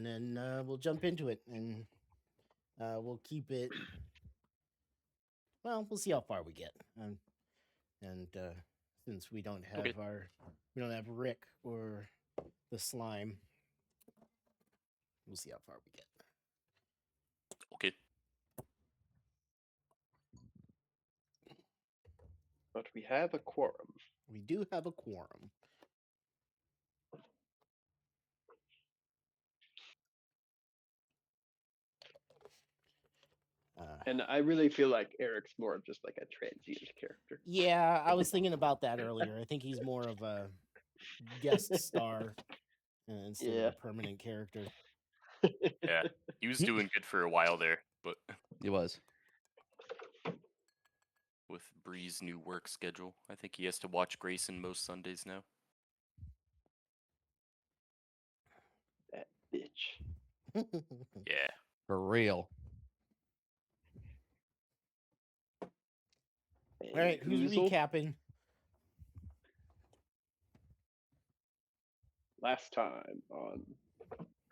and then we'll jump into it, and we'll keep it. Well, we'll see how far we get, and since Okay. we don't have Rick or the slime, we'll see how far we get. Okay. But we have a quorum. We do have a quorum. And I really feel like Eric's more of just like a transient character. Yeah, I was thinking about that earlier. I think he's more of a guest star instead of Yeah. a permanent character. Yeah. He was doing good for a while there, but It was. with Bree's new work schedule, I think he has to watch Grayson most Sundays now. That bitch. Yeah. For real. All right, who's Oozle? recapping? Last time on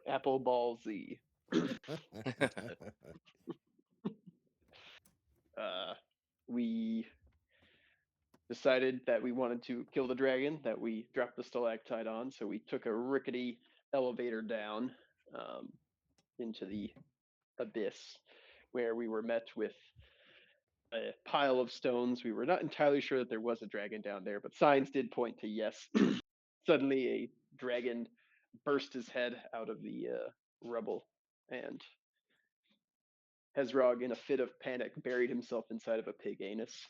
Apple Ball Z. We decided that we wanted to kill the dragon that we dropped the stalactite on, so we took a rickety elevator down into the abyss, where we were met with a pile of stones. We were not entirely sure that there was a dragon down there, but signs did point to yes. Suddenly, a dragon burst his head out of the rubble, and Hezrog, in a fit of panic, buried himself inside of a pig anus.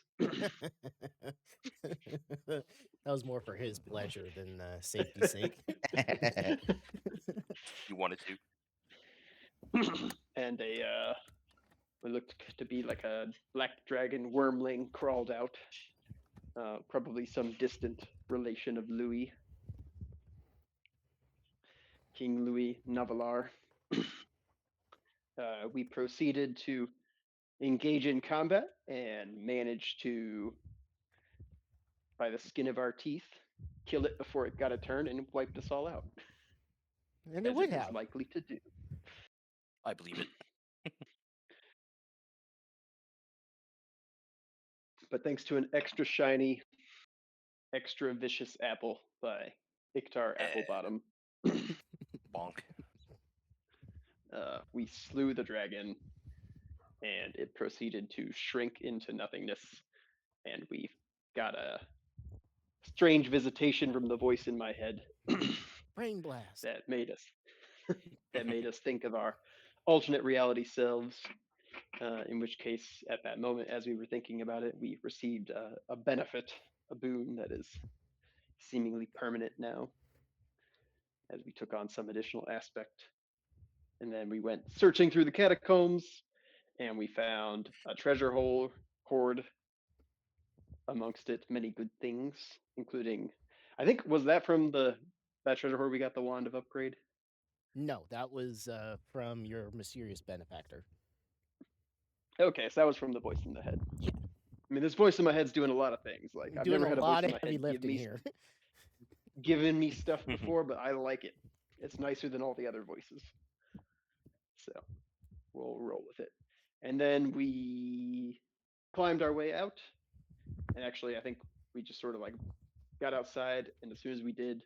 That was more for his pleasure than safety's sake. You wanted to. And what looked to be like a black dragon wormling crawled out. Probably some distant relation of Louis. King Louis Navalar. We proceeded to engage in combat and managed to, by the skin of our teeth, kill it before it got a turn and wiped us all out. And it would have. Likely to do. I believe it. But thanks to an extra shiny, extra vicious apple by Iktar Applebottom, Bonk. we slew the dragon, and it proceeded to shrink into nothingness. And we got a strange visitation from the voice in my head Brain blast. that made us think of our alternate reality selves. In which case, at that moment, as we were thinking about it, we received a benefit, a boon that is seemingly permanent now, as we took on some additional aspect. And then we went searching through the catacombs, and we found a treasure hoard. Amongst it, many good things, including, I think, was that from that treasure hoard we got the wand of upgrade? No, that was from your mysterious benefactor. Okay, so that was from the voice in the head. Yeah. I mean, this voice in my head's doing a lot of things. Like, I've Doing never a had a lot voice of in my heavy head lifting here. given me stuff before, but I like it. It's nicer than all the other voices. So we'll roll with it. And then we climbed our way out. And actually, I think we just sort of like got outside. And as soon as we did,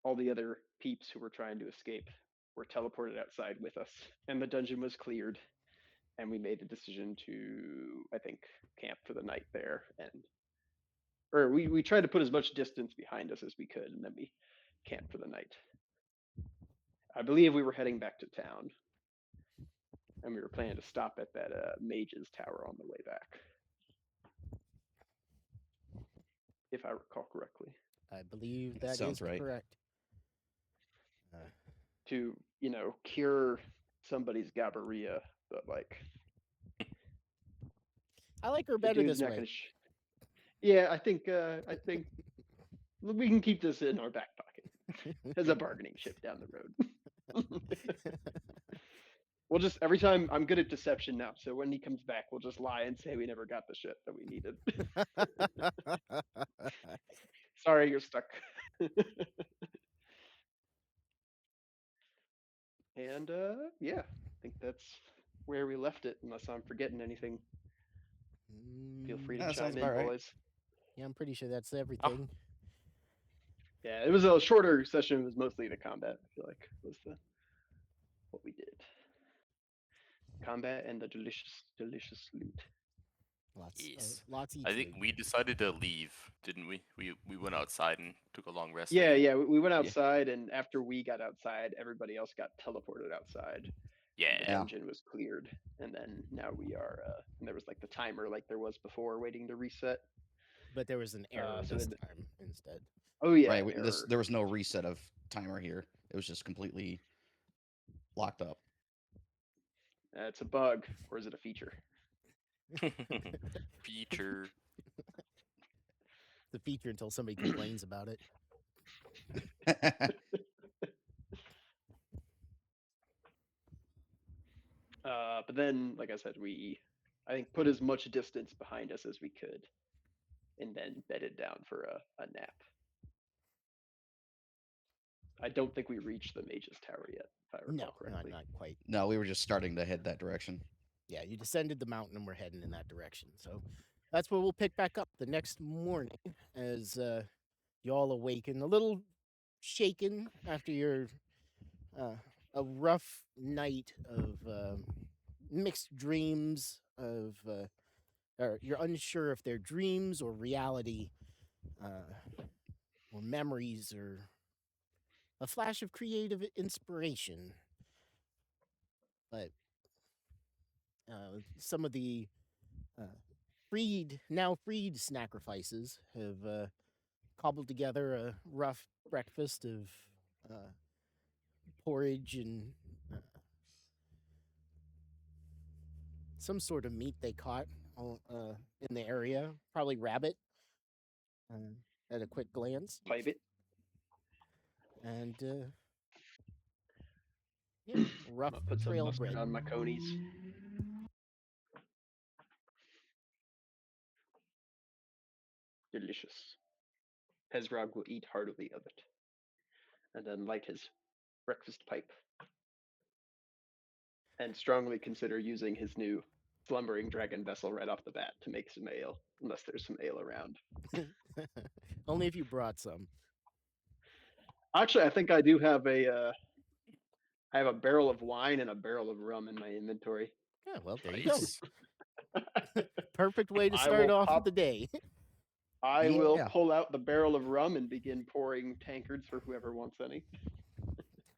all the other peeps who were trying to escape were teleported outside with us. And the dungeon was cleared. And we made the decision to, I think, camp for the night there. Or we tried to put as much distance behind us as we could, and then we camped for the night. I believe we were heading back to town, and we were planning to stop at that mage's tower on the way back, if I recall correctly. I believe that Sounds is right. correct. To, cure somebody's gabaria, but like, I like her the better dude's this not way. gonna. Yeah, I think we can keep this in our back pocket as a bargaining chip down the road. We'll just, every time, I'm good at deception now, so when he comes back, we'll just lie and say we never got the shit that we needed. Sorry, you're stuck. And yeah, I think that's where we left it, unless I'm forgetting anything. Feel free to that sounds chime in, about right. boys. Yeah, I'm pretty sure that's everything. Yeah, it was a shorter session. It was mostly the combat. I feel like was the what we did. Combat and the delicious loot. Yes. Lots each I think loot. we decided to leave, didn't we? We went outside and took a long rest. I Yeah, think. yeah. We went outside, and after we got outside, everybody else got teleported outside. The Yeah. dungeon was cleared, and then now we are. And there was like the timer, like there was before, waiting to reset. But there was an error so this in the- time instead. Oh yeah, Right. an error. There was no reset of timer here. It was just completely locked up. It's a bug, or is it a feature? Feature. The feature until somebody complains about it. But then, like I said, I think put as much distance behind us as we could, and then bedded down for a nap. I don't think we reached the Mage's Tower yet, if I recall No, correctly. not quite. No, we were just starting to head that direction. Yeah, you descended the mountain and we're heading in that direction. So that's where we'll pick back up the next morning as you all awaken, a little shaken after your a rough night of mixed dreams of or you're unsure if they're dreams or reality or memories or a flash of creative inspiration. But some of the now freed sacrifices have cobbled together a rough breakfast of porridge and some sort of meat they caught in the area, probably rabbit at a quick glance. Pipe it. And yeah, rough I'll put some trail mustard bread. on my conies. Delicious. Hezrog will eat heartily of it, and then light his breakfast pipe, and strongly consider using his new slumbering dragon vessel right off the bat to make some ale, unless there's some ale around. Only if you brought some. Actually, I think I do have I have a barrel of wine and a barrel of rum in my inventory. Yeah, well, there you go. Nice. Perfect way to I start will off pop- the day. I will Yeah. pull out the barrel of rum and begin pouring tankards for whoever wants any.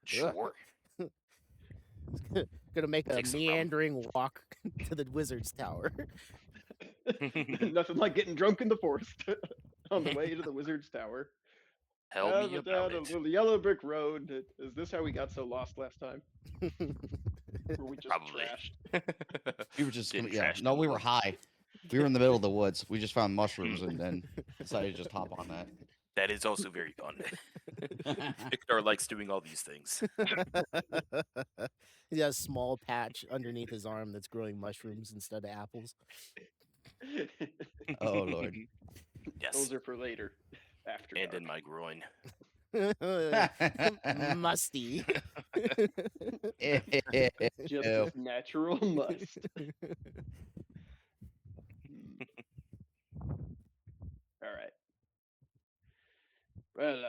Sure. Gonna make a Take some rum. meandering walk to the wizard's tower. Nothing like getting drunk in the forest on the way to the wizard's tower. Tell Down me the- about down it. the little yellow brick road. Is this how we got so lost last time? Or we just Probably. trashed? We were just Didn't yeah. trash No, the we were woods. high. We were in the middle of the woods. We just found mushrooms and then decided to just hop on that. That is also very fun. Victor likes doing all these things. He has a small patch underneath his arm that's growing mushrooms instead of apples. Oh Lord. Yes. Those are for later. After And dark. in my groin. Musty. Just Ew. as natural must. All right. Well,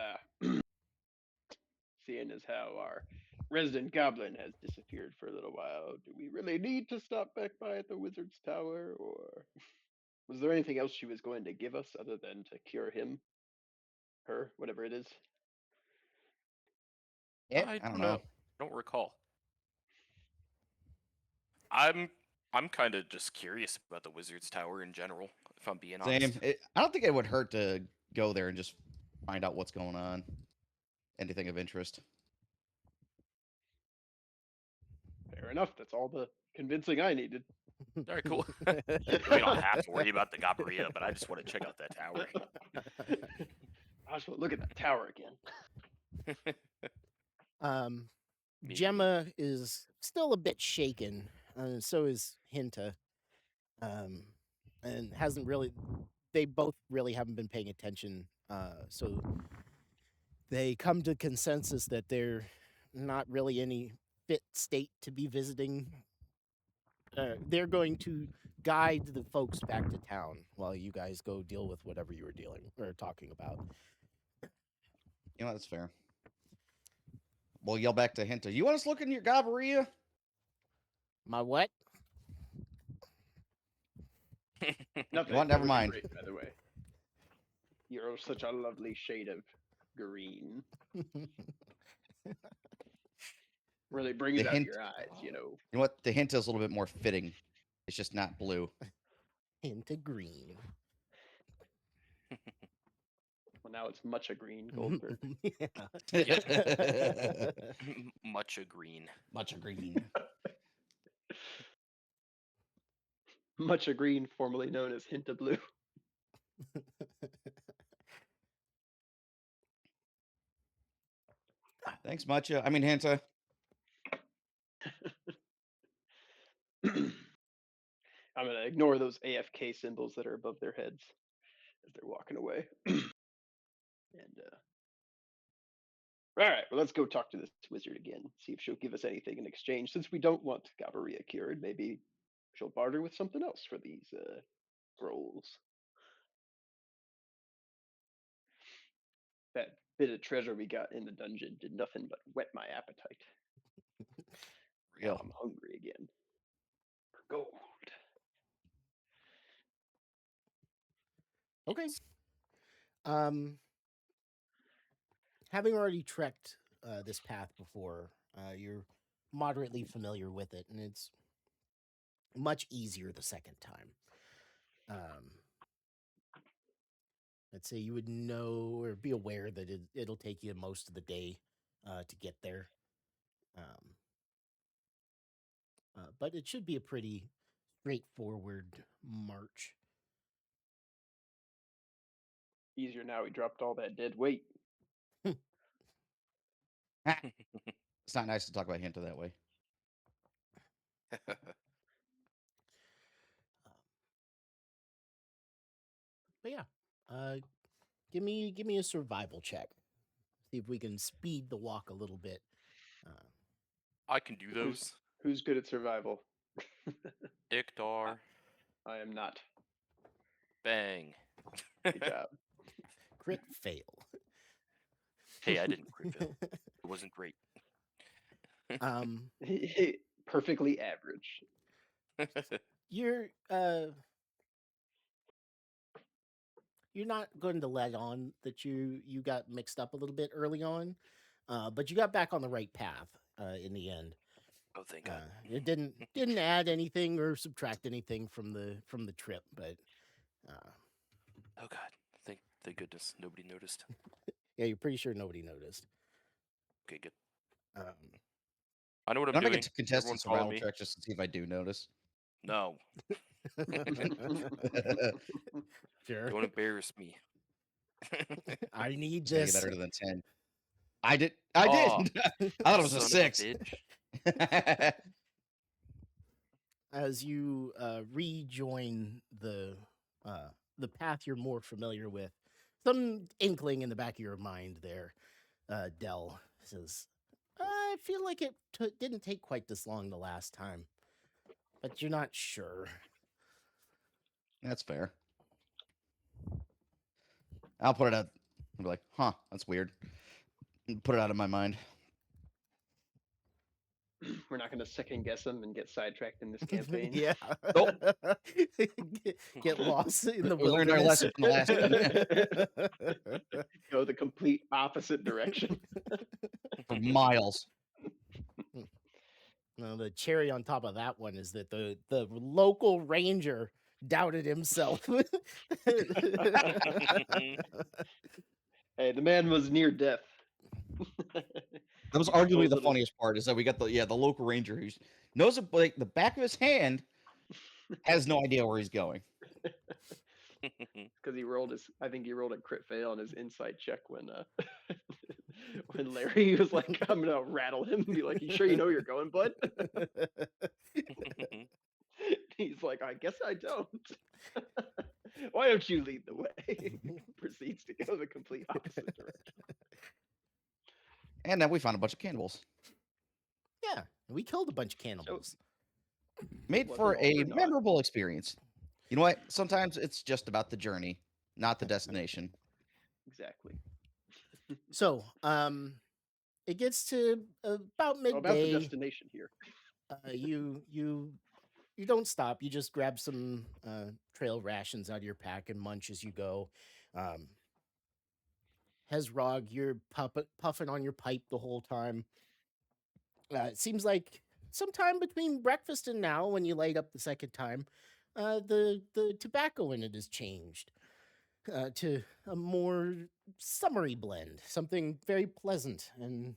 seeing as how our resident goblin has disappeared for a little while, do we really need to stop back by at the wizard's tower, or was there anything else she was going to give us other than to cure him, her, whatever it is? I don't know. Don't recall. I'm kind of just curious about the Wizard's Tower in general, if I'm being Same. honest. I don't think it would hurt to go there and just find out what's going on. Anything of interest. Fair enough. That's all the convincing I needed. All right, cool. We don't have to worry about the Gabaria, but I just want to check out that tower. I just want to look at that tower again. Me Gemma is still a bit shaken. So is Hinta. And hasn't really. They both really haven't been paying attention. So they come to consensus that they're not really anything fit state to be visiting. They're going to guide the folks back to town while you guys go deal with whatever you were dealing or talking about. You know, that's fair. We'll yell back to Hinta. You want us to look in your Gabaria? My what? Nothing. What? Never That would be mind. great, by the way. You're such a lovely shade of green. Really bring The it out hint- your eyes, you know. You know what? The Hinta is a little bit more fitting. It's just not blue. Into green. Well, now it's much a green Goldberg. Yeah. Much a green. Much of green. Much a green, formerly known as Hinta Blue. Thanks, Mucha. I mean, Hinta. I'm gonna ignore those AFK symbols that are above their heads as they're walking away. And all right, well, let's go talk to this wizard again. See if she'll give us anything in exchange. Since we don't want Gabaria cured, maybe she'll barter with something else for these rolls. That bit of treasure we got in the dungeon did nothing but whet my appetite. Now Real. I'm hungry again for gold. Okay. Having already trekked this path before, you're moderately familiar with it, and it's much easier the second time. Let's say you would know or be aware that it'll take you most of the day to get there. But it should be a pretty straightforward march. Easier now we dropped all that dead weight. It's not nice to talk about Hinta that way. But yeah, give me a survival check. See if we can speed the walk a little bit. I can do those. Who's good at survival? Dictar. I am not. Bang. Good job. Crit fail. Hey, I didn't crit fail. It wasn't great. Perfectly average. You're not going to let on that you got mixed up a little bit early on, but you got back on the right path in the end. Oh, thank God. It didn't add anything or subtract anything from the trip, but Oh God. Thank goodness nobody noticed. yeah, you're pretty sure nobody noticed. Okay, good. Um, I know what I'm Can I doing. make a contested Everyone follow survival me. check just to see if I do notice? No, sure. don't embarrass me. I need Just make it this. better than 10. I did. I Aw, did. I thought it was a Son of 6. bitch. As you rejoin the path you're more familiar with, some inkling in the back of your mind there, Dell says, I feel like it didn't take quite this long the last time, but you're not sure. That's fair. I'll put it out. I'll be like, huh, that's weird. And put it out of my mind. We're not going to second guess them and get sidetracked in this campaign. Yeah. Nope. Get lost in the We learned our wilderness. lesson from the last one. Go the complete opposite direction. For miles. Well, the cherry on top of that one is that the local ranger doubted himself. Hey, the man was near death. That was arguably the funniest part is that we got the local ranger who knows it, like the back of his hand, has no idea where he's going. Because I think he rolled a crit fail on his insight check when when Larry was like, I'm gonna rattle him and be like, you sure you know where you're going, bud? He's like, I guess I don't. Why don't you lead the way? Proceeds to go the complete opposite direction. And then we found a bunch of cannibals. Yeah, And we killed a bunch of cannibals. Made Was for it all a or not? memorable experience. You know what? Sometimes it's just about the journey, not the destination. Exactly. So, it gets to about So about the midday. destination here. You don't stop. You just grab some trail rations out of your pack and munch as you go. Hezrog, you're puffing on your pipe the whole time. It seems like sometime between breakfast and now, when you light up the second time, the tobacco in it has changed to a more summery blend, something very pleasant and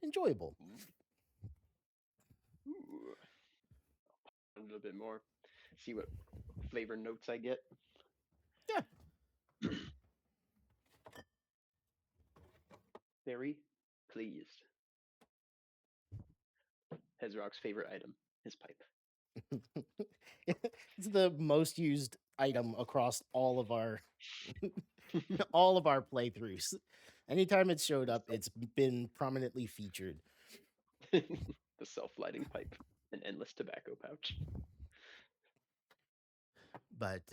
enjoyable. Ooh. A little bit more. See what flavor notes I get. Yeah. Very pleased. Hezrog's favorite item, his pipe. It's the most used item across all of our playthroughs. Anytime it's showed up, it's been prominently featured. The self-lighting pipe, an endless tobacco pouch. But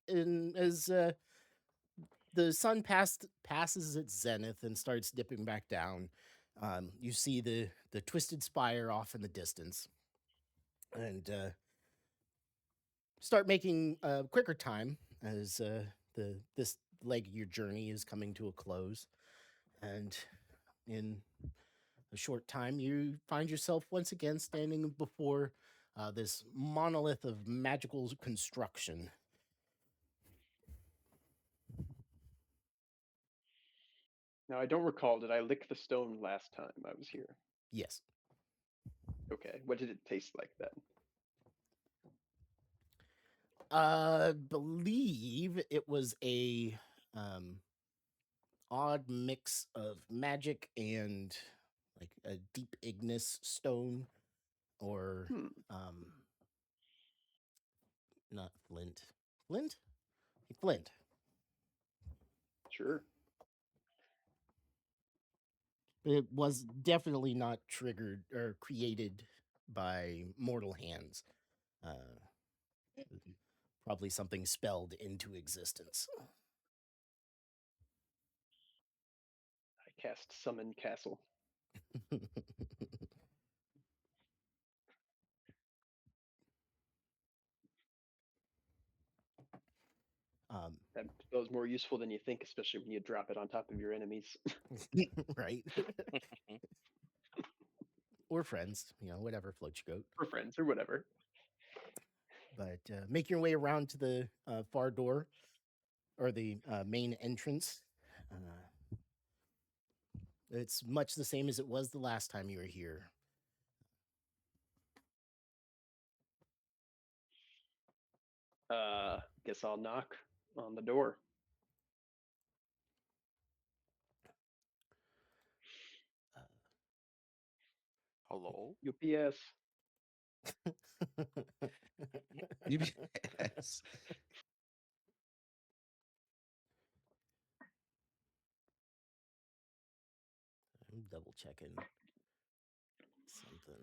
as the sun passes its zenith and starts dipping back down, you see the twisted spire off in the distance, and start making quicker time as this leg of your journey is coming to a close, and in a short time you find yourself once again standing before this monolith of magical construction. Now I don't recall, did I lick the stone last time I was here? Yes. Okay, what did it taste like then? Believe it was a odd mix of magic and like a deep ignis stone, or Hmm. not flint. Flint. Sure. It was definitely not triggered or created by mortal hands. Probably something spelled into existence. I cast Summon Castle. That spell is more useful than you think, especially when you drop it on top of your enemies. Right? Or friends, whatever floats your goat. For friends or whatever. But make your way around to the far door, or the main entrance. It's much the same as it was the last time you were here. Guess I'll knock on the door. Hello? UPS. UPS. I'm double checking something.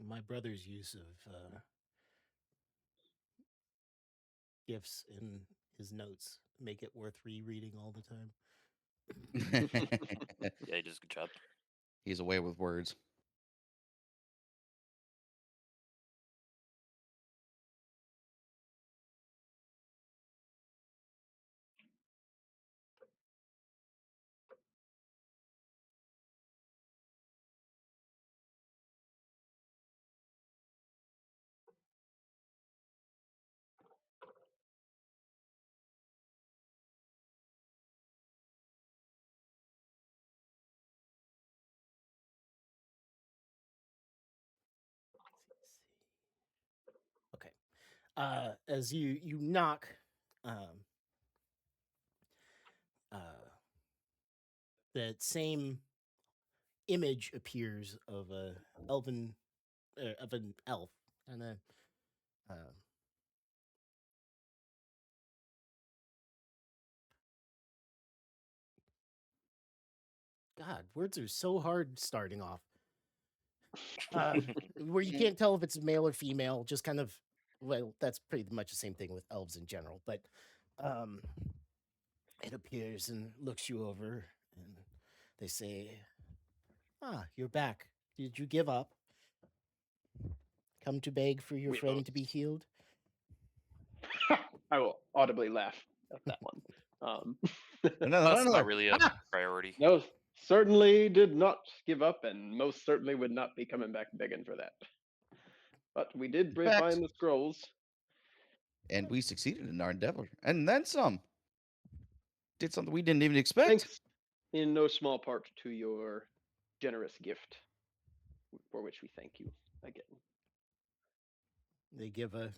My brother's use of gifts in his notes make it worth rereading all the time. Yeah, he does a good job. He's away with words. Okay. As you knock, that same image appears of a elven of an elf and a God, words are so hard starting off. Where you can't tell if it's male or female, just kind of, well, that's pretty much the same thing with elves in general, but um it appears and looks you over and they say, "Ah, you're back. Did you give up? Come to beg for your We friend both- to be healed?" I will audibly laugh at that one. That's not really a priority. No, certainly did not give up, and most certainly would not be coming back begging for that. But we did fact- find the scrolls. And we succeeded in our endeavor. And then some. Did something we didn't even expect. Thanks in no small part to your generous gift, for which we thank you again. They give a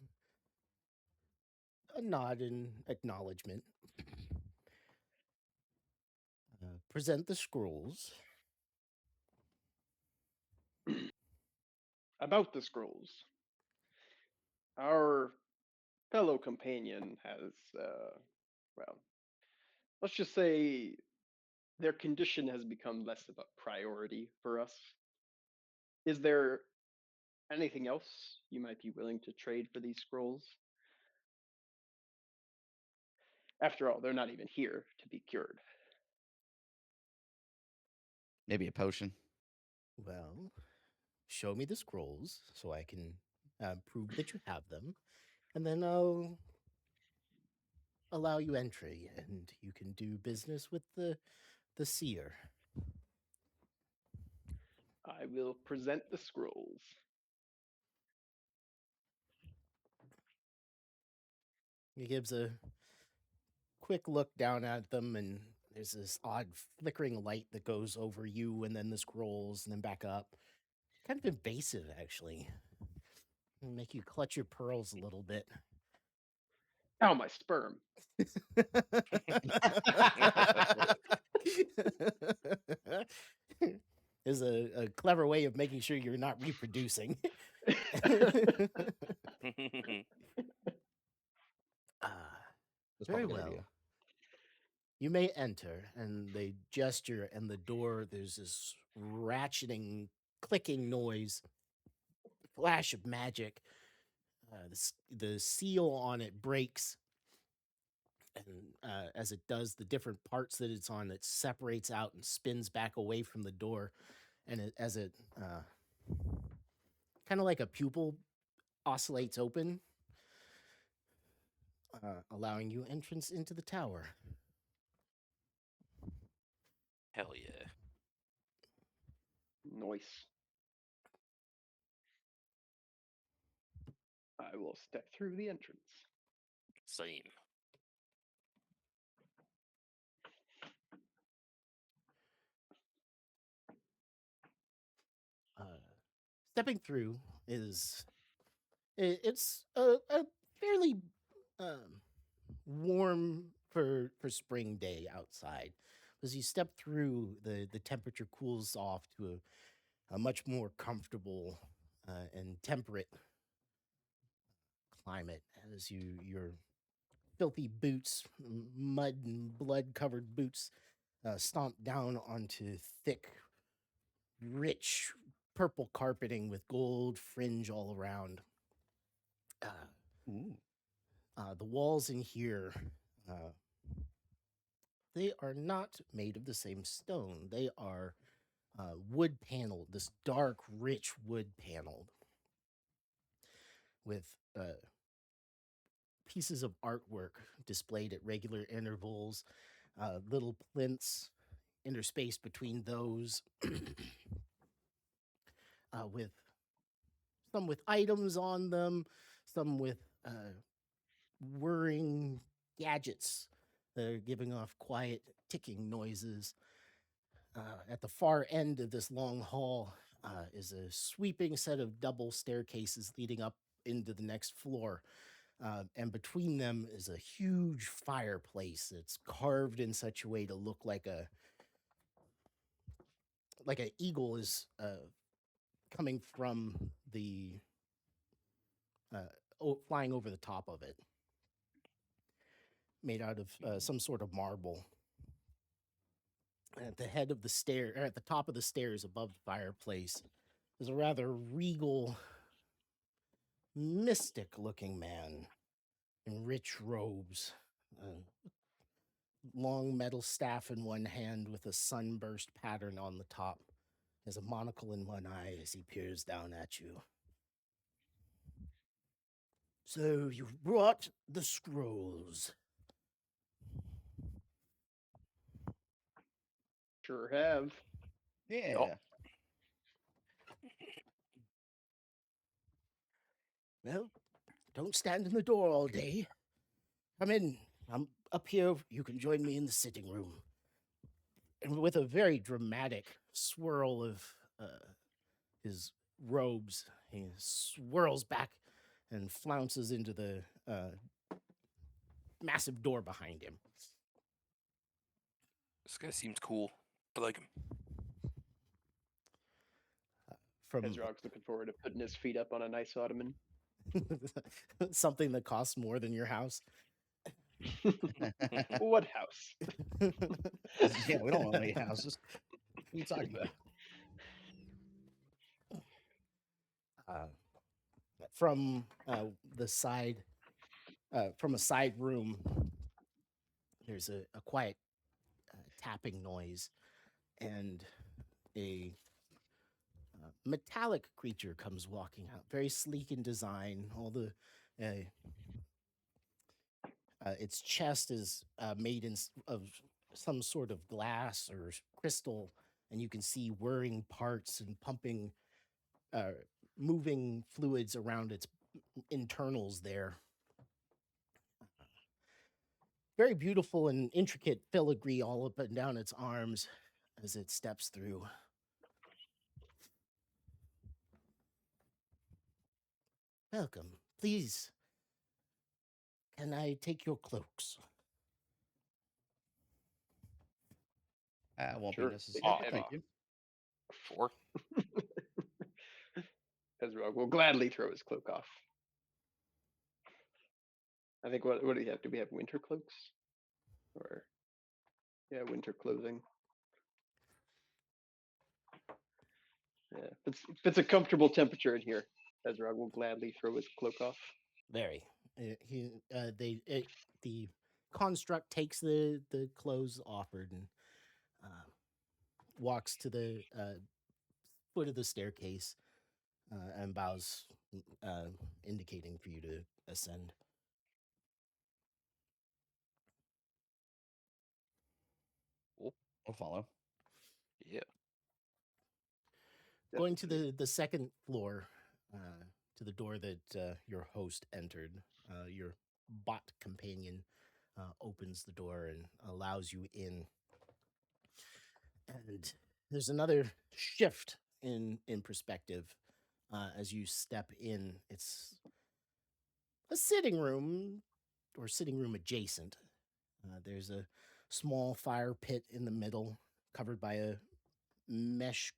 nod in acknowledgement. Present the scrolls. About the scrolls, our fellow companion has, well, let's just say their condition has become less of a priority for us. Is there anything else you might be willing to trade for these scrolls? After all, they're not even here to be cured. Maybe a potion. Well, show me the scrolls so I can prove that you have them, and then I'll allow you entry, and you can do business with the seer. I will present the scrolls. He gives a quick look down at them, and there's this odd flickering light that goes over you, and then the scrolls, and then back up. Kind of invasive, actually. It'll make you clutch your pearls a little bit. Ow, my sperm. Is a clever way of making sure you're not reproducing. That's Very probably a good well. idea. You may enter, and they gesture, and the door, there's this ratcheting, clicking noise, flash of magic. The seal on it breaks, and as it does, the different parts that it's on, it separates out and spins back away from the door. And as it kind of like a pupil oscillates open, allowing you entrance into the tower. Hell yeah. Nice. I will step through the entrance. Same. Stepping through is it's a fairly warm for spring day outside. As you step through, the temperature cools off to a much more comfortable and temperate climate as your filthy boots, mud and blood covered boots, stomp down onto thick, rich purple carpeting with gold fringe all around. Ooh. The walls in here, they are not made of the same stone. They are wood paneled, this dark, rich wood paneled with pieces of artwork displayed at regular intervals, little plinths interspaced between those, with some with items on them, some with whirring gadgets that are giving off quiet ticking noises. At the far end of this long hall is a sweeping set of double staircases leading up into the next floor. And between them is a huge fireplace that's carved in such a way to look like a like an eagle is coming from the flying over the top of it, made out of some sort of marble. And at the head of the stair, or at the top of the stairs above the fireplace, is a rather regal, mystic-looking man in rich robes, a long metal staff in one hand with a sunburst pattern on the top. He has a monocle in one eye as he peers down at you. So you've brought the scrolls. Sure have. Yeah. Well, don't stand in the door all day. Come in. I'm up here. You can join me in the sitting room. And with a very dramatic swirl of his robes, he swirls back and flounces into the massive door behind him. This guy seems cool. I like him. From Ezrog's looking forward to putting his feet up on a nice ottoman. something that costs more than your house. What house? Yeah, we don't own any houses. What are you talking about? From the side, from a side room, there's a quiet tapping noise, and a metallic creature comes walking out, very sleek in design. All the its chest is made of some sort of glass or crystal, and you can see whirring parts and pumping, moving fluids around its internals there. Very beautiful and intricate filigree all up and down its arms as it steps through. Welcome. Please, can I take your cloaks? Won't Sure. be necessary. Oh, Thank you. 4. Ezrog will gladly throw his cloak off. I think what do we have? Do we have winter cloaks? Or yeah, winter clothing. Yeah, if it's a comfortable temperature in here, Ezrog will gladly throw his cloak off. Very. The construct takes the clothes offered and walks to the foot of the staircase and bows, indicating for you to ascend. I'll follow. Yeah. Going to the second floor, to the door that your host entered, your bot companion opens the door and allows you in. And there's another shift in perspective as you step in. It's a sitting room or sitting room adjacent. There's a small fire pit in the middle, covered by a mesh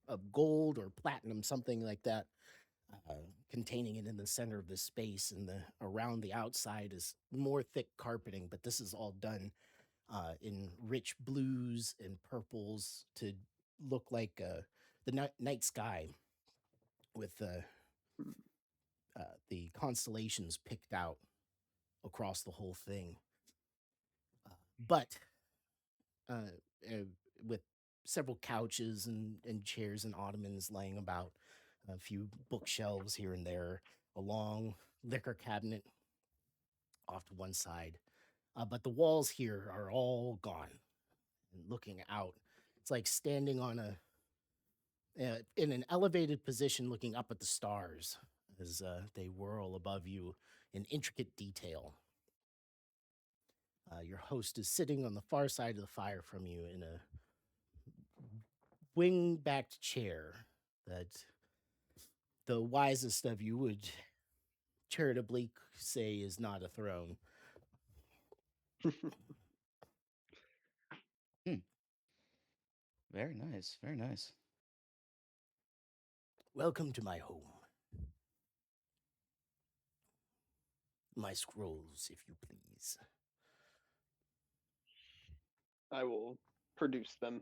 of gold or platinum, something like that, containing it in the center of the space. And around the outside is more thick carpeting, but this is all done in rich blues and purples to look like the night sky, with the constellations picked out across the whole thing. But with several couches and chairs and ottomans laying about, a few bookshelves here and there, a long liquor cabinet off to one side. But the walls here are all gone. And looking out, it's like standing on in an elevated position, looking up at the stars as they whirl above you in intricate detail. Your host is sitting on the far side of the fire from you in a wing-backed chair that the wisest of you would charitably say is not a throne. Very nice. Very nice. Welcome to my home. My scrolls, if you please. I will produce them.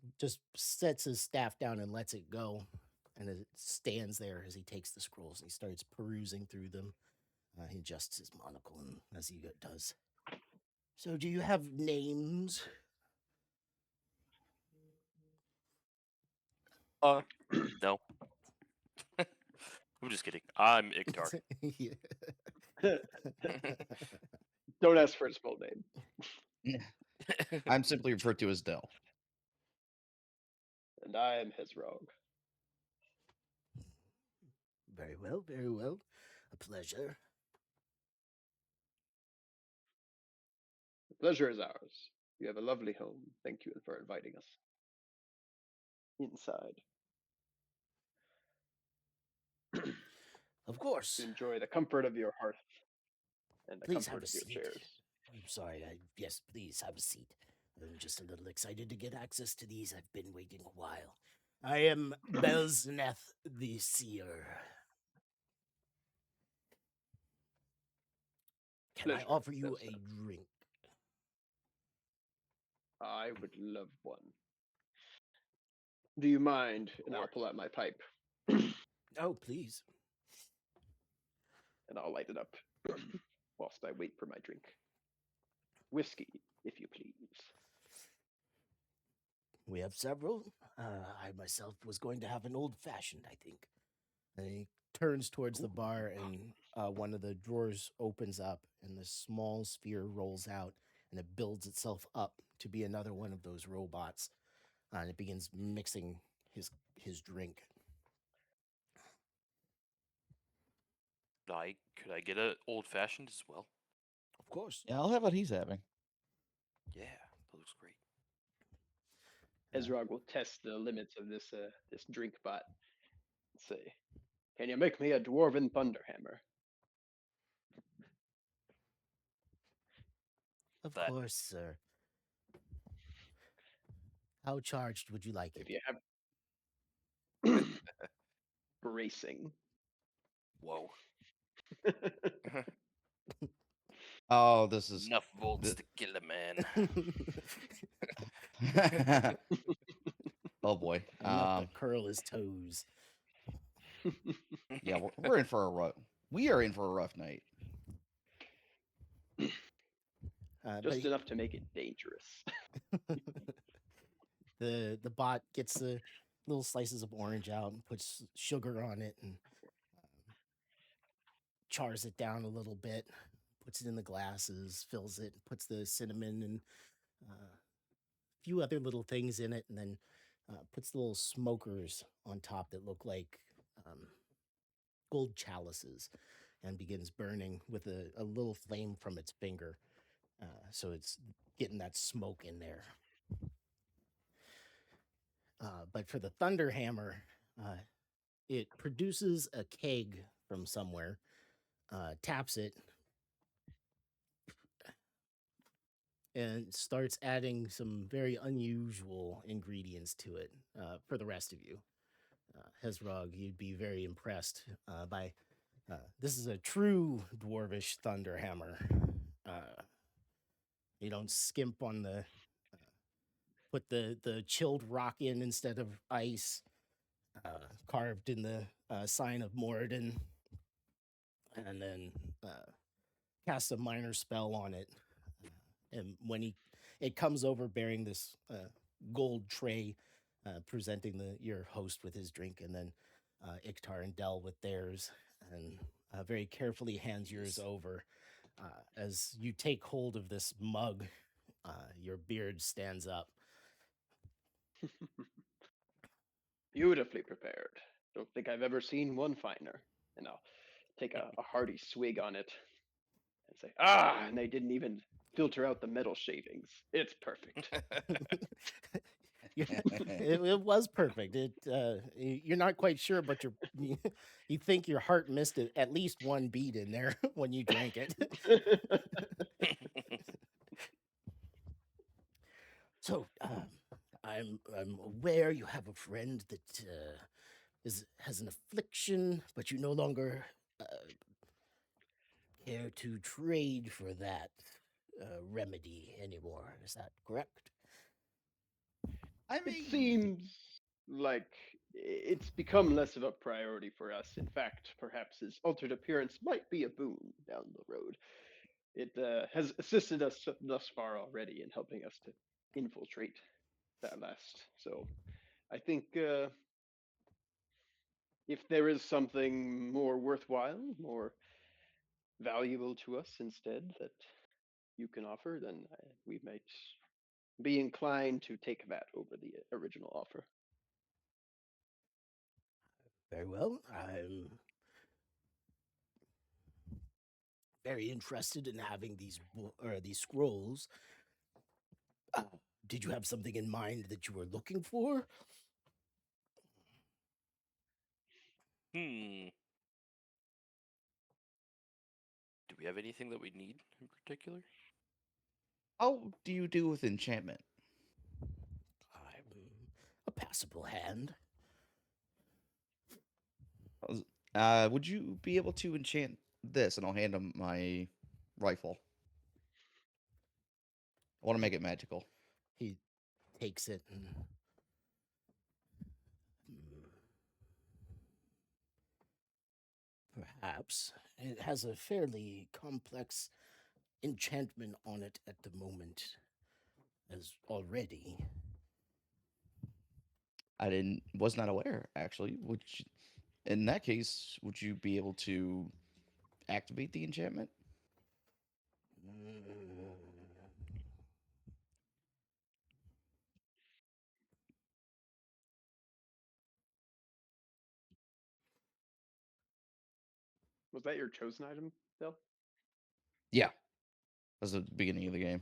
He just sets his staff down and lets it go. And it stands there as he takes the scrolls and he starts perusing through them. He adjusts his monocle and as he does. So, do you have names? No. I'm just kidding. I'm Iktar. Yeah. Don't ask for his full name. I'm simply referred to as Dell. And I am his rogue. Very well, very well. A pleasure. The pleasure is ours. You have a lovely home. Thank you for inviting us inside Of course. to enjoy the comfort of your hearth and the Please have comfort a of your seat. chairs. I'm sorry. Yes, please have a seat. I'm just a little excited to get access to these. I've been waiting a while. I am Belzneth the Seer. Can I Pleasure, offer you a Belzneth. drink? I would love one. Do you mind? And I'll Or- pull out my pipe Oh, please. and I'll light it up whilst I wait for my drink. Whiskey, if you please. We have several. I myself was going to have an old fashioned, I think. And he turns towards the bar, and one of the drawers opens up, and this small sphere rolls out, and it builds itself up to be another one of those robots. And it begins mixing his drink. Could I get a old fashioned as well? Of course. Yeah, I'll have what he's having. Yeah, that looks great. Ezrog will test the limits of this drink bot. Say, can you make me a dwarven thunderhammer? Of That- course, sir. How charged would you like it? If you have bracing. Whoa. Oh, this is. Enough volts the- to kill a man. Oh boy. Enough to curl his toes. Yeah, we're in for a rough. We are in for a rough night. But Just he- enough to make it dangerous. the bot gets the little slices of orange out and puts sugar on it and chars it down a little bit, puts it in the glasses, fills it, puts the cinnamon and a few other little things in it, and then puts the little smokers on top that look like gold chalices and begins burning with a little flame from its finger. So it's getting that smoke in there. But for the Thunderhammer, it produces a keg from somewhere, taps it, and starts adding some very unusual ingredients to it for the rest of you. Hezrog, you'd be very impressed by this is a true dwarvish Thunderhammer. You don't skimp on the put the chilled rock in instead of ice, carved in the sign of Moradin, and then cast a minor spell on it. And when it comes over bearing this gold tray, presenting your host with his drink, and then Iktar and Del with theirs, and very carefully hands yours over. As you take hold of this mug, your beard stands up. Beautifully prepared. Don't think I've ever seen one finer. And I'll take a hearty swig on it and say, ah, and they didn't even filter out the metal shavings. It's perfect. It was perfect. You're not quite sure, but you think your heart missed at least one beat in there when you drank it. So, I'm aware you have a friend that has an affliction, but you no longer care to trade for that remedy anymore. Is that correct? I It mean, seems like it's become less of a priority for us. In fact, perhaps his altered appearance might be a boon down the road. It has assisted us thus far already in helping us to infiltrate that last. So I think if there is something more worthwhile, more valuable to us instead that you can offer, then we might be inclined to take that over the original offer. Very well. I'm very interested in having these scrolls. Uh, did you have something in mind that you were looking for? Hmm. Do we have anything that we need in particular? how do you do with enchantment? I'm a passable hand. Would you be able to enchant this? And I'll hand him my rifle. I want to make it magical. He takes it and hmm, perhaps it has a fairly complex enchantment on it at the moment, as already. Was not aware actually. In that case, would you be able to activate the enchantment? Mm, Was that your chosen item, Bill? Yeah, that's the beginning of the game.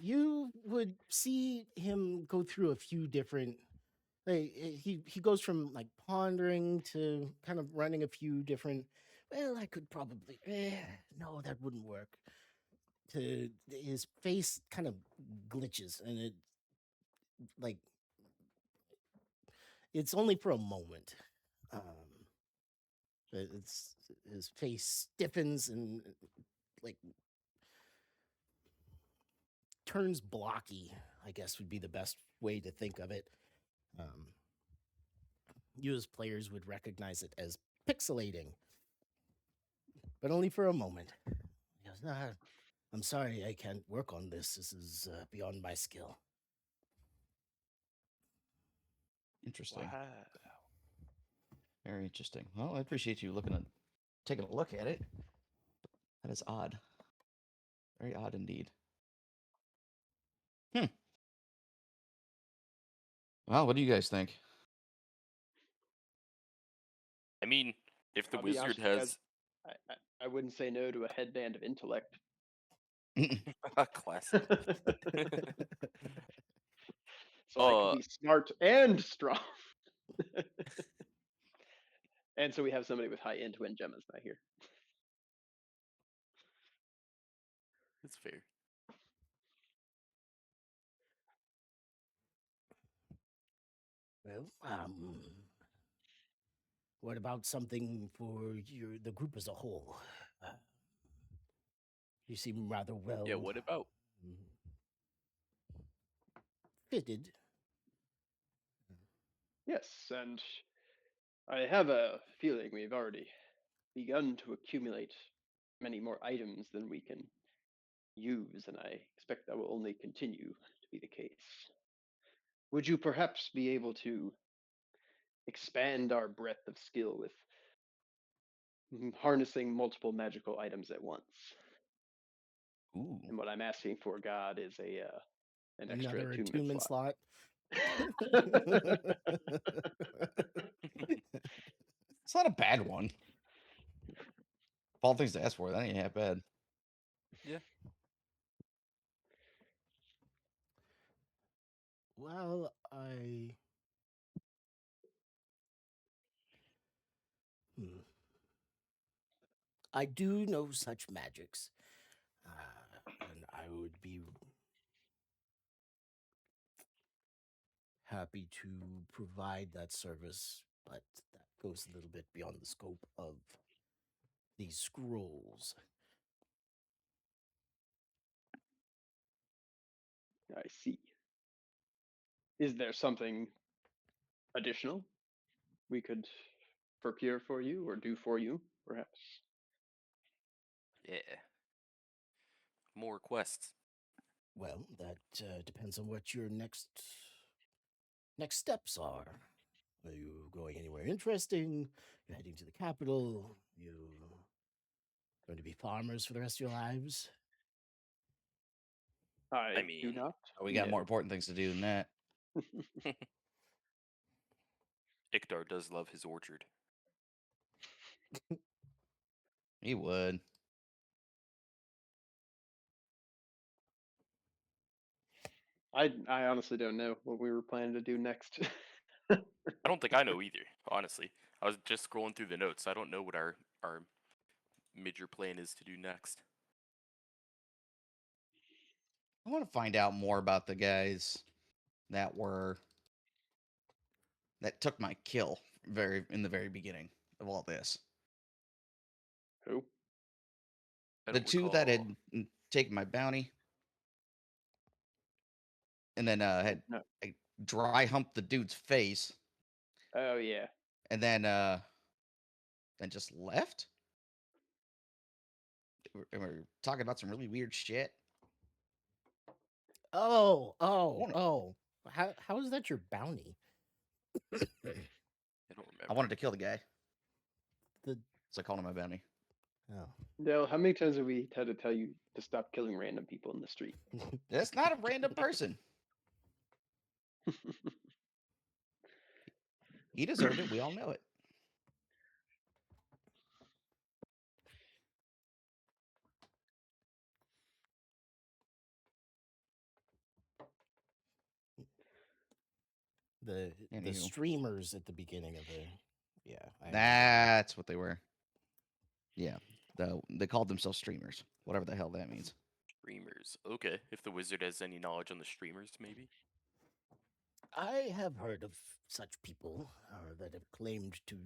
You would see him go through a few different. He goes from like pondering to kind of running a few different. Well, I could probably. No, that wouldn't work. To his face kind of glitches, and it like it's only for a moment. Um, it's his face stiffens and like turns blocky. I guess would be the best way to think of it. Um, you as players would recognize it as pixelating, but only for a moment. He goes, I'm sorry, I can't work on this. This is beyond my skill. Interesting. Wow. Very interesting. Well, I appreciate you taking a look at it. That is odd. Very odd indeed. Hmm. Well, what do you guys think? I mean, if the I'll be honest wizard with you guys, has I wouldn't say no to a headband of intellect. a classic. So I could be smart and strong. And so we have somebody with high end-to-end gemmas not here. It's fair. Well, what about something for the group as a whole? Uh, you seem rather well. Yeah, what about? mm, fitted. Yes, and I have a feeling we've already begun to accumulate many more items than we can use, and I expect that will only continue to be the case. Would you perhaps be able to expand our breadth of skill with harnessing multiple magical items at once? Ooh. And what I'm asking for, God, is an extra Another attunement attunement slot. It's not a bad one. Of all things to ask for, that ain't half bad. Yeah. Well, Hmm. I do know such magics, and I would be happy to provide that service, but that goes a little bit beyond the scope of these scrolls. I see. Is there something additional we could procure for you or do for you, perhaps? Yeah. More quests. Well, that depends on what your next steps are. Are you going anywhere interesting? You're heading to the capital? You going to be farmers for the rest of your lives? I do mean, not. We got know. more important things to do than that. Iktar does love his orchard. He would. I honestly don't know what we were planning to do next. I don't think I know either, honestly. I was just scrolling through the notes. I don't know what our major plan is to do next. I want to find out more about the guys that took my kill in the very beginning of all this. Who? I The don't two that recall. had taken my bounty and then had No. dry humped the dude's face Oh yeah. and then just left. We're talking about some really weird shit. Oh. How is that your bounty? I don't remember. I wanted to kill the guy, The so I called him my bounty. oh. Dale, how many times have we had to tell you to stop killing random people in the street? That's not a random person. He deserved it. We all know it. the Anywho. streamers at the beginning of the I remember. That's what they were. Yeah, they called themselves streamers. Whatever the hell that means. Streamers. Okay. If the wizard has any knowledge on the streamers, maybe. I have heard of such people that have claimed to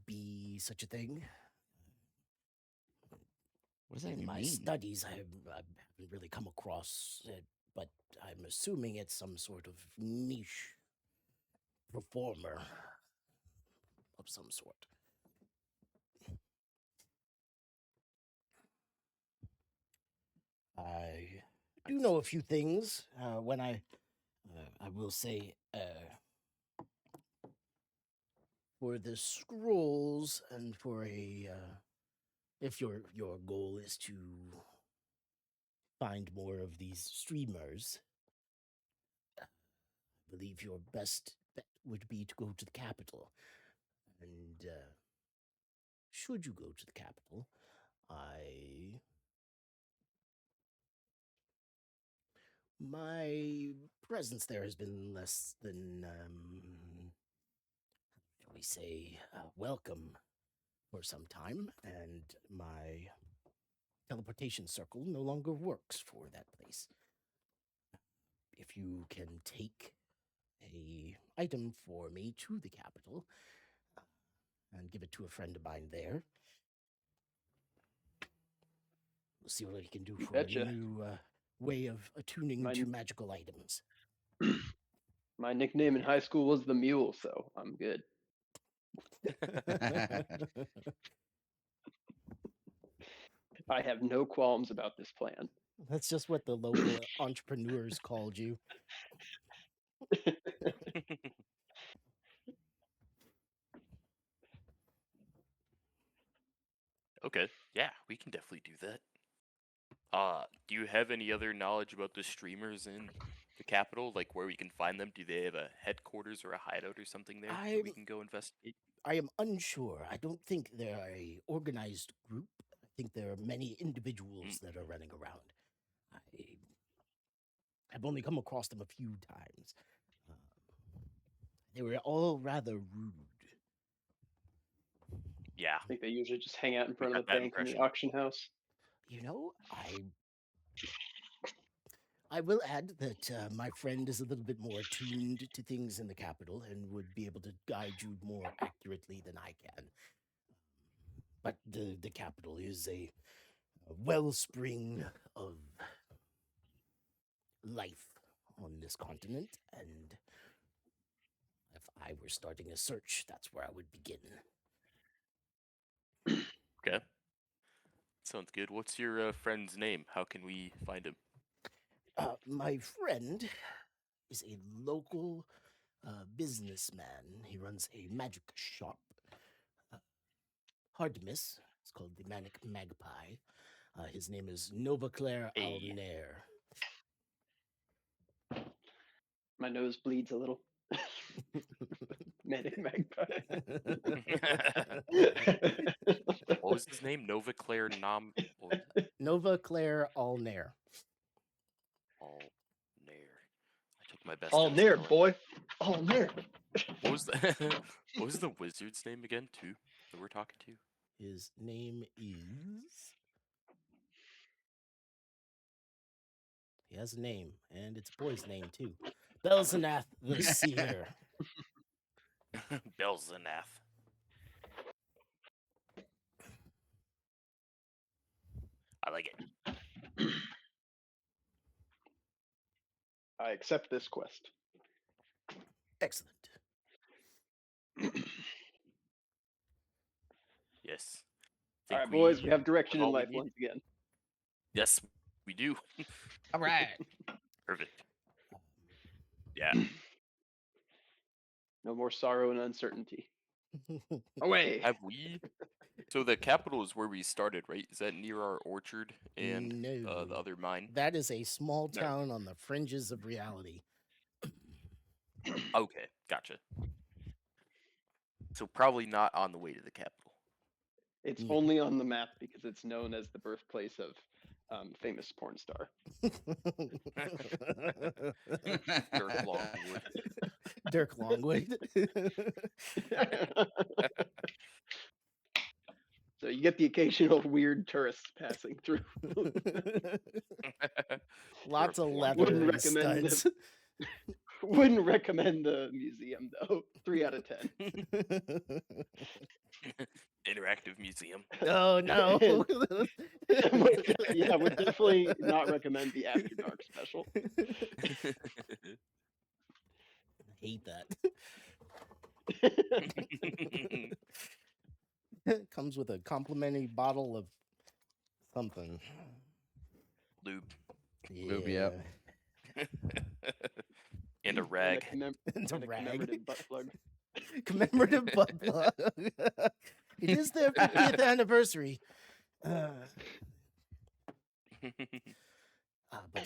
be such a thing. What does that In even my mean? studies, I haven't really come across it, but I'm assuming it's some sort of niche performer of some sort. I do know a few things. When I will say, for the scrolls and for if your goal is to find more of these streamers, I believe your best bet would be to go to the capital. And should you go to the capital, my presence there has been less than, shall we say, welcome for some time, and my teleportation circle no longer works for that place. If you can take a item for me to the capital and give it to a friend of mine there, we'll see what we can do You for betcha. a new way of attuning Mine- to magical items. My nickname in high school was the Mule, so I'm good. I have no qualms about this plan. That's just what the local entrepreneurs called you. Okay. Yeah, we can definitely do that. Do you have any other knowledge about the streamers in the capital? Like where we can find them? Do they have a headquarters or a hideout or something there that we can go investigate? I am unsure. I don't think they're a organized group. I think there are many individuals that are running around. I've only come across them a few times. They were all rather rude. Yeah. I think they usually just hang out in front got of the that bank and the impression. auction house. You know, I will add that my friend is a little bit more attuned to things in the capital and would be able to guide you more accurately than I can. But the capital is a wellspring of life on this continent, and if I were starting a search, that's where I would begin. Okay. Sounds good. What's your friend's name? How can we find him? My friend is a local businessman. He runs a magic shop. Hard to miss. It's called the Manic Magpie. His name is Novaclaire Hey. Alnair. My nose bleeds a little. Manic Magpie. What was his name? Nova Claire Nom. What was it? Novaclaire Alnair. All Nair. I took my best. All at near, spelling. boy. All near. What was the What was the wizard's name again? Too that we're talking to. His name is. He has a name, and it's a boy's name too. Belzenath the Seer. Belzenath. I like it. I accept this quest. Excellent. Yes. All Think right, boys, we we have direction in all we life need? once again. Yes, we do. All right. Perfect. Yeah. No more sorrow and uncertainty. Away. Have we? So the capital is where we started, right? Is that near our orchard and the No. other mine? That is a small No. town on the fringes of reality. Okay, gotcha. So probably not on the way to the capital. It's No. only on the map because it's known as the birthplace of famous porn star. Dirk Longwood. Dirk Longwood. So you get the occasional weird tourists passing through. Lots of Wouldn't leather Wouldn't and recommend it. studs. Wouldn't recommend the museum though. 3 out of 10. Interactive museum. Oh no. Yeah, would definitely not recommend the After Dark special. Hate that. Comes with a complimentary bottle of something. Lube. Lube, yep. And a rag. And a and a rag. commemorative butt plug. Commemorative butt plug. It is their 50th anniversary. But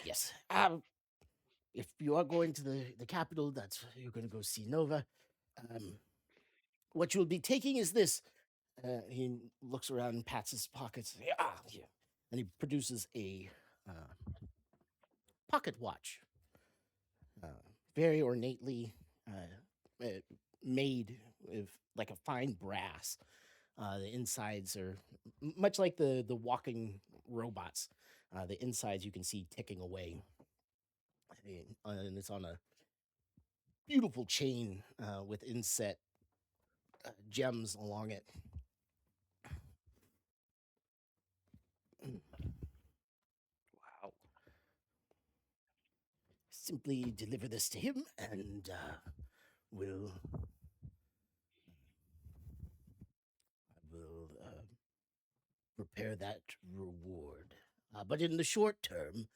yes, if you are going to the capital, that's you're going to go see Nova. What you'll be taking is this. He looks around and pats his pockets. Yeah, and he produces a pocket watch, very ornately made with like a fine brass. The insides are much like the walking robots. The insides you can see ticking away, and it's on a beautiful chain with inset gems along it. Wow. Simply deliver this to him, and we'll prepare that reward. But in the short term,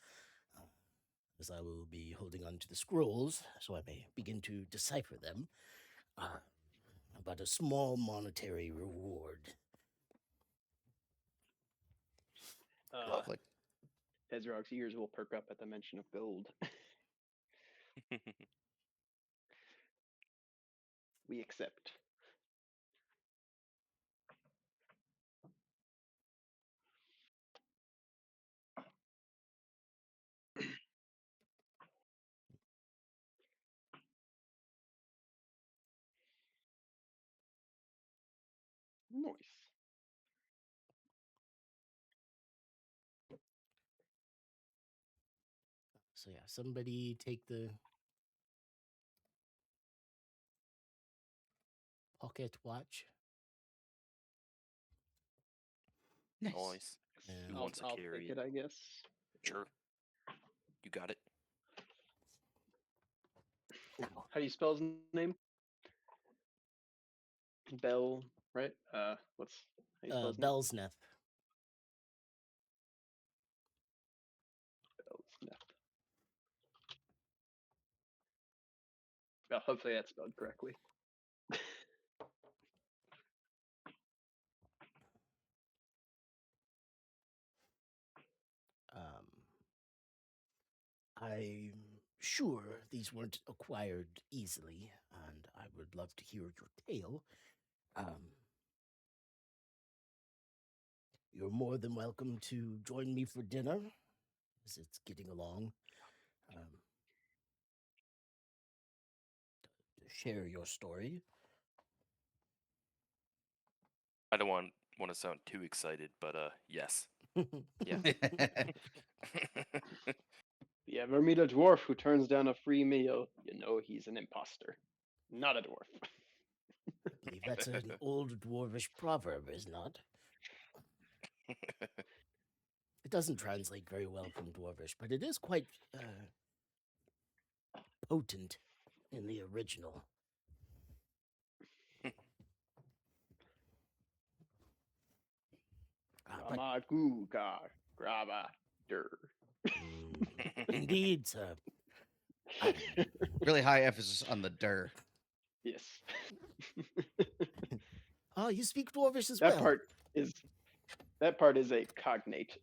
as I will be holding on to the scrolls, so I may begin to decipher them, about a small monetary reward. Lovely. Ezrog's ears will perk up at the mention of gold. We accept. So yeah, somebody take the pocket watch. Nice. Nice. And Who wants to I'll carry take it? it, I guess. Sure. You got it. now, How do you spell his name? Bell, right? What's how do you spell his name? Belsneth. Bellsnap. Well, hopefully that's spelled correctly. I'm sure these weren't acquired easily, and I would love to hear your tale. You're more than welcome to join me for dinner, as it's getting along. To share your story. I don't want to sound too excited, but yes. Yeah. If you ever meet a dwarf who turns down a free meal, you know he's an imposter, not a dwarf. I believe that's an old dwarvish proverb, is not? It doesn't translate very well from dwarvish, but it is quite potent in the original. But, Amaguga graba der. indeed, sir. Really high emphasis on the der. Yes. Oh, you speak dwarvish as That well. part is a cognate.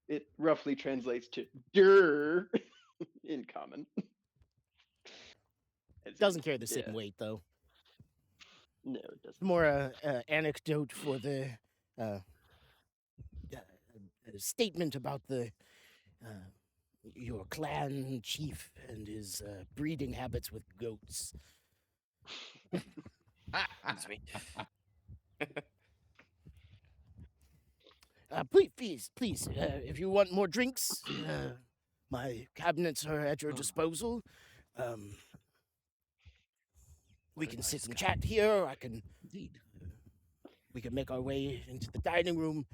It roughly translates to der in common. As Doesn't in, carry the same yeah. weight, though. No, it doesn't. More a anecdote for the a statement about the your clan chief and his breeding habits with goats. Excuse me. Please, if you want more drinks, my cabinets are at your disposal. We What a can sit nice and guy. chat here. I can. Indeed. We can make our way into the dining room.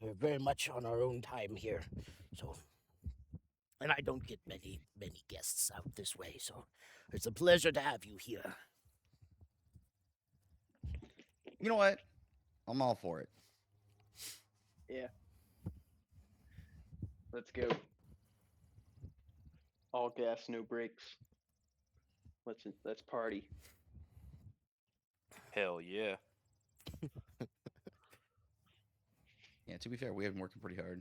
We're very much on our own time here, so. And I don't get many guests out this way, so it's a pleasure to have you here. You know what? I'm all for it. Yeah. Let's go. All gas, no brakes. Let's party. Hell yeah. Yeah, to be fair, we have been working pretty hard.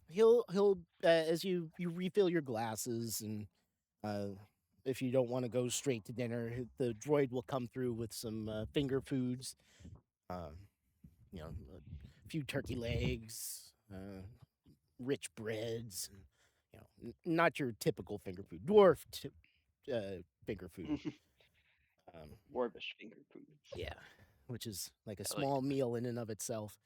He'll as you refill your glasses, and if you don't want to go straight to dinner, the droid will come through with some finger foods. You know, a few turkey legs, rich breads, and you know, not your typical finger food, dwarf finger food. Dwarvish finger foods. Yeah, which is like a I like small meal in and of itself.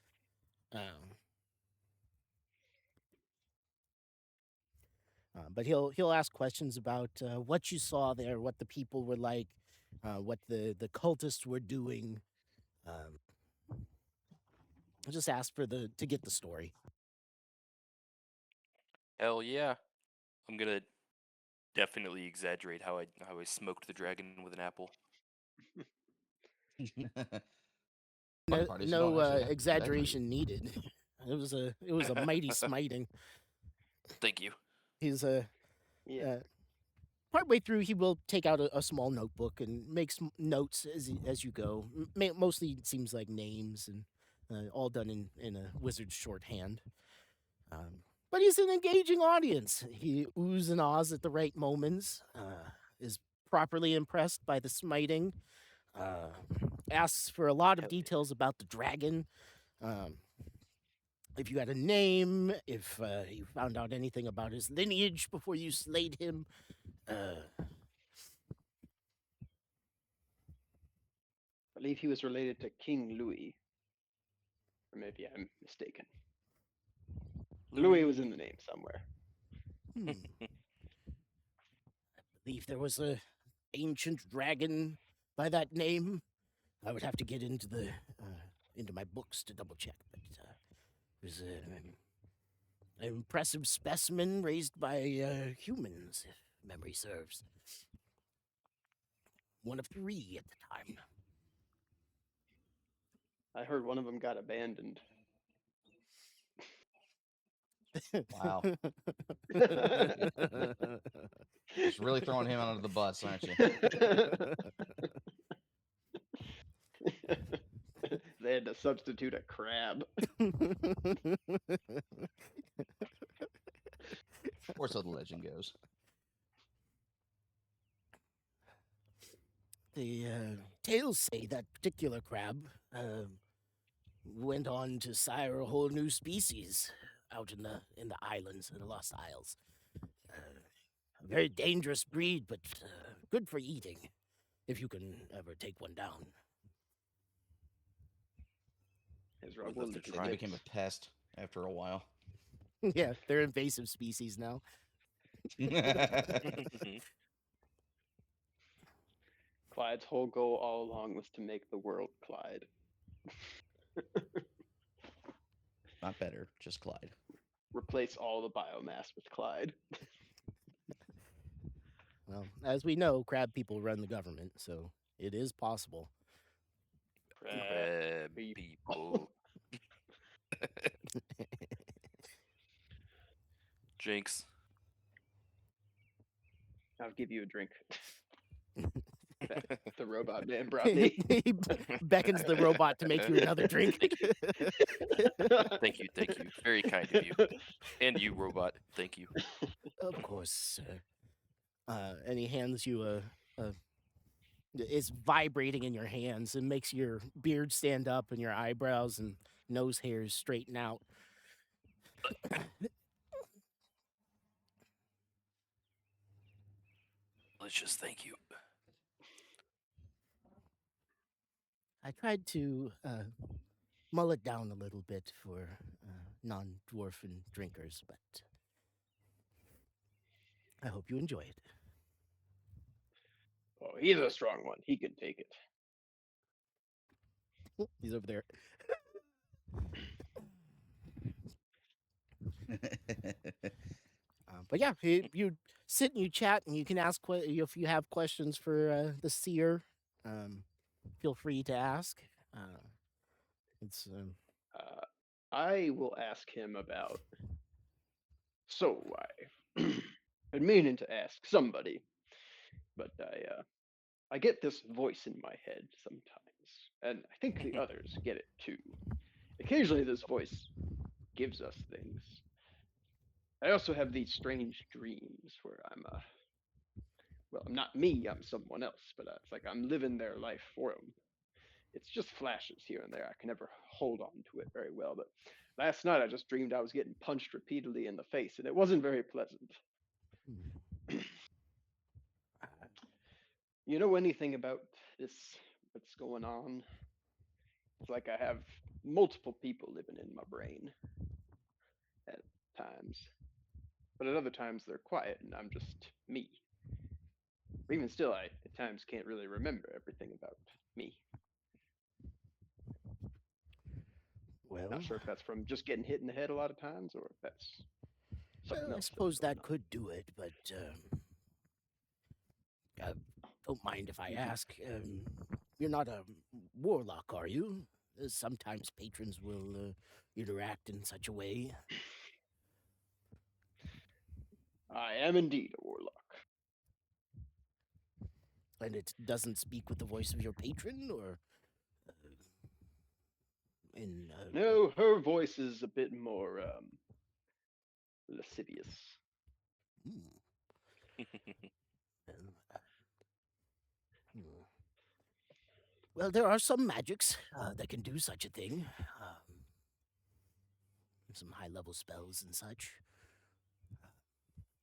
But he'll ask questions about what you saw there, what the people were like, what the cultists were doing. Just ask for to get the story. Hell yeah. I'm gonna definitely exaggerate how I smoked the dragon with an apple. Fun part is you No don't actually have to exaggeration needed. It was a mighty smiting. Thank you. He's Yeah. partway through, he will take out a small notebook and make some notes as you go. Mostly it seems like names and all done in a wizard's shorthand. But he's an engaging audience. He oohs and ahs at the right moments. Is properly impressed by the smiting. Asks for a lot of Hell yeah. details about the dragon. If you had a name, if you found out anything about his lineage before you slayed him. believe he was related to King Louis. Or maybe I'm mistaken. Louis was in the name somewhere. Hmm. I believe there was a ancient dragon by that name. I would have to get into my books to double check, but it was an impressive specimen raised by humans, if memory serves. One of 3 at the time. I heard one of them got abandoned. Wow. Just really throwing him under the bus, aren't you? They had to substitute a crab. Or so the legend goes. The tales say that particular crab went on to sire a whole new species out in the islands, in the Lost Isles. A very dangerous breed, but good for eating, if you can ever take one down. Ezra, Would we'll love to look at try. They it. became a pest after a while. Yeah, they're invasive species now. Clyde's whole goal all along was to make the world Clyde. Not better, just Clyde. Replace all the biomass with Clyde. Well, as we know, crab people run the government, so it is possible. Crab people. people. Jinx. I'll give you a drink. The robot man brought me. He beckons the robot to make you another drink. Thank you. Very kind of you. And you, robot. Thank you. Of course, sir. And he hands you it's vibrating in your hands and makes your beard stand up and your eyebrows and nose hairs straighten out. Let's just thank you. I tried to mull it down a little bit for non-dwarfen drinkers, but I hope you enjoy it. Oh, he's a strong one. He can take it. He's over there. But yeah, you sit and you chat, and you can ask if you have questions for the seer. Feel free to ask. It's I will ask him about. So I been meaning to ask somebody, but I get this voice in my head sometimes, and I think the others get it too. Occasionally, this voice gives us things. I also have these strange dreams where I'm well, I'm not me, I'm someone else, but it's like I'm living their life for them. It's just flashes here and there. I can never hold on to it very well, but last night I just dreamed I was getting punched repeatedly in the face, and it wasn't very pleasant. You know anything about this? What's going on? It's like I have multiple people living in my brain at times, but at other times they're quiet and I'm just me. Or even still, I at times can't really remember everything about me. well, Not sure if that's from just getting hit in the head a lot of times, or if that's something I else. suppose that could do it, but don't mind if I ask. You're not a warlock, are you? Sometimes patrons will interact in such a way. I am indeed a warlock. And it doesn't speak with the voice of your patron, or No, her voice is a bit more lascivious. Well, there are some magics that can do such a thing. Some high-level spells and such.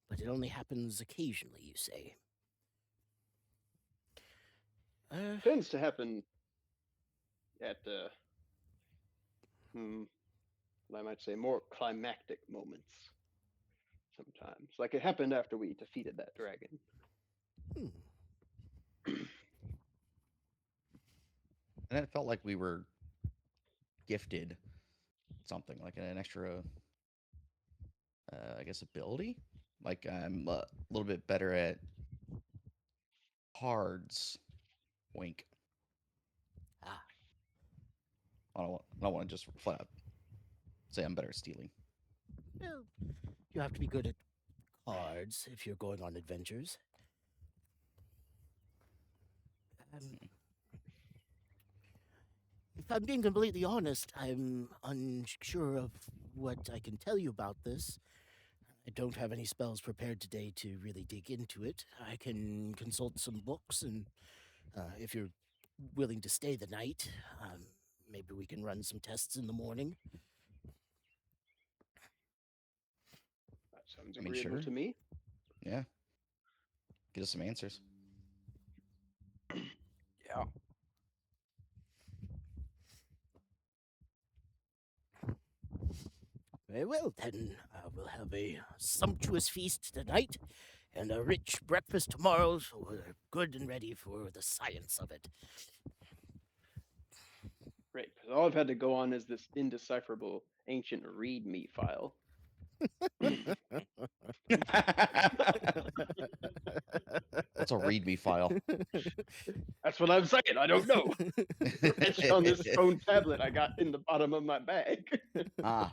But it only happens occasionally, you say. Tends to happen at I might say more climactic moments. Sometimes, like it happened after we defeated that dragon. Hmm. And it felt like we were gifted something like an extra, I guess, ability. Like I'm a little bit better at cards. Wink. Ah. I don't want to just flat out say I'm better at stealing. Well, you have to be good at cards if you're going on adventures. If I'm being completely honest, I'm unsure of what I can tell you about this. I don't have any spells prepared today to really dig into it. I can consult some books, and if you're willing to stay the night, maybe we can run some tests in the morning. That sounds I mean, agreeable sure. to me. Yeah. Get us some answers. Yeah. Very well, then. We'll have a sumptuous feast tonight and a rich breakfast tomorrow, so we're good and ready for the science of it. Great, because all I've had to go on is this indecipherable ancient README file. What's a README file? That's what I'm saying. I don't know. It's on this stone tablet I got in the bottom of my bag. Ah.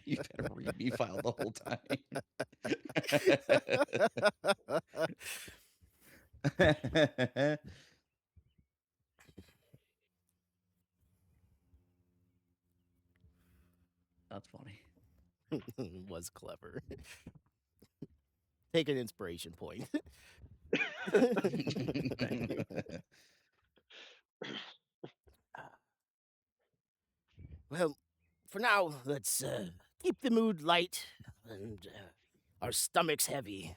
You've had a README file the whole time. That's funny. Was clever. Take an inspiration point. Well, for now, let's keep the mood light and our stomachs heavy,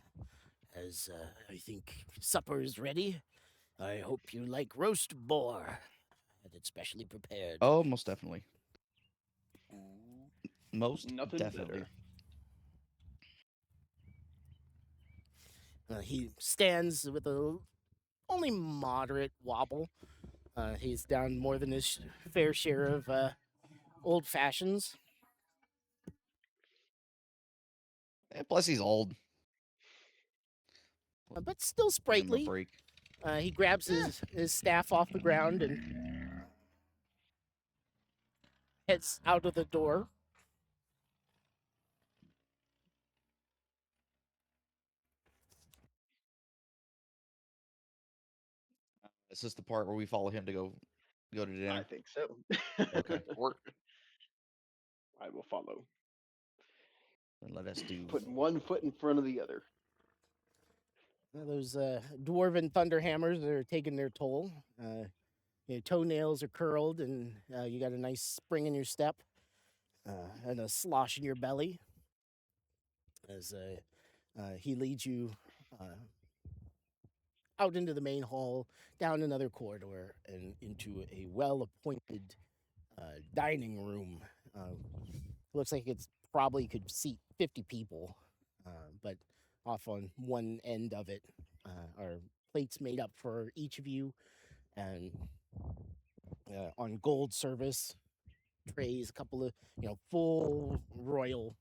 as I think supper is ready. I hope you like roast boar. Had it specially prepared. Oh, most definitely. Most Nothing definitely. better. He stands with a only moderate wobble. He's down more than his fair share of old fashions. Plus, he's old. But still Give him a sprightly. break. He grabs his staff off the ground and heads out of the door. Is this the part where we follow him to go to I dinner? think so. Okay. I will follow. Then let us do. Putting one foot in front of the other. Those dwarven thunderhammers are taking their toll. Your toenails are curled, and you got a nice spring in your step, and a slosh in your belly. As he leads you out into the main hall, down another corridor, and into a well-appointed dining room. Looks like it's probably could seat 50 people, but off on one end of it are plates made up for each of you, and on gold service trays, a couple of full royal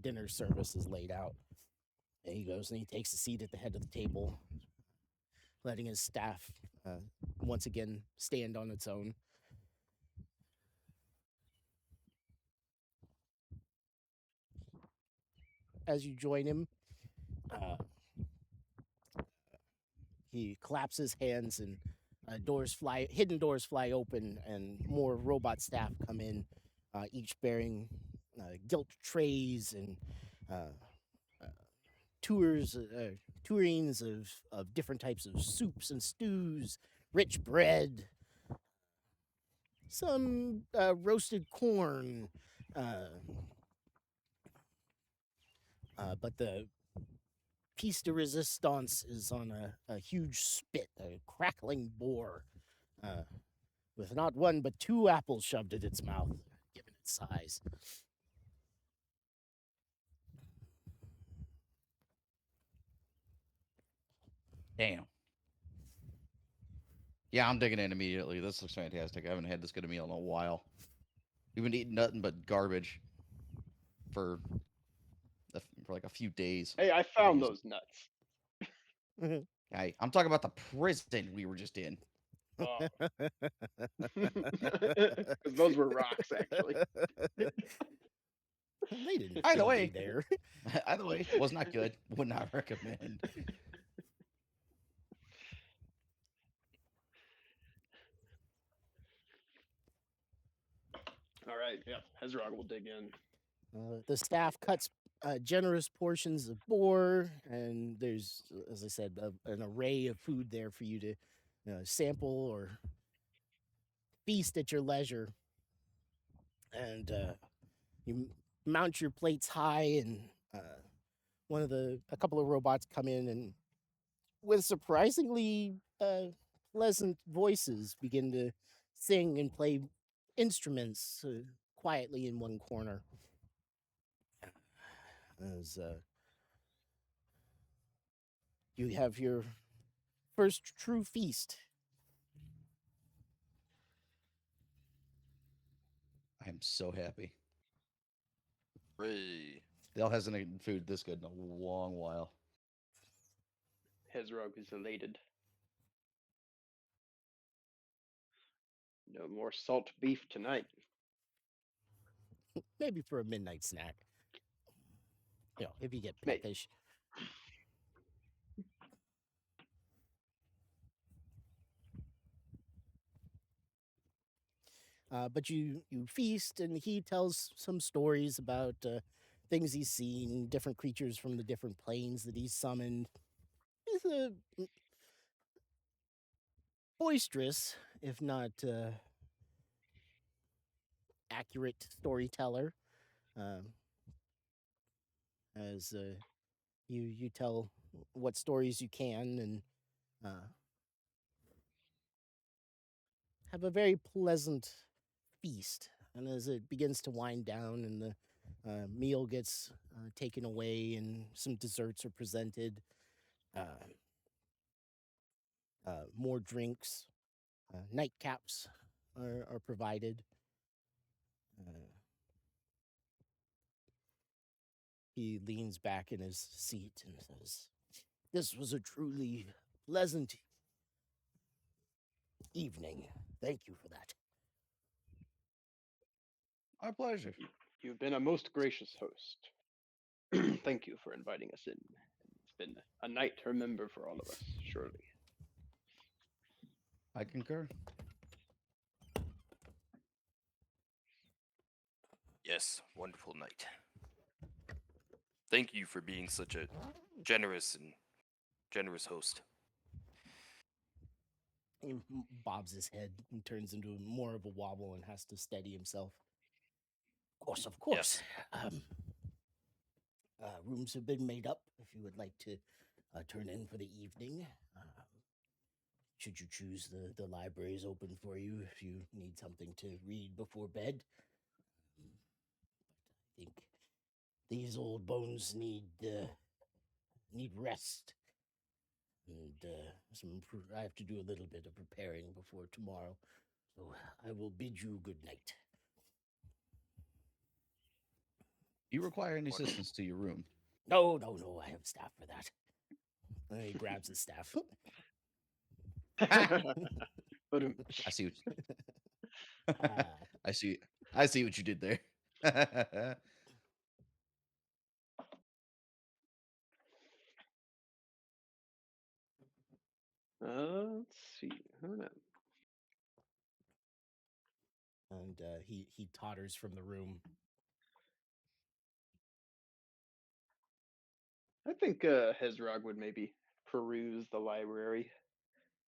dinner service is laid out. And he goes and he takes a seat at the head of the table, letting his staff once again stand on its own. As you join him, he claps his hands and hidden doors fly open, and more robot staff come in, each bearing gilt trays and tourings of different types of soups and stews, rich bread, some roasted corn, but the piece de resistance is on a huge spit, a crackling boar, with not one but two apples shoved in its mouth, given its size. Damn. Yeah, I'm digging in immediately. This looks fantastic. I haven't had this good a meal in a while. We've been eating nothing but garbage for for like a few days. Hey, I found Jeez. those nuts. I'm talking about the prison we were just in. Oh. 'Cause those were rocks, actually. They didn't Either kill way. me there. Either way, was not good. Would not recommend. All right, yeah, Hezrog will dig in. The staff cuts generous portions of boar, and there's, as I said, an array of food there for you to sample or feast at your leisure. And you mount your plates high, and a couple of robots come in and, with surprisingly pleasant voices, begin to sing and play instruments quietly in one corner. As you have your first true feast. I am so happy. Hooray. Dale hasn't eaten food this good in a long while. Hezrog is elated. No more salt beef tonight. Maybe for a midnight snack. If you get Maybe. peckish. But you feast, and he tells some stories about things he's seen, different creatures from the different planes that he's summoned. He's a boisterous, if not accurate storyteller. As you tell what stories you can, and have a very pleasant feast. And as it begins to wind down and the meal gets taken away and some desserts are presented, more drinks, nightcaps are provided. He leans back in his seat and says, "This was a truly pleasant evening. Thank you for that." My pleasure. You've been a most gracious host. Thank you for inviting us in. It's been a night to remember for all of us, surely. I concur. Yes, wonderful night. Thank you for being such a generous host. He bobs his head and turns into more of a wobble and has to steady himself. Of course. Rooms have been made up if you would like to turn in for the evening. Should you choose, the library is open for you if you need something to read before bed. I think these old bones need rest. And I have to do a little bit of preparing before tomorrow. So I will bid you good night. Do you require any assistance to your room? No, I have staff for that. And he grabs his staff. But I see. Ah, I see. I see what you did there. let's see. I don't know. and he totters from the room. I think Hezrog would maybe peruse the library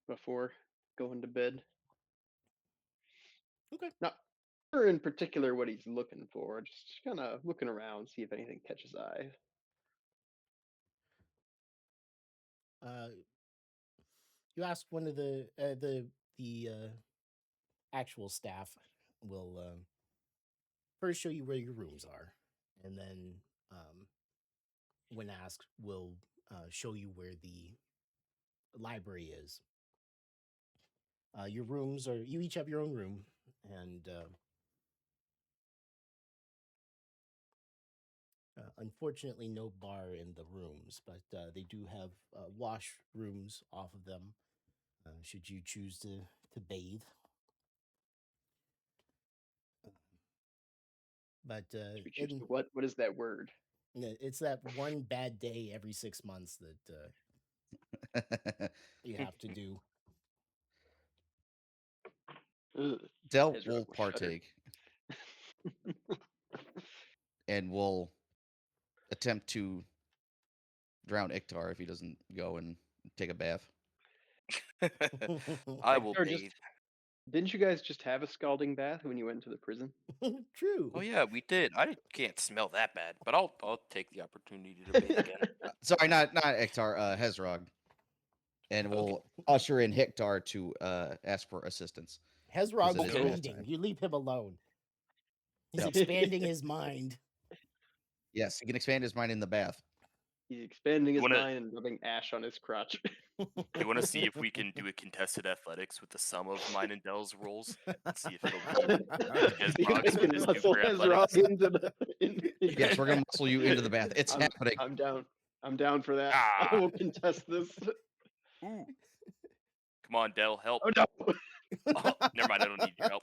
before going to bed. Okay. Not sure in particular what he's looking for, just kind of looking around, see if anything catches eye. You ask one of the actual staff will first show you where your rooms are, and then when asked, will show you where the library is. Your rooms are, you each have your own room, and unfortunately, no bar in the rooms, but they do have wash rooms off of them should you choose to bathe. But Should we choose what? What is that word? it's that one bad day every 6 months that you have to do. Ugh, Del Ezra will will shudder. partake and will attempt to drown Iktar if he doesn't go and take a bath. I will Or just- bathe. Didn't you guys just have a scalding bath when you went to the prison? True. Oh yeah, we did. I can't smell that bad, but I'll take the opportunity to bathe again. Sorry, not Iktar, Hezrog. And Okay. we'll usher in Hiktar to ask for assistance. Hezrog it is is bath reading. time. You leave him alone. He's Yep. expanding his mind. Yes, he can expand his mind in the bath. He's expanding his wanna- mind and rubbing ash on his crotch. You want to see if we can do a contested athletics with the sum of mine and Dell's rolls? And see if it'll be as You Boggs can with his muscle super Ezra athletics. into the. Yes, we're gonna muscle you into the bath. It's happening. I'm down. I'm down for that. Ah. I will contest this. Ooh. Come on, Dell, help. Oh no! Oh, never mind, I don't need your help.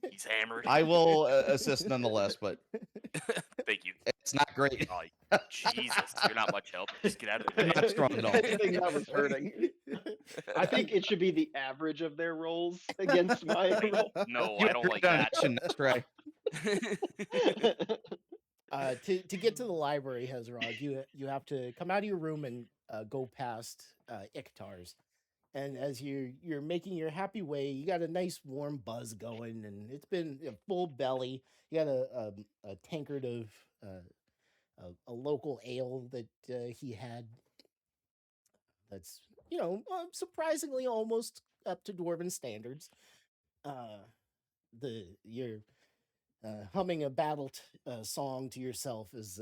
He's hammered. I will assist nonetheless, but Thank you. it's not great. Oh, Jesus, you're not much help. Just get out of the I'm way. not strong at all. I think that was hurting. I think it should be the average of their rolls against my roll. No, You I don't like agreed on that. action, Let's try. To get to the library, Hezrog, you have to come out of your room and go past Iktar's. And as you're making your happy way, you got a nice warm buzz going, and it's been a full belly. You got a tankard of a local ale that he had. That's surprisingly almost up to dwarven standards. You're humming a battle song to yourself as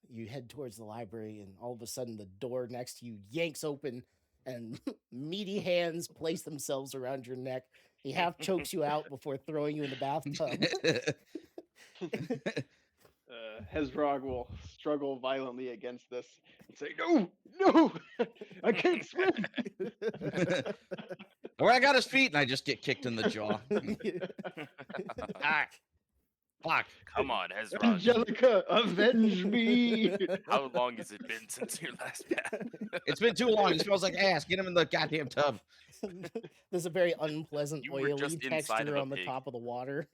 you head towards the library, and all of a sudden the door next to you yanks open, and meaty hands place themselves around your neck. He half chokes you out before throwing you in the bathtub. Hezrog will struggle violently against this and say, "No, no, I can't swim." Or I got his feet and I just get kicked in the jaw. Ah, fuck. Come on, Hezron. Angelica, avenge me! How long has it been since your last bath? It's been too long. He smells like ass. Get him in the goddamn tub. There's a very unpleasant You were oily just inside texture of a on the pig. top of the water.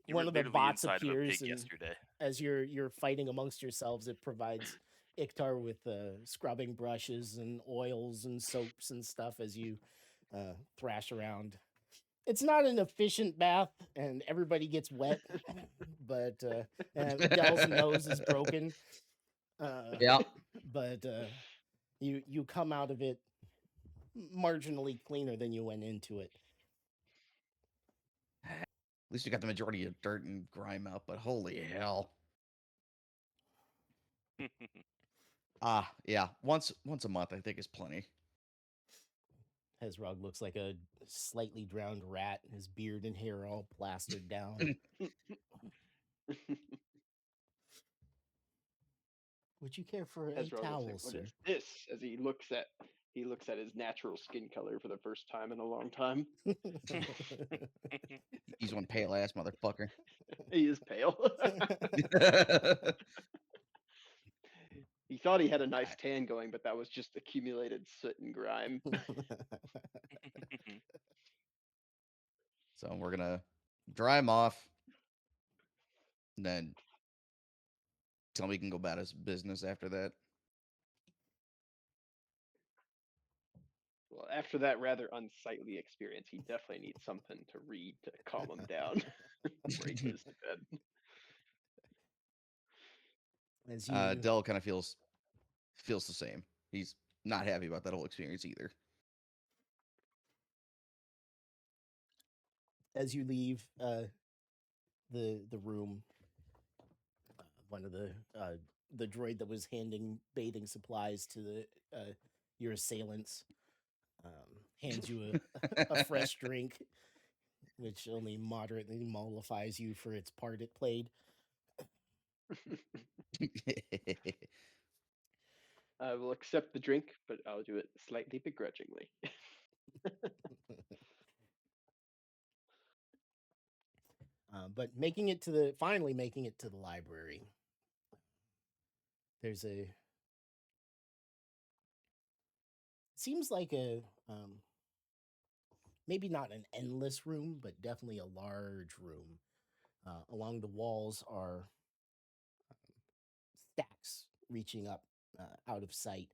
You One were of the literally bots inside of a appears, pig and yesterday. as you're fighting amongst yourselves, it provides Iktar with scrubbing brushes and oils and soaps and stuff as you thrash around. It's not an efficient bath, and everybody gets wet, but Dell's nose is broken. Yeah. But you come out of it marginally cleaner than you went into it. At least you got the majority of dirt and grime out, but holy hell. Yeah. Once a month I think is plenty. Hezrog looks like a slightly drowned rat, his beard and hair all plastered down. Would you care for a Hezrog will towel, say, "What sir? is this?" As he looks at his natural skin color for the first time in a long time. He's one pale ass motherfucker. He is pale. He thought he had a nice tan going, but that was just accumulated soot and grime. So we're gonna dry him off, and then tell him he can go about his business after that. Well, after that rather unsightly experience, he definitely needs something to read to calm him down before he goes to bed. As you Dell kind of feels the same. He's not happy about that whole experience either. as you leave the room, one of the droid that was handing bathing supplies to your assailants hands you a fresh drink, which only moderately mollifies you for its part it played. I will accept the drink, but I'll do it slightly begrudgingly. But finally making it to the library, there's seems like a maybe not an endless room, but definitely a large room. Along the walls are stacks reaching up out of sight.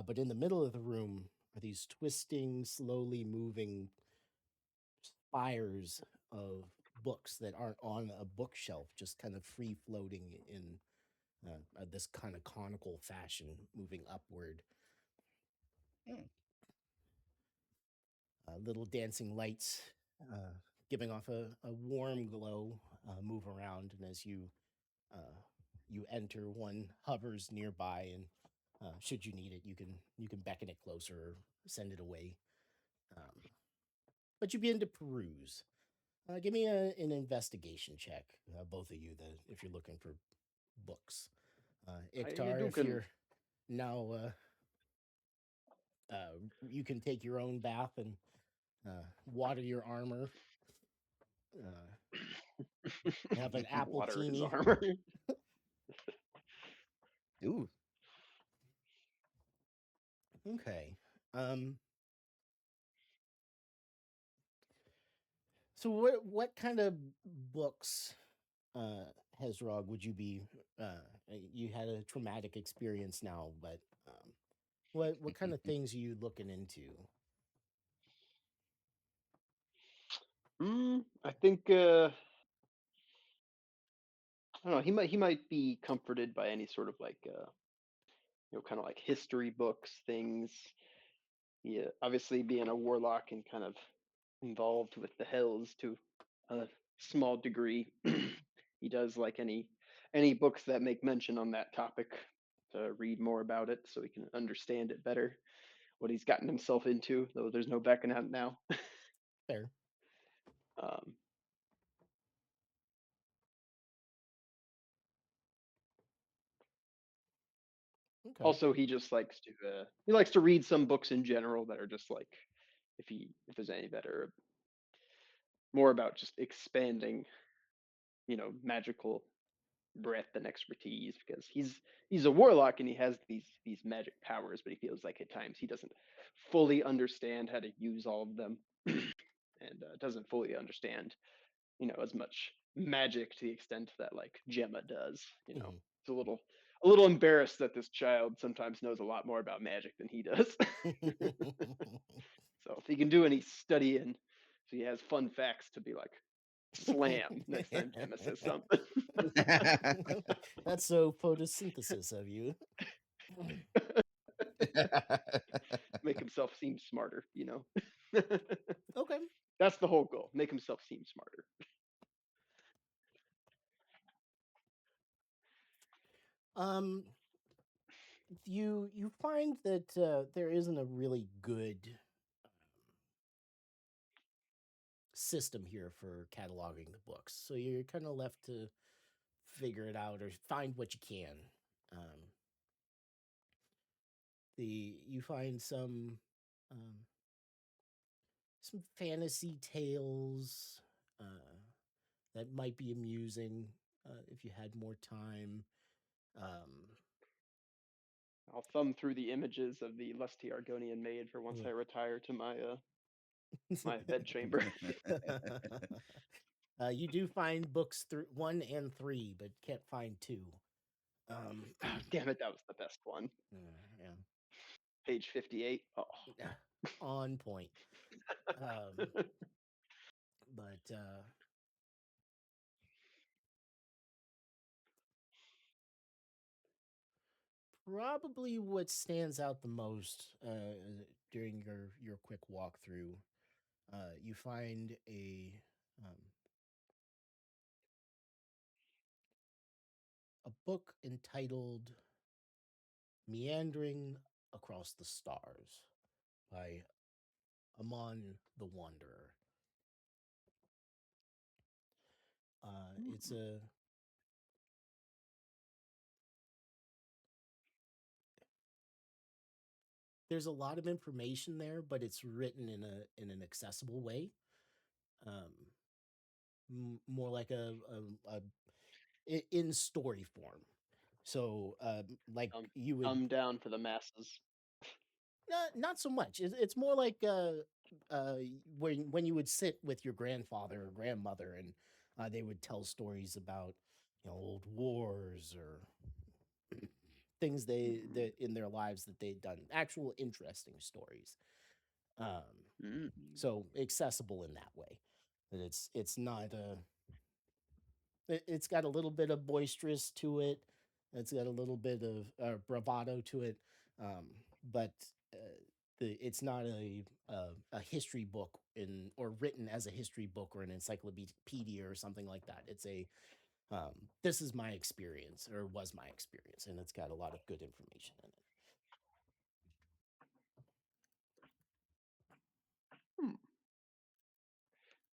But in the middle of the room are these twisting, slowly moving spires of books that aren't on a bookshelf, just kind of free floating in this kind of conical fashion, moving upward. Little dancing lights giving off a warm glow move around, and as you enter, one hovers nearby, and should you need it, you can beckon it closer or send it away. But you begin to peruse. Give me an investigation check, both of you, if you're looking for books. Iktar, if Hadouken. you're now, you can take your own bath and water your armor. Have an apple Water his teeny. armor. Ooh. Okay. So what kind of books, Hezrog, would you be? You had a traumatic experience now, but what kind of things are you looking into? I think I don't know. He might be comforted by any sort of like kind of like history books, things. Yeah, obviously being a warlock and kind of involved with the Hells to a small degree, he does like any books that make mention on that topic to read more about it so he can understand it better, what he's gotten himself into. Though there's no backing out now. Fair. um, Okay. Also, he just likes to read some books in general that are just like if there's any that are more about just expanding, magical breadth and expertise because he's a warlock and he has these magic powers, but he feels like at times he doesn't fully understand how to use all of them and doesn't fully understand as much magic to the extent that like Gemma does. Mhm. It's a little embarrassed that this child sometimes knows a lot more about magic than he does. So if he can do any studying, so he has fun facts to be like slam next time Gemma says something. That's so photosynthesis of you. Make himself seem smarter, Okay. That's the whole goal. Make himself seem smarter. Um, you find that there isn't a really good system here for cataloging the books, so you're kind of left to figure it out or find what you can. Um, you find um, some fantasy tales that might be amusing if you had more time. I'll thumb through the images of the lusty Argonian maid for once I retire to my my bedchamber. You do find books 1 and 3, but can't find 2. Damn it, that was the best one. Yeah. Page 58. Oh. On point. But probably what stands out the most during your quick walkthrough, you find a a book entitled Meandering Across the Stars by Amon the Wanderer. It's a there's a lot of information there, but it's written in an accessible way. More like in story form. So, like you would I'm down for the masses. not so much. It's more like when you would sit with your grandfather or grandmother, and they would tell stories about old wars or things that in their lives that they'd done, actual interesting stories. So accessible in that way. That it's not it's got a little bit of boisterous to it. It's got a little bit of bravado to it, but it's not a history book or written as a history book or an encyclopedia or something like that. It's a this is my experience or was my experience, and it's got a lot of good information in it.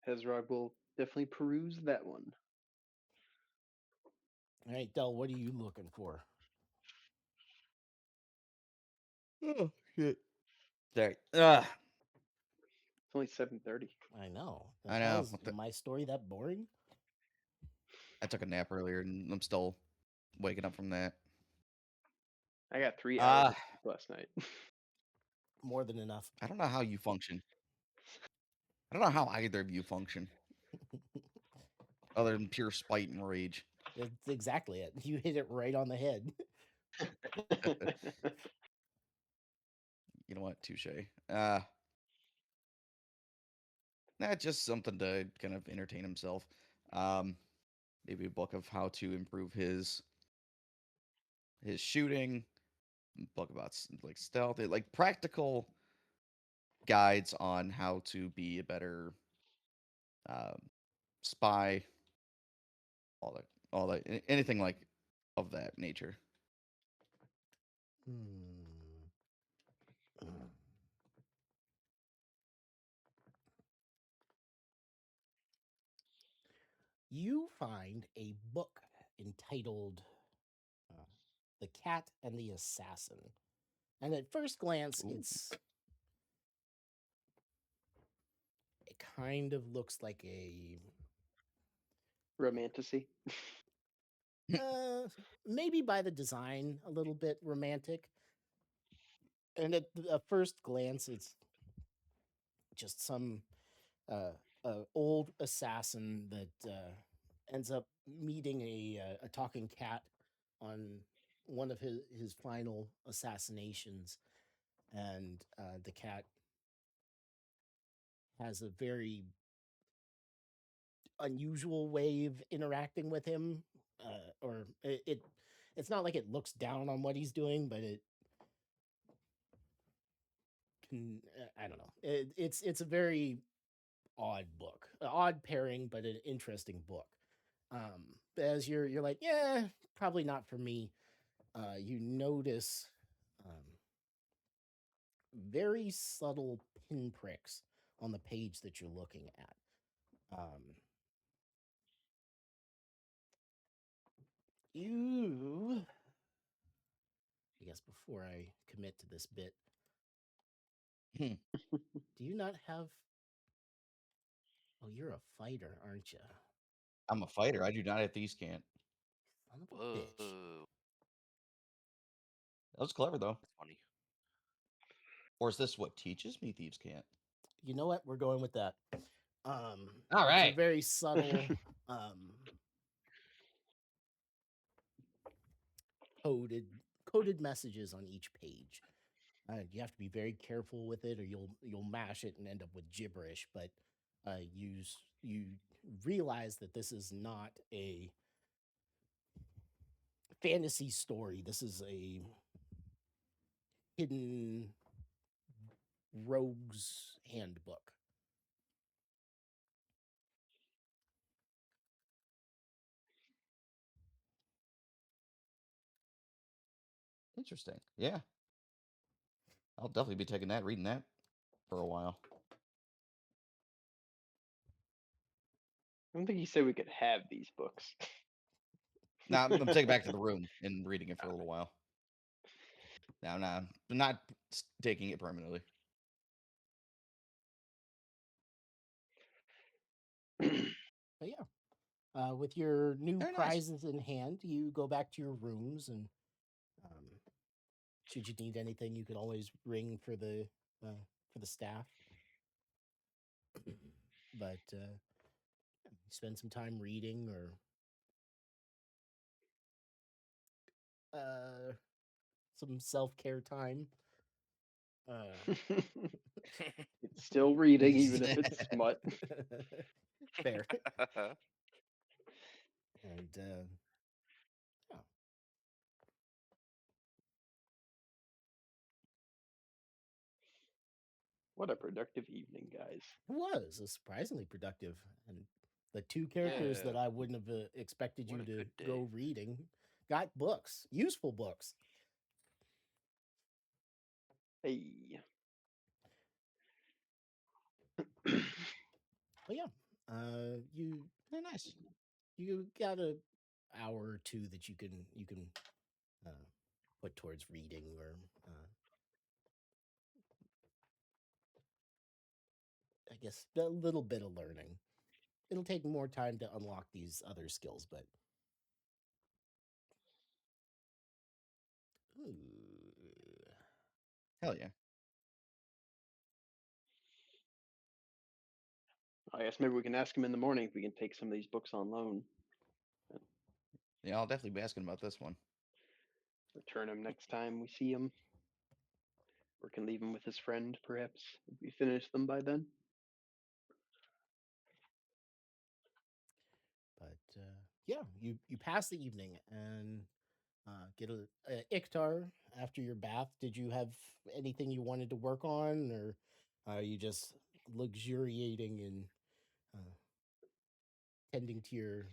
Hezrog will definitely peruse that one. All right, Del, what are you looking for? Oh shit. Sorry. It's only 7:30. I know. The I hell know. is What the- my story that boring? I took a nap earlier and I'm still waking up from that. I got 3 hours Ah. of sleep last night. More than enough. I don't know how you function. I don't know how either of you function, other than pure spite and rage. That's exactly it. You hit it right on the head. You know what? Touche. Just something to kind of entertain himself. Maybe a book of how to improve his shooting. Book about like stealth, like practical guides on how to be a better spy. All that, anything like of that nature. You find a book entitled The Cat and the Assassin. And at first glance, Ooh. it kind of looks like a Romantasy. maybe by the design a little bit romantic. And at first glance, it's just some old assassin that ends up meeting a talking cat on one of his final assassinations, and the cat has a very unusual way of interacting with him, or it's not like it looks down on what he's doing, but it can I don't know. It's a very odd book, odd pairing, but an interesting book. As you're like, yeah, probably not for me. You notice very subtle pinpricks on the page that you're looking at. I guess before I commit to this bit, do you not have? Oh, you're a fighter, aren't you? I'm a fighter. I do not have thieves' cant. Son of a bitch. Whoa. That was clever though. That's funny. Or is this what teaches me thieves' cant? You know what? We're going with that. All It's a right. very subtle coded messages on each page. You have to be very careful with it, or you'll mash it and end up with gibberish. But you realize that this is not a fantasy story. This is a hidden rogue's handbook. Interesting. Yeah. I'll definitely be taking that, reading that for a while. I don't think he said we could have these books. Now I'm taking it back to the room and reading it for a little while. Now, I'm not taking it permanently. But yeah, with your new Very nice. prizes in hand, you go back to your rooms, and should you need anything, you can always ring for the staff. But spend some time reading or some self-care time. It's still reading, even if it's smut. Fair. And yeah. What a productive evening, guys. It was surprisingly productive, and the two characters that Yeah. I wouldn't have expected you What a to good day. go reading got books, useful books. Hey. But yeah, you Very nice. you got a hour or two that you can put towards reading or I guess a little bit of learning. It'll take more time to unlock these other skills, but ooh. Hell yeah. I guess maybe we can ask him in the morning if we can take some of these books on loan. Yeah, I'll definitely be asking about this one. Return him next time we see him. Or can leave him with his friend, perhaps, if we finish them by then. But yeah, you pass the evening and get a Iktar after your bath. Did you have anything you wanted to work on, or are you just luxuriating and tending to your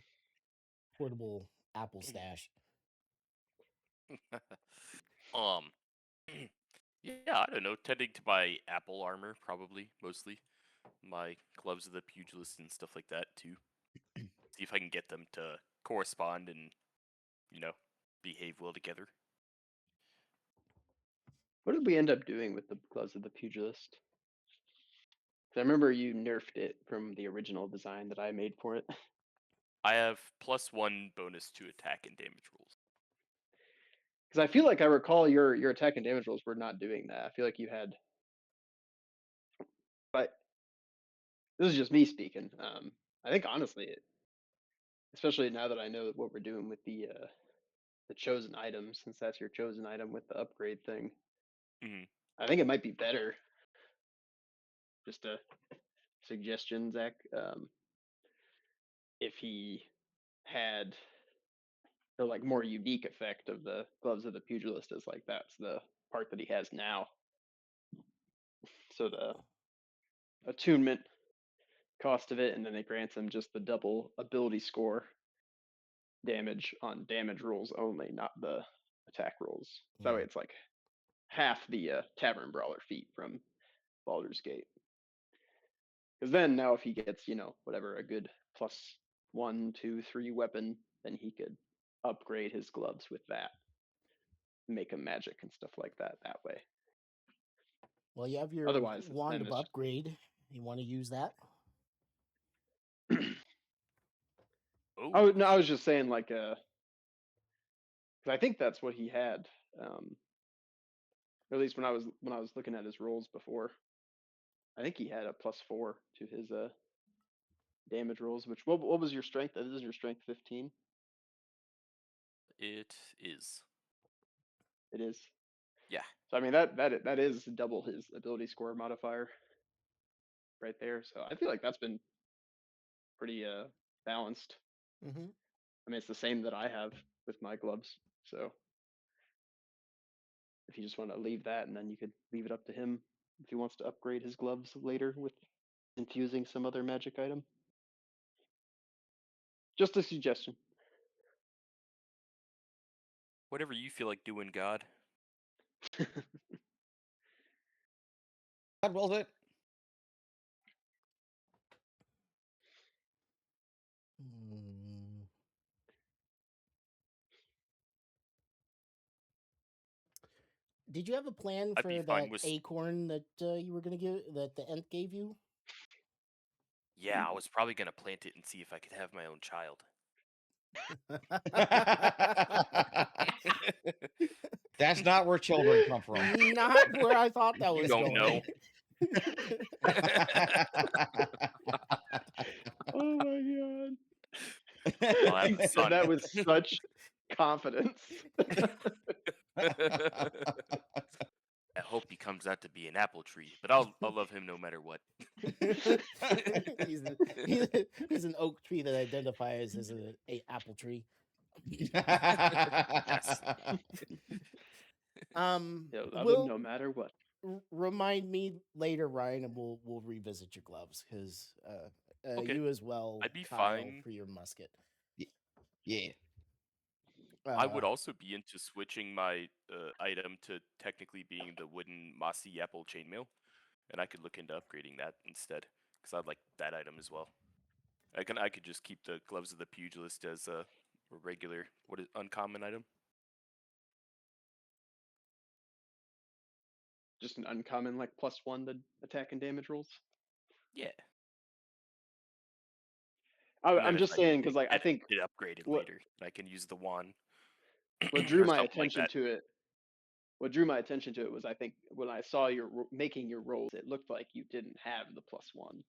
portable apple stash? Yeah, I don't know. Tending to my apple armor, probably mostly. My gloves of the pugilist and stuff like that too. See if I can get them to correspond and, behave well together. What did we end up doing with the gloves of the pugilist? 'Cause I remember you nerfed it from the original design that I made for it. I have +1 bonus to attack and damage rolls. Because I feel like I recall your attack and damage rolls were not doing that. I feel like you had, but this is just me speaking. I think honestly, especially now that I know what we're doing with the chosen item, since that's your chosen item with the upgrade thing, Mhm. I think it might be better. Just a suggestion, Zach. If he had the like more unique effect of the gloves of the pugilist is like that's the part that he has now. So the attunement cost of it, and then it grants him just the double ability score damage on damage rolls only, not the attack rolls. So that way it's like half the Tavern Brawler feat from Baldur's Gate. Because then now if he gets, whatever, a good +1, 2, 3 weapon, then he could upgrade his gloves with that. Make him magic and stuff like that way. Well, you have your Otherwise, wand then of it's just- upgrade. You want to use that? Oh, Oh no, I was just saying like because I think that's what he had. Or at least when I was looking at his rolls before. I think he had a +4 to his damage rolls. Which what was your strength? That is your strength 15. it is. It is. Yeah. So I mean that is double his ability score modifier right there. So I feel like that's been pretty balanced. Mm-hmm. I mean it's the same that I have with my gloves. So if you just want to leave that, and then you could leave it up to him if he wants to upgrade his gloves later with infusing some other magic item. Just a suggestion. Whatever you feel like doing, God. God wills it. Hmm. Did you have a plan I'd be for fine that with. acorn that you were gonna give that the Ent gave you? Yeah, I was probably gonna plant it and see if I could have my own child. That's not where children come from. Not where I thought that You was don't know. going. Oh my god. I'll have He a said son. that with such confidence. I hope he comes out to be an apple tree, but I'll love him no matter what. he's an oak tree that identifies as an apple tree. He'll love him Will no matter what. remind me later, Ryan, and we'll revisit your gloves because Okay. you as well, I'd be Kyle, fine. for your musket. Yeah. I would Uh, also be into switching my item to technically being the wooden mossy apple chainmail, and I could look into upgrading that instead because I'd like that item as well. I could just keep the gloves of the pugilist as a regular uncommon item. Just an uncommon like +1 to attack and damage rolls. Yeah. I'm And then just if saying because like I get think it upgraded what later, I can use the wand. what drew or my something like attention that. to it. What drew my attention to it was I think when I saw your making your rolls, it looked like you didn't have the +1.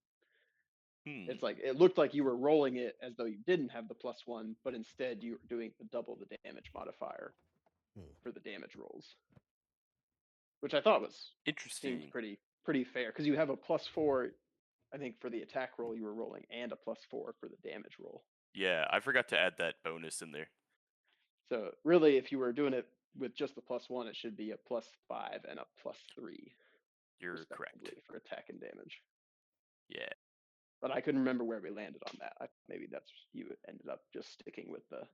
It's like it looked like you were rolling it as though you didn't have the +1, but instead you were doing the double the damage modifier for the damage rolls, which I thought was seemed Interesting. pretty fair because you have a +4. I think for the attack roll you were rolling and a +4 for the damage roll. Yeah, I forgot to add that bonus in there. So really, if you were doing it with just the +1, it should be a +5 and a +3. You're correct. respectively, for attack and damage. Yeah. But I couldn't remember where we landed on that. Maybe that's you ended up just sticking with the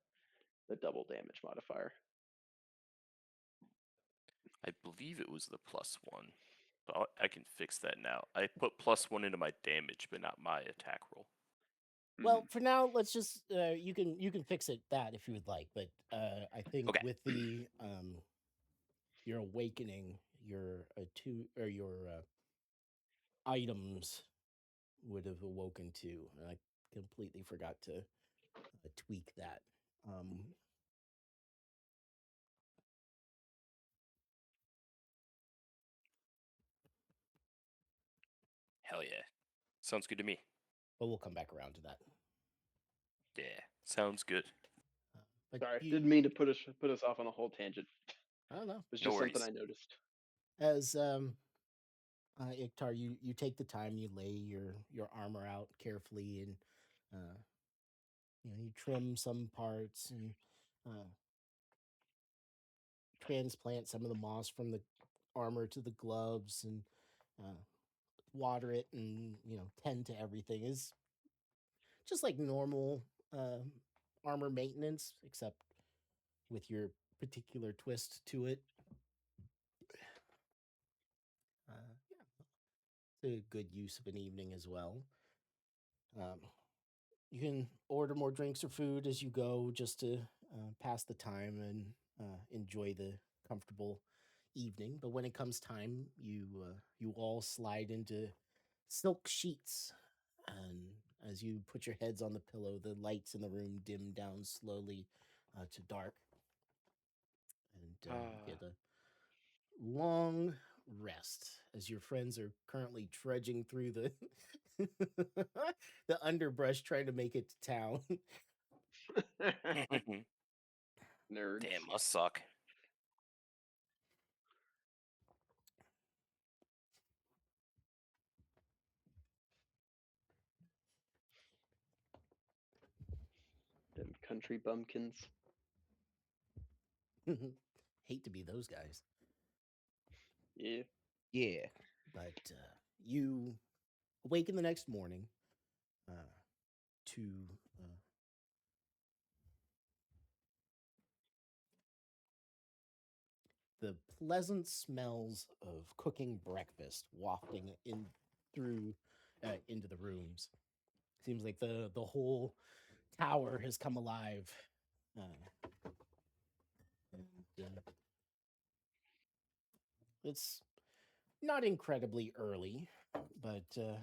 double damage modifier. I believe it was the +1, but I can fix that now. I put +1 into my damage, but not my attack roll. well, for now, let's just you can fix it that if you would like, but I think Okay. with the your awakening, your items would have awoken too. And I completely forgot to tweak that. Hell yeah. Sounds good to me. But we'll come back around to that. Yeah. Sounds good. But Sorry, you, didn't mean to put us off on a whole tangent. I don't know. It was No just something worries. I noticed. As Iktar, you take the time, you lay your armor out carefully, and you trim some parts and transplant some of the moss from the armor to the gloves, and water it, and tend to everything. Is just like normal armor maintenance, except with your particular twist to it. Yeah, it's a good use of an evening as well. You can order more drinks or food as you go, just to pass the time and enjoy the comfortable evening. But when it comes time, you all slide into silk sheets, and as you put your heads on the pillow, the lights in the room dim down slowly to dark, and you get a long rest as your friends are currently trudging through the the underbrush trying to make it to town. Nerds. Damn, must suck. Them country bumpkins. Hate to be those guys. Yeah. Yeah. But you awaken the next morning to the pleasant smells of cooking breakfast wafting in through into the rooms. Seems like the whole tower has come alive. And it's not incredibly early, but a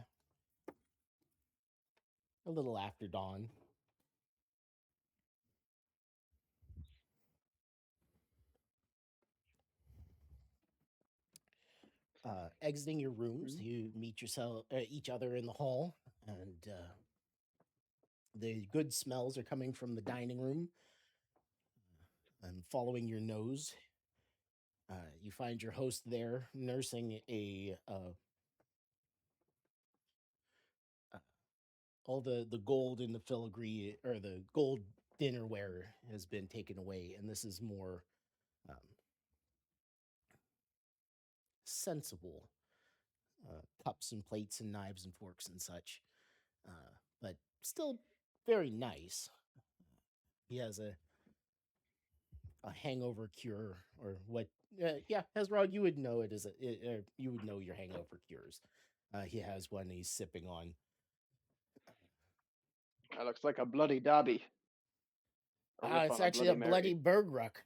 little after dawn. Exiting your rooms, Mhm. you meet each other in the hall, and the good smells are coming from the dining room. And following your nose, you find your host there nursing uh, all the gold in the filigree or the gold dinnerware has been taken away, and this is more um, sensible cups and plates and knives and forks and such, but still very nice. He has a hangover cure, or what? Yeah, Hezrod, you would know it as you would know your hangover cures. He has one he's sipping on. That looks like a bloody Dobby. A riff It's on a actually a Bloody bloody Mary. Bergruck.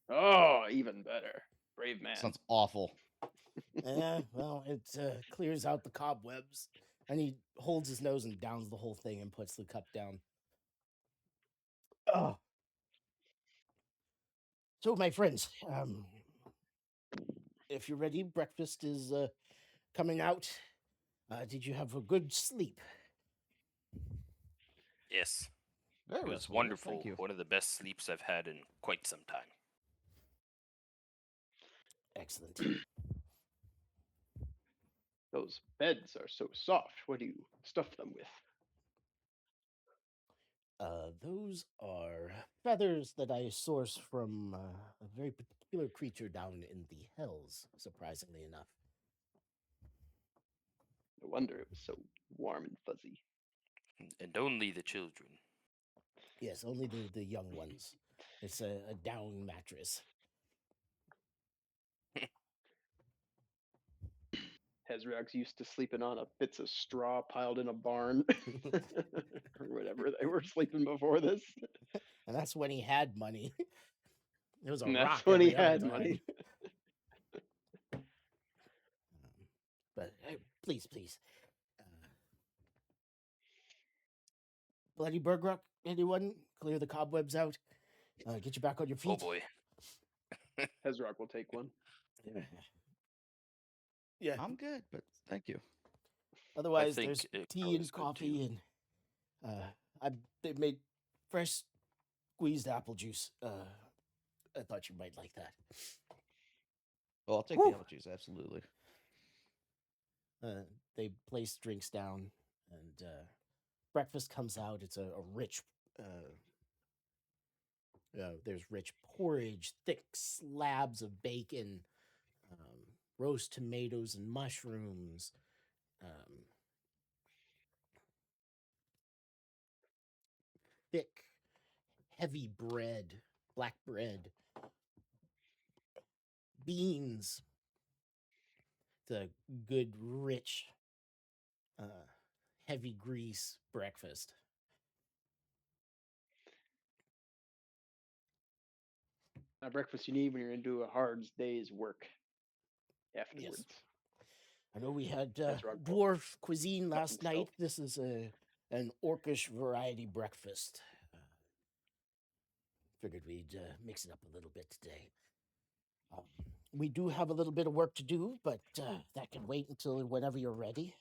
Oh, even better. Brave man. Sounds awful. Well, it clears out the cobwebs, and he holds his nose and downs the whole thing and puts the cup down. Oh. So, my friends, if you're ready, breakfast is coming out. Did you have a good sleep? Yes, Very it was restful, wonderful. Thank you. One of the best sleeps I've had in quite some time. Excellent. Those beds are so soft. What do you stuff them with? Those are feathers that I source from a very particular creature down in the hells, surprisingly enough. No wonder it was so warm and fuzzy. And only the children. Yes, only the young ones. It's a down mattress. Hezrax used to sleeping on a bits of straw piled in a barn or whatever they were sleeping before this. And that's when he had money. It was a And rock that's when he every other had time. money. But please, please. Bloody Bergruck, anyone? Clear the cobwebs out. Get you back on your feet. Oh boy. Hezrock will take one. Yeah. I'm good, but thank you. Otherwise, think there's it tea and was good coffee, and they made fresh squeezed apple juice. I thought you might like that. Well, I'll take Whew. the apple juice, absolutely. They place drinks down, and breakfast comes out. It's a rich. There's rich porridge, thick slabs of bacon, roast tomatoes and mushrooms. Thick, heavy bread, black bread, beans. It's a good, rich, heavy grease breakfast. A breakfast you need when you're going to do a hard day's work afterwards. I know we had That's right, Paul. dwarf cuisine Help last himself. night. This is an orcish variety breakfast. Figured we'd mix it up a little bit today. We do have a little bit of work to do, but that can wait until whenever you're ready.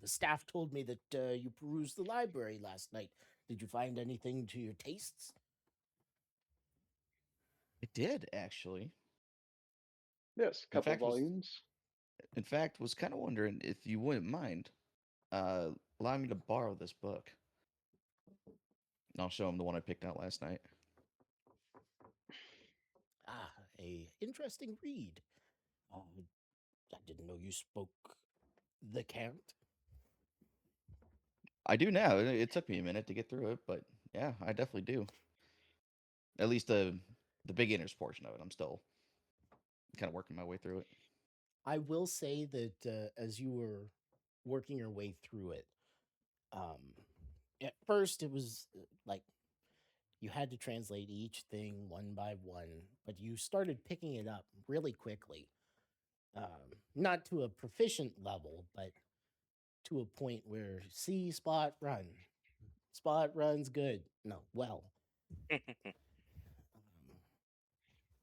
The staff told me that you perused the library last night. Did you find anything to your tastes? It did, actually. Yes, a couple fact, was- volumes. In fact, was kind of wondering if you wouldn't mind allowing me to borrow this book. And I'll show him the one I picked out last night. A interesting read. I didn't know you spoke the Cant. I do now. It took me a minute to get through it, but yeah, I definitely do. At least the beginners portion of it. I'm still kind of working my way through it. I will say that as you were working your way through it, at first it was like you had to translate each thing one by one, but you started picking it up really quickly. Not to a proficient level, but to a point where see spot run, spot runs good. No, well, um,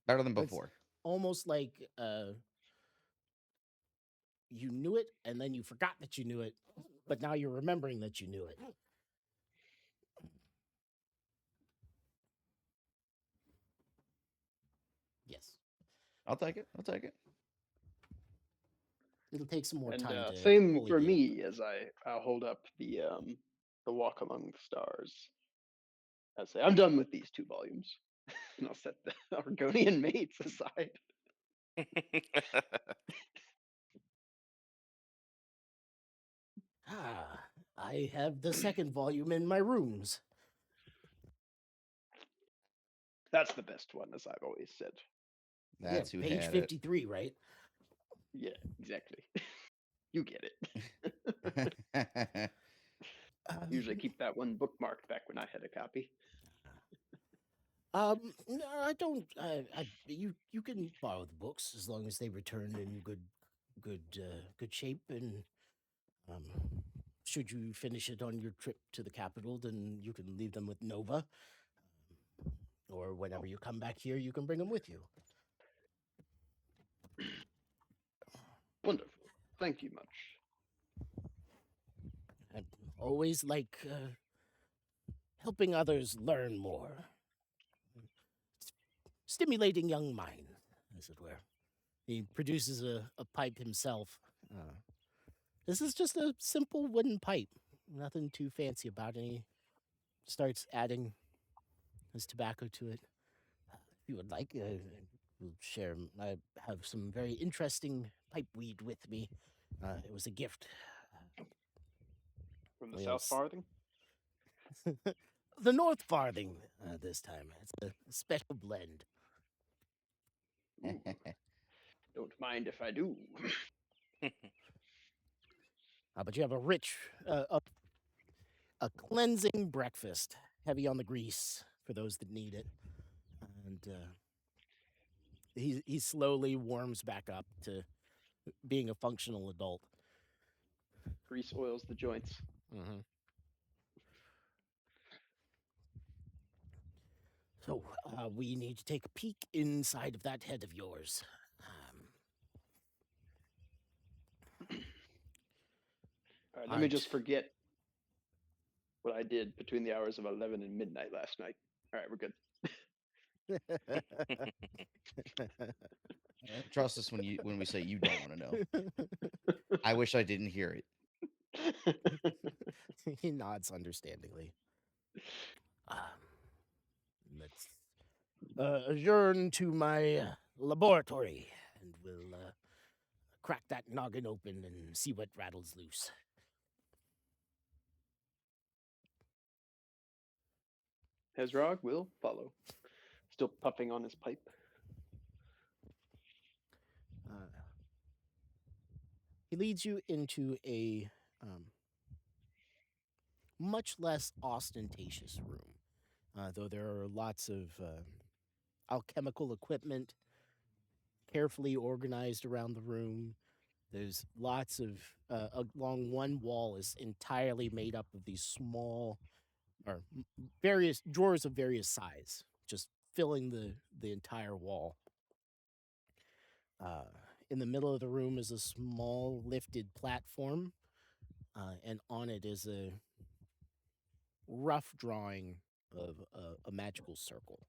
Better than it's before. almost like you knew it and then you forgot that you knew it, but now you're remembering that you knew it. Yes, I'll take it. I'll take it. it'll take some more And time to same fully for get it. me as I'll hold up the Walk Among the Stars. I'll say I'm done with these 2 volumes, and I'll set the Argonian mates aside. Ah, I have the second volume in my rooms. That's the best one, as I've always said. That's Yeah, who page had 53, right? Yeah, exactly. You get it. it. Usually keep that one bookmarked back when I had a copy. No, I don't. You can borrow the books as long as they return in good shape. And um, should you finish it on your trip to the capital, then you can leave them with Nova. Or whenever you come back here, you can bring them with you. Wonderful. Thank you much. I always like helping others learn more, stimulating young minds, as it were. He produces a pipe himself. This is just a simple wooden pipe, nothing too fancy about it. He starts adding his tobacco to it. If you would like, we'll share. I have some very interesting pipe weed with me. It was a gift. From the We'll South Farthing? the North Farthing this time. It's a special blend. Ooh, don't mind if I do. But you have a rich, a cleansing breakfast, heavy on the grease for those that need it. And he slowly warms back up to being a functional adult. Grease oils the joints. Mm-hmm. So we need to take a peek inside of that head of yours. All right, let me Aren't- just forget what I did between the hours of 11 and midnight last night. All right, we're good. Trust us when we say you don't want to know. I wish I didn't hear it. He nods understandingly. Let's adjourn to my laboratory, and we'll crack that noggin open and see what rattles loose. Hezrog will follow, still puffing on his pipe. He leads you into a much less ostentatious room, though there are lots of alchemical equipment carefully organized around the room. There's lots of along one wall is entirely made up of these small or various drawers of various size, just filling the entire wall. In the middle of the room is a small lifted platform, and on it is a rough drawing of a magical circle.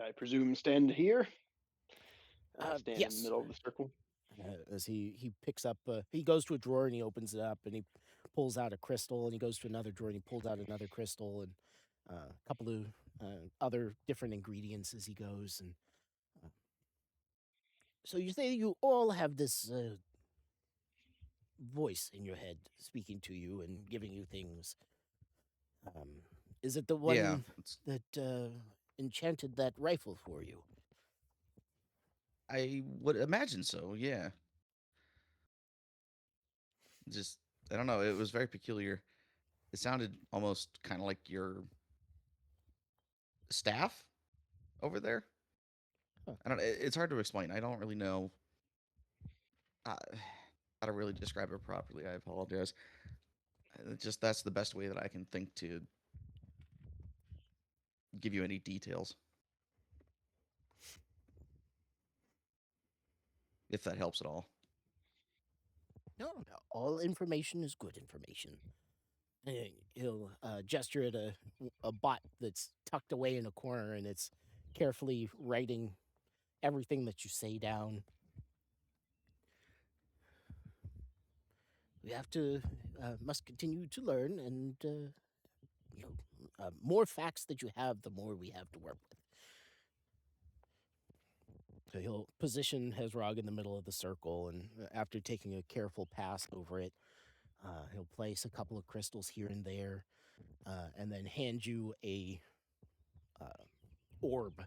I presume stand here. Stand in Yes. the middle of the circle. As he picks up, he goes to a drawer and he opens it up and he pulls out a crystal, and he goes to another drawer and he pulls out another crystal and a couple of other different ingredients as he goes. And So you say you all have this voice in your head speaking to you and giving you things. Is it the Yeah, one that enchanted that rifle for you? I would imagine so. Yeah, just I don't know. It was very peculiar. It sounded almost kind of like your staff over there. Huh. I don't. It's hard to explain. I don't really know uh, how to really describe it properly. I apologize. Just that's the best way that I can think to give you any details, if that helps at all. No, no, all information is good information. He'll gesture at a bot that's tucked away in a corner, and it's carefully writing everything that you say down. We have to must continue to learn, and more facts that you have, the more we have to work with. So he'll position Hezrog in the middle of the circle, and after taking a careful pass over it, he'll place a couple of crystals here and there, and then hand you a orb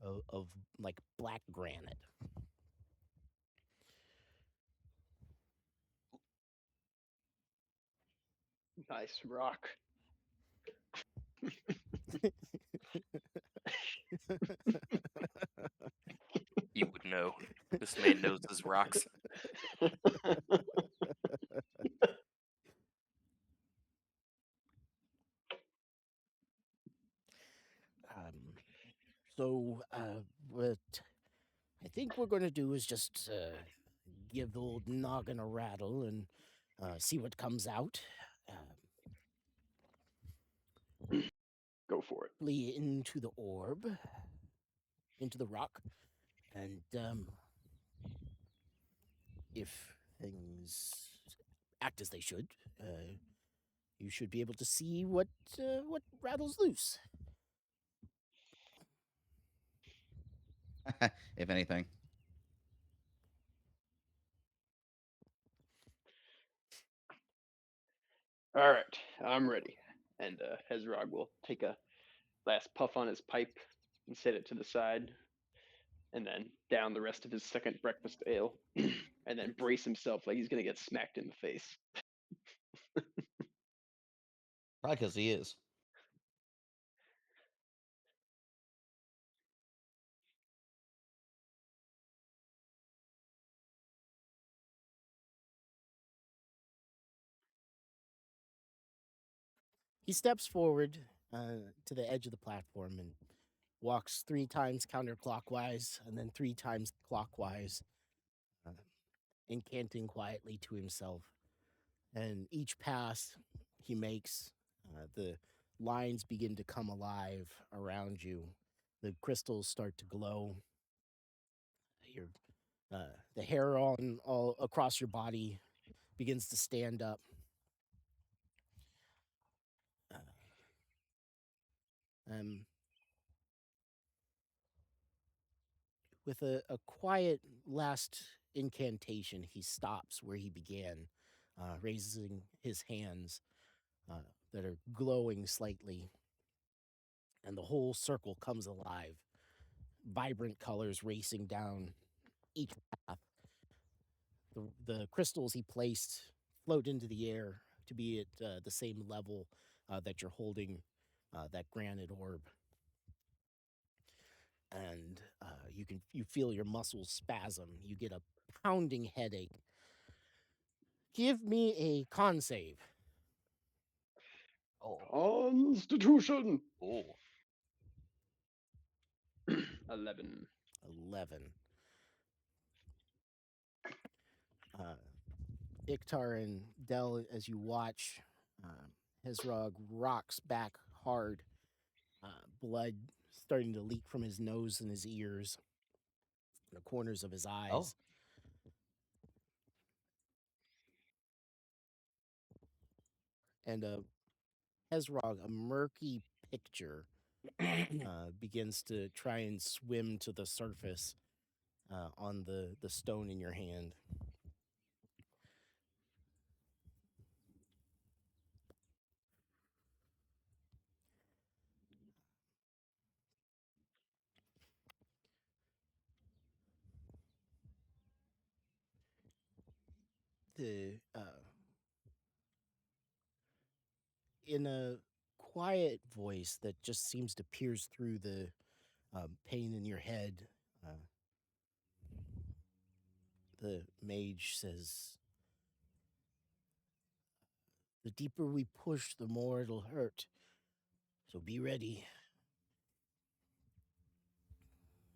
of like black granite. Nice rock. You would know. This man knows his rocks. So what I think we're going to do is just give the old noggin a rattle and see what comes out. Go for it. Flee into the orb, into the rock, and if things act as they should, you should be able to see what rattles loose. If anything. All right, I'm ready. And Hezrog will take a last puff on his pipe and set it to the side, and then down the rest of his second breakfast ale, and then brace himself like he's gonna get smacked in the face. Probably because he is. He steps forward to the edge of the platform and walks 3 times counterclockwise and then 3 times clockwise, uh, incanting quietly to himself. And each pass he makes, the lines begin to come alive around you. The crystals start to glow. Your the hair on all across your body begins to stand up. With a quiet last incantation, he stops where he began, raising his hands that are glowing slightly, and the whole circle comes alive. Vibrant colors racing down each path. The crystals he placed float into the air to be at the same level that you're holding that granite orb. And you feel your muscles spasm. You get a pounding headache. Give me a con save. Constitution. Oh. 11. 11. Iktar and Del, as you watch, Hezrog rocks back hard, blood starting to leak from his nose and his ears, the corners of his eyes. Oh. And Hezrog, a murky picture, begins to try and swim to the surface. on the stone in your hand. The in a quiet voice that just seems to pierce through the pain in your head, uh, the mage says, "The deeper we push, the more it'll hurt. So be ready."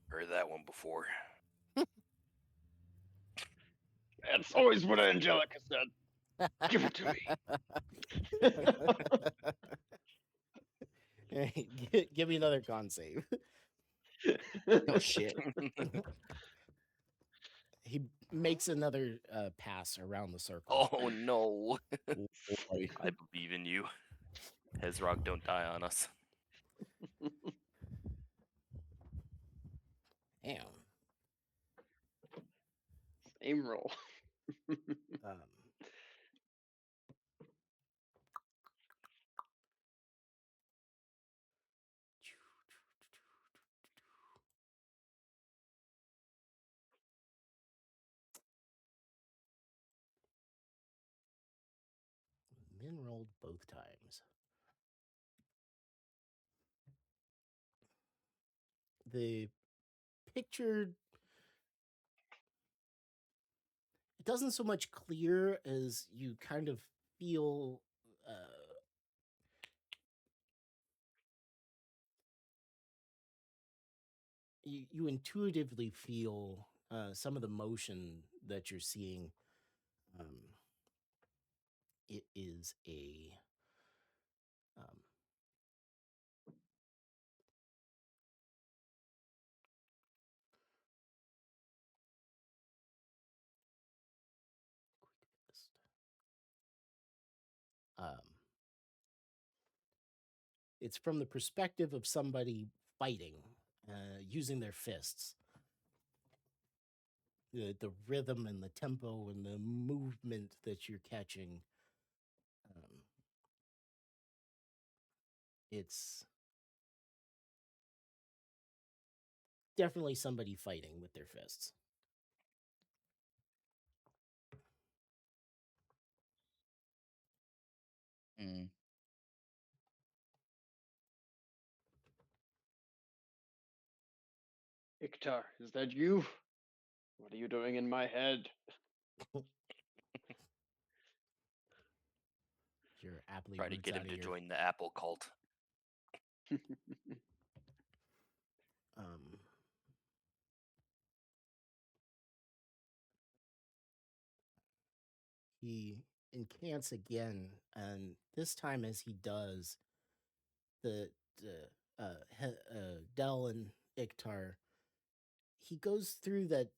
Heard that one before. That's always what Angelica said. Give it to me. Hey, give me another con save. Oh shit. He makes another pass around the circle. Oh no. Boy. I believe in you. Hezrog, don't die on us. Damn. Same roll. Um, Min rolled both times. The picture, it doesn't so much clear as you kind of feel you intuitively feel some of the motion that you're seeing. It is a it's from the perspective of somebody fighting, using their fists. The rhythm and the tempo and the movement that you're catching. It's definitely somebody fighting with their fists. Mm. Iktar, is that you? What are you doing in my head? Your aptly Try to roots get out him of to your join the Apple cult. um, he incants again, and this time as he does, the Del and Iktar, he goes through that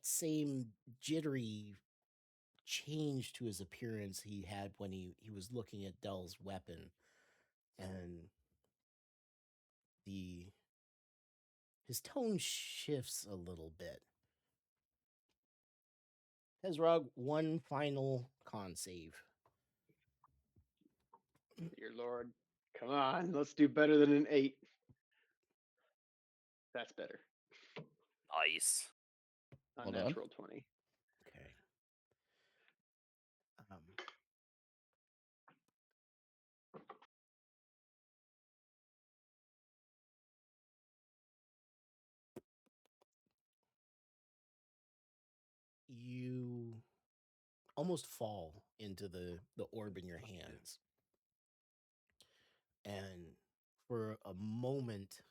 same jittery change to his appearance he had when he was looking at Dell's weapon, and his tone shifts a little bit. Hezrog, one final con save. Dear Lord, come on, let's do better than an 8. That's better. Nice. Well done. Unnatural 20. Okay. You almost fall into the orb in your hands. And for a moment,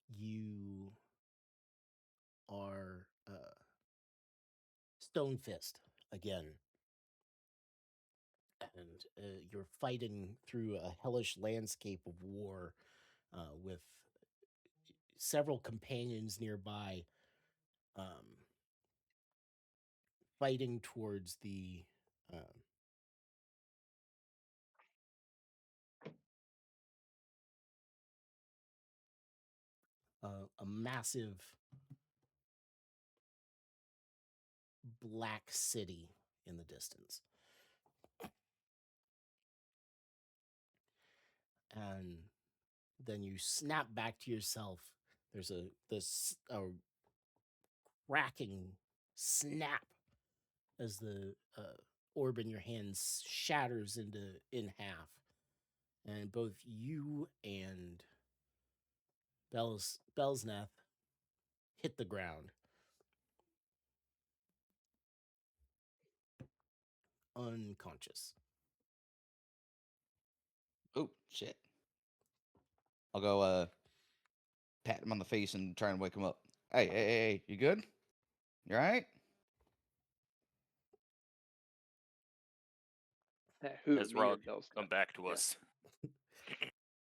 you are Stone Fist again. And you're fighting through a hellish landscape of war with several companions nearby, fighting towards the a massive black city in the distance. And then you snap back to yourself. There's a cracking snap as the orb in your hands shatters in half, and both you and Belsnath hit the ground, unconscious. Oh shit! I'll go pat him on the face and try and wake him up. Hey, you good? You all right? Who? Hezrog, Me or Bell's come Death? back to Yeah. us.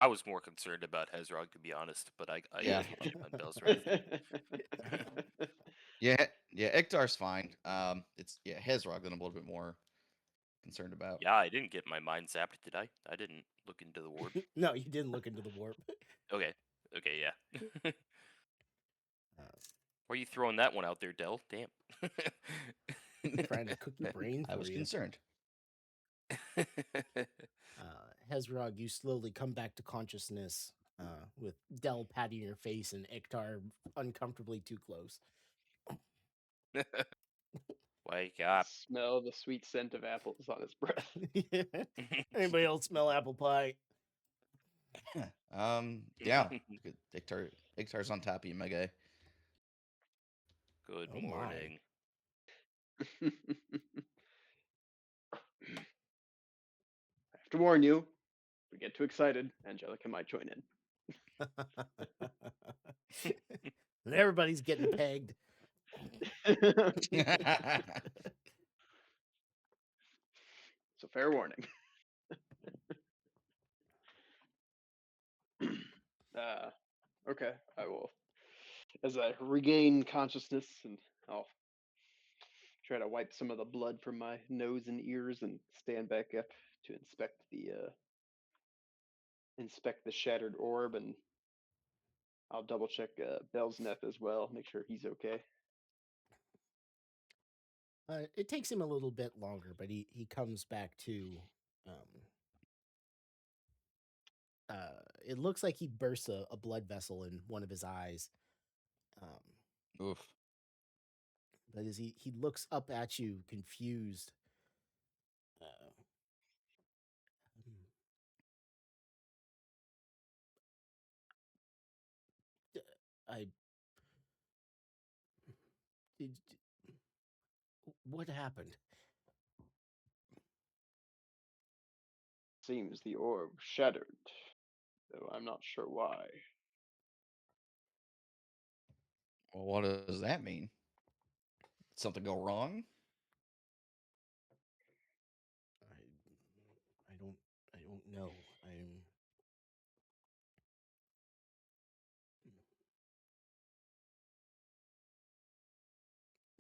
I was more concerned about Hezrog, to be honest, but I Yeah. get you on Belsrath. Yeah, Iktar's fine. It's Hezrog that I'm a little bit more concerned about. Yeah, I didn't get my mind zapped, did I? I didn't look into the warp. No, you didn't look into the warp. Okay, yeah. Uh, Why are you throwing that one out there, Dell? Damn. trying to cook your brain for I was you. concerned. Hezrog, you slowly come back to consciousness with Dell patting your face and Iktar uncomfortably too close. Wake up. Smell the sweet scent of apples on his breath. Anybody else smell apple pie? Yeah. Good. Iktar's on top of you, my guy. Good Oh my. morning. I have to warn you, if we get too excited, Angelica might join in. And everybody's getting pegged. It's a fair warning. Okay, I will. As I regain consciousness, and I'll try to wipe some of the blood from my nose and ears, and stand back up to inspect the shattered orb, and I'll double check Bellsneth as well, make sure he's okay. It takes him a little bit longer, but he comes back to. It looks like he bursts a blood vessel in one of his eyes. Oof. But as he looks up at you, confused. I did. What happened? Seems the orb shattered, though I'm not sure why. Well, what does that mean? Did something go wrong? I don't know. I'm.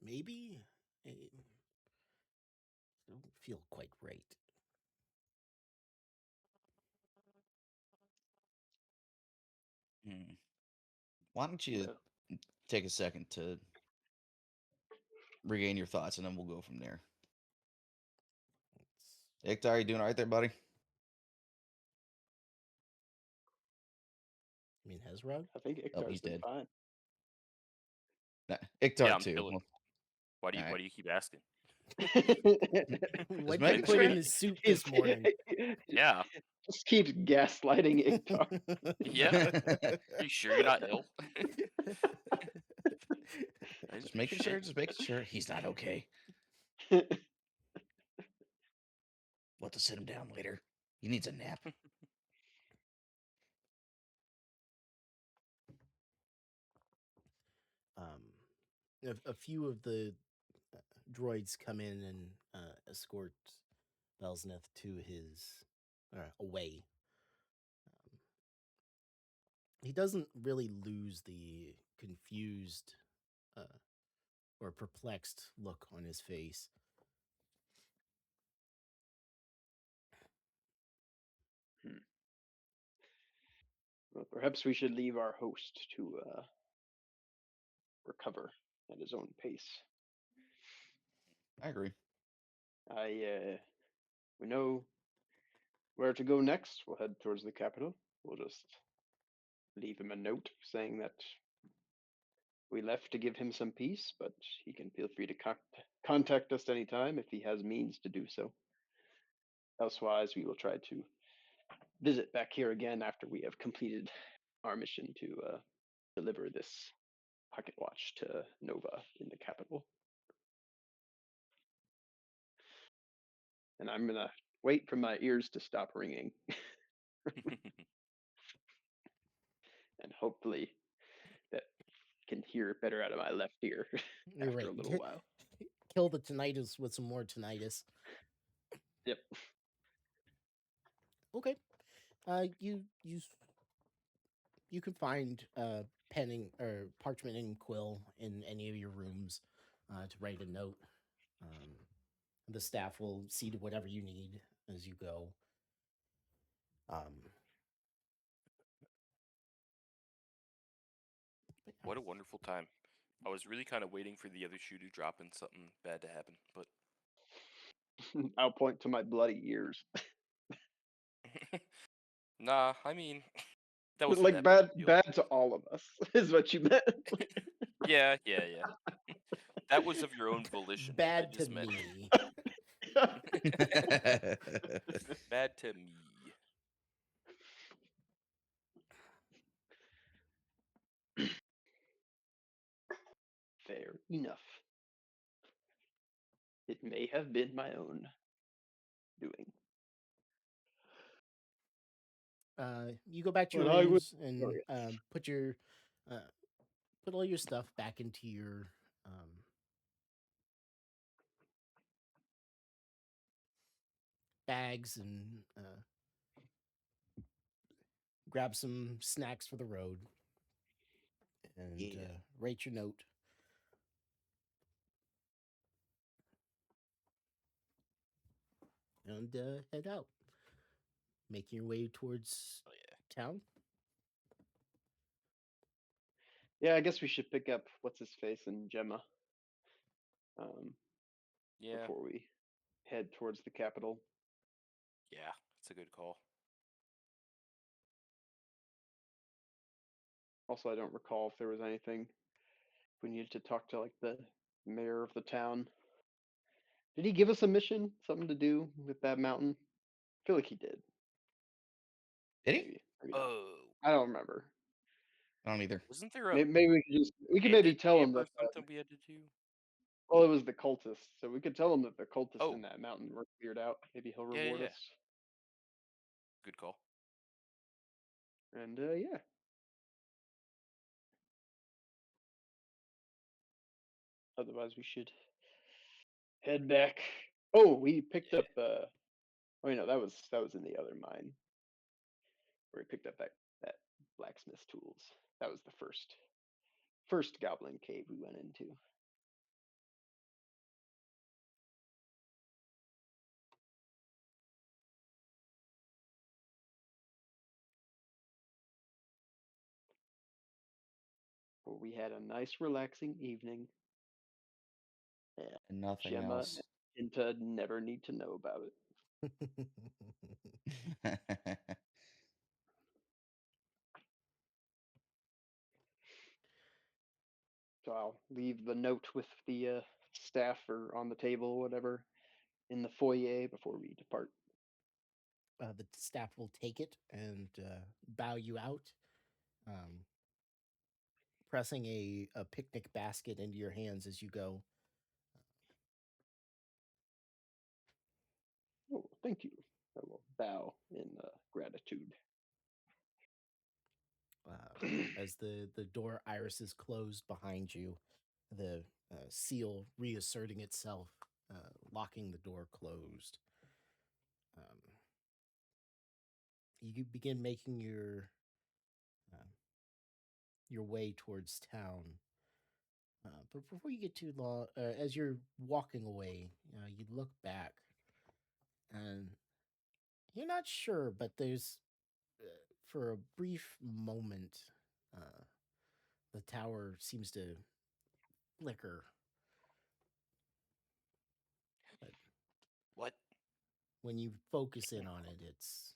Maybe I don't feel quite right. Why don't you take a second to regain your thoughts, and then we'll go from there. Iktar, you doing all right there, buddy? I mean, Hezrog? I think Oh, Iktar's he's been dead. fine. Nah, Iktar Yeah, I'm too. chilling. Why do Alright. you keep asking? What did making you put sure. in his soup this morning? Yeah. Just keeps gaslighting Iktar. Yeah. Are you sure you're not ill? Just making sure. Just making sure he's not okay. We'll have to sit him down later. He needs a nap. A few of the droids come in and escort Belsneth to his away. He doesn't really lose the confused or perplexed look on his face. Well, perhaps we should leave our host to recover at his own pace. I agree. We know where to go next. We'll head towards the capital. We'll just leave him a note saying that we left to give him some peace, but he can feel free to contact us anytime if he has means to do so. Elsewise, we will try to visit back here again after we have completed our mission to deliver this pocket watch to Nova in the capital. And I'm gonna wait for my ears to stop ringing, and hopefully that can hear better out of my left ear You're after right. a little while. Kill the tinnitus with some more tinnitus. Yep. Okay. You can find penning or parchment and quill in any of your rooms to write a note. The staff will see to whatever you need as you go. But yeah. What a wonderful time. I was really kind of waiting for the other shoe to drop and something bad to happen, but I'll point to my bloody ears. nah, I mean, that was Like bad to all of us is what you meant. Yeah. That was of your own volition. I Bad to just meant me. bad to me. Fair enough. It may have been my own doing. You go back to your But I would- rooms and put your put all your stuff back into your bags and grab some snacks for the road and Yeah. write your note. And head out, making your way towards town. Yeah, I guess we should pick up what's his face and Gemma Yeah. before we head towards the capital. Yeah, it's a good call. Also, I don't recall if there was anything we needed to talk to like the mayor of the town. Did he give us a mission? Something to do with that mountain? I feel like he did. Did he? Maybe not. Oh, I don't remember. I don't either. wasn't there a Maybe we could maybe bandit tell him camp or that. something we had to do? Well, it was the cultists, so we could tell him that the cultists Oh. in that mountain were cleared out. Maybe he'll Yeah, reward yeah. us. Good call. And yeah. Otherwise, we should head back. Oh, we picked up. Oh, no, that was in the other mine where we picked up that blacksmith tools. That was the first goblin cave we went into. Where we had a nice, relaxing evening. And nothing Gemma else. and Inta never need to know about it. So I'll leave the note with the staff or on the table, whatever, in the foyer before we depart. The staff will take it and bow you out, pressing a picnic basket into your hands as you go. Oh, thank you. I will bow in gratitude. As the door irises closed behind you, the seal reasserting itself, locking the door closed. You begin making your way towards town. But before you get too long, as you're walking away, you look back, and you're not sure, but there's, for a brief moment, the tower seems to flicker. What? When you focus in on it, it's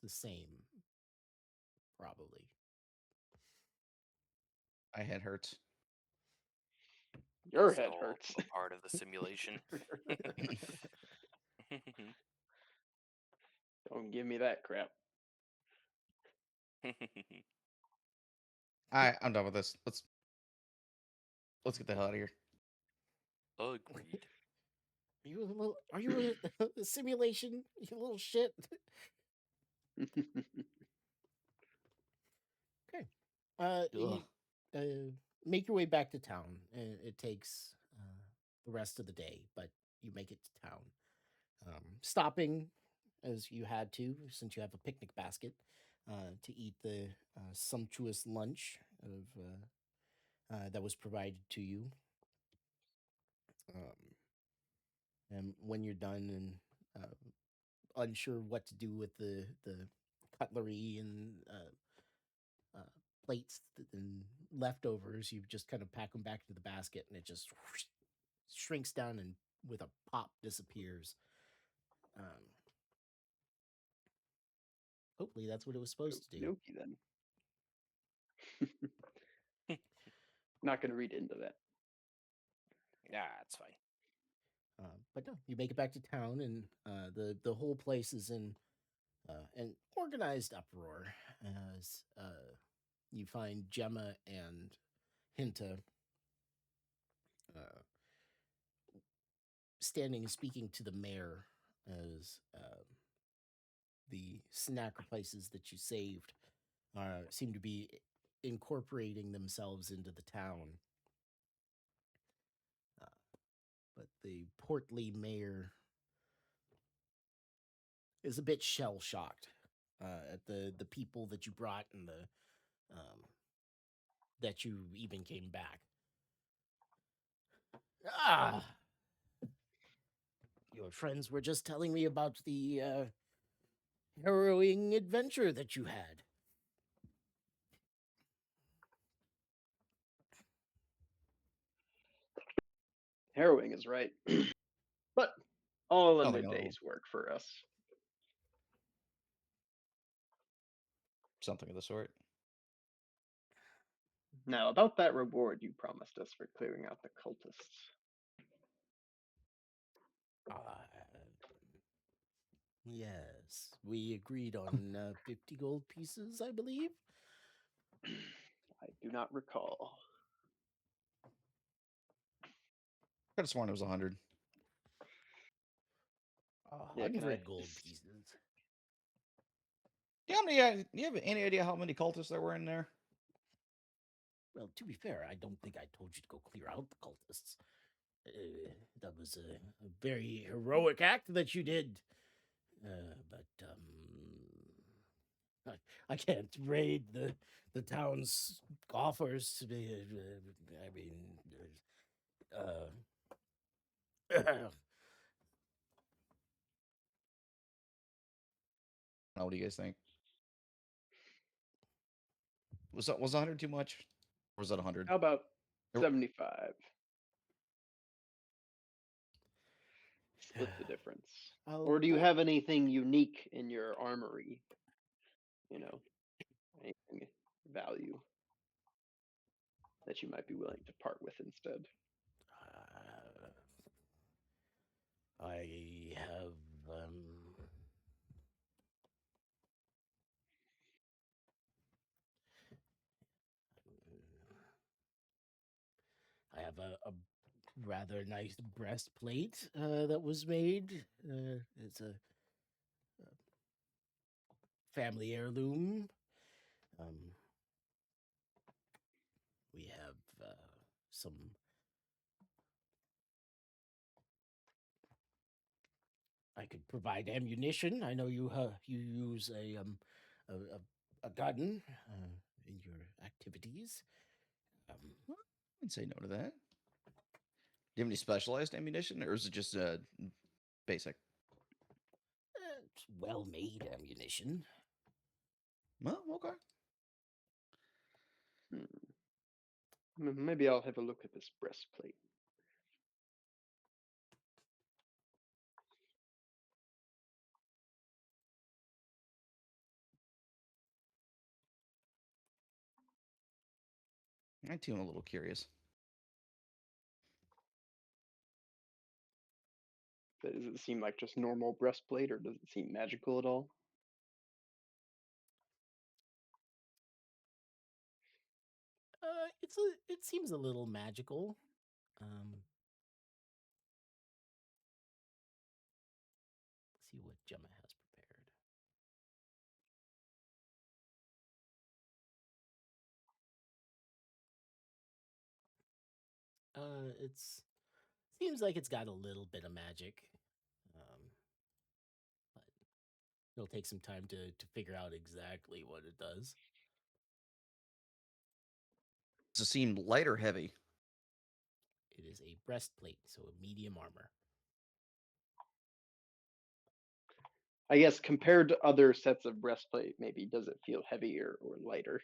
the same, probably. My head hurts. Your Is it head all hurts. a part of the simulation. Don't give me that crap. I'm done with this. Let's get the hell out of here. Agreed. Are you a simulation? You little shit. Okay. You, make your way back to town. It takes the rest of the day, but you make it to town. Stopping as you had to, since you have a picnic basket, to eat the sumptuous lunch that was provided to you. And when you're done and unsure what to do with the cutlery and plates and leftovers, you just kind of pack them back into the basket, and it just shrinks down and with a pop disappears. Hopefully that's what it was supposed to do. Okey-dokey then. Not going to read into that. Yeah, it's fine. But no, you make it back to town, and the whole place is in an organized uproar as you find Gemma and Hinta standing and speaking to the mayor as the snacker places that you saved seem to be incorporating themselves into the town. But the portly mayor is a bit shell shocked at the people that you brought and the that you even came back. Ah, your friends were just telling me about the harrowing adventure that you had. Harrowing is right. But all in Nothing a at all. day's work for us. Something of the sort. Now, about that reward you promised us for clearing out the cultists. Yes, we agreed on 50 gold pieces, I believe. I do not recall. Could have sworn it was 100. Yeah, can I 100 gold s- pieces. Do you have any idea how many cultists there were in there? Well, to be fair, I don't think I told you to go clear out the cultists. That was a very heroic act that you did. But I can't raid the town's coffers. I mean, What do you guys think? Was 100 too much? Or was that 100? How about Nope. 75? Split the difference. Or do you have anything unique in your armory? You know, anything value that you might be willing to part with instead? I have I have a rather nice breastplate that was made. It's a family heirloom. We have some I could provide ammunition. I know you use a gun in your activities. I wouldn't say no to that. Do you have any specialized ammunition, or is it just basic? It's well-made ammunition. Well, okay. Maybe I'll have a look at this breastplate. I too am a little curious. Does it seem like just normal breastplate, or does it seem magical at all? It seems a little magical. Let's see what Gemma has prepared. It's seems like it's got a little bit of magic. But it'll take some time to figure out exactly what it does. Does it seem light or heavy? It is a breastplate, so a medium armor. I guess compared to other sets of breastplate, maybe does it feel heavier or lighter?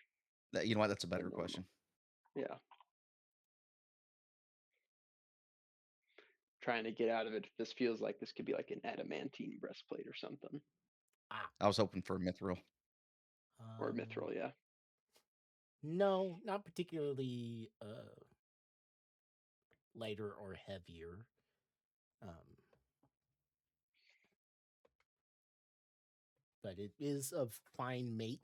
You know what? That's a better normal. question. Yeah. Trying to get out of it. This feels like this could be like an adamantine breastplate or something, I was hoping for mithril. or mithril. Yeah. No, not particularly lighter or heavier. But it is of fine make.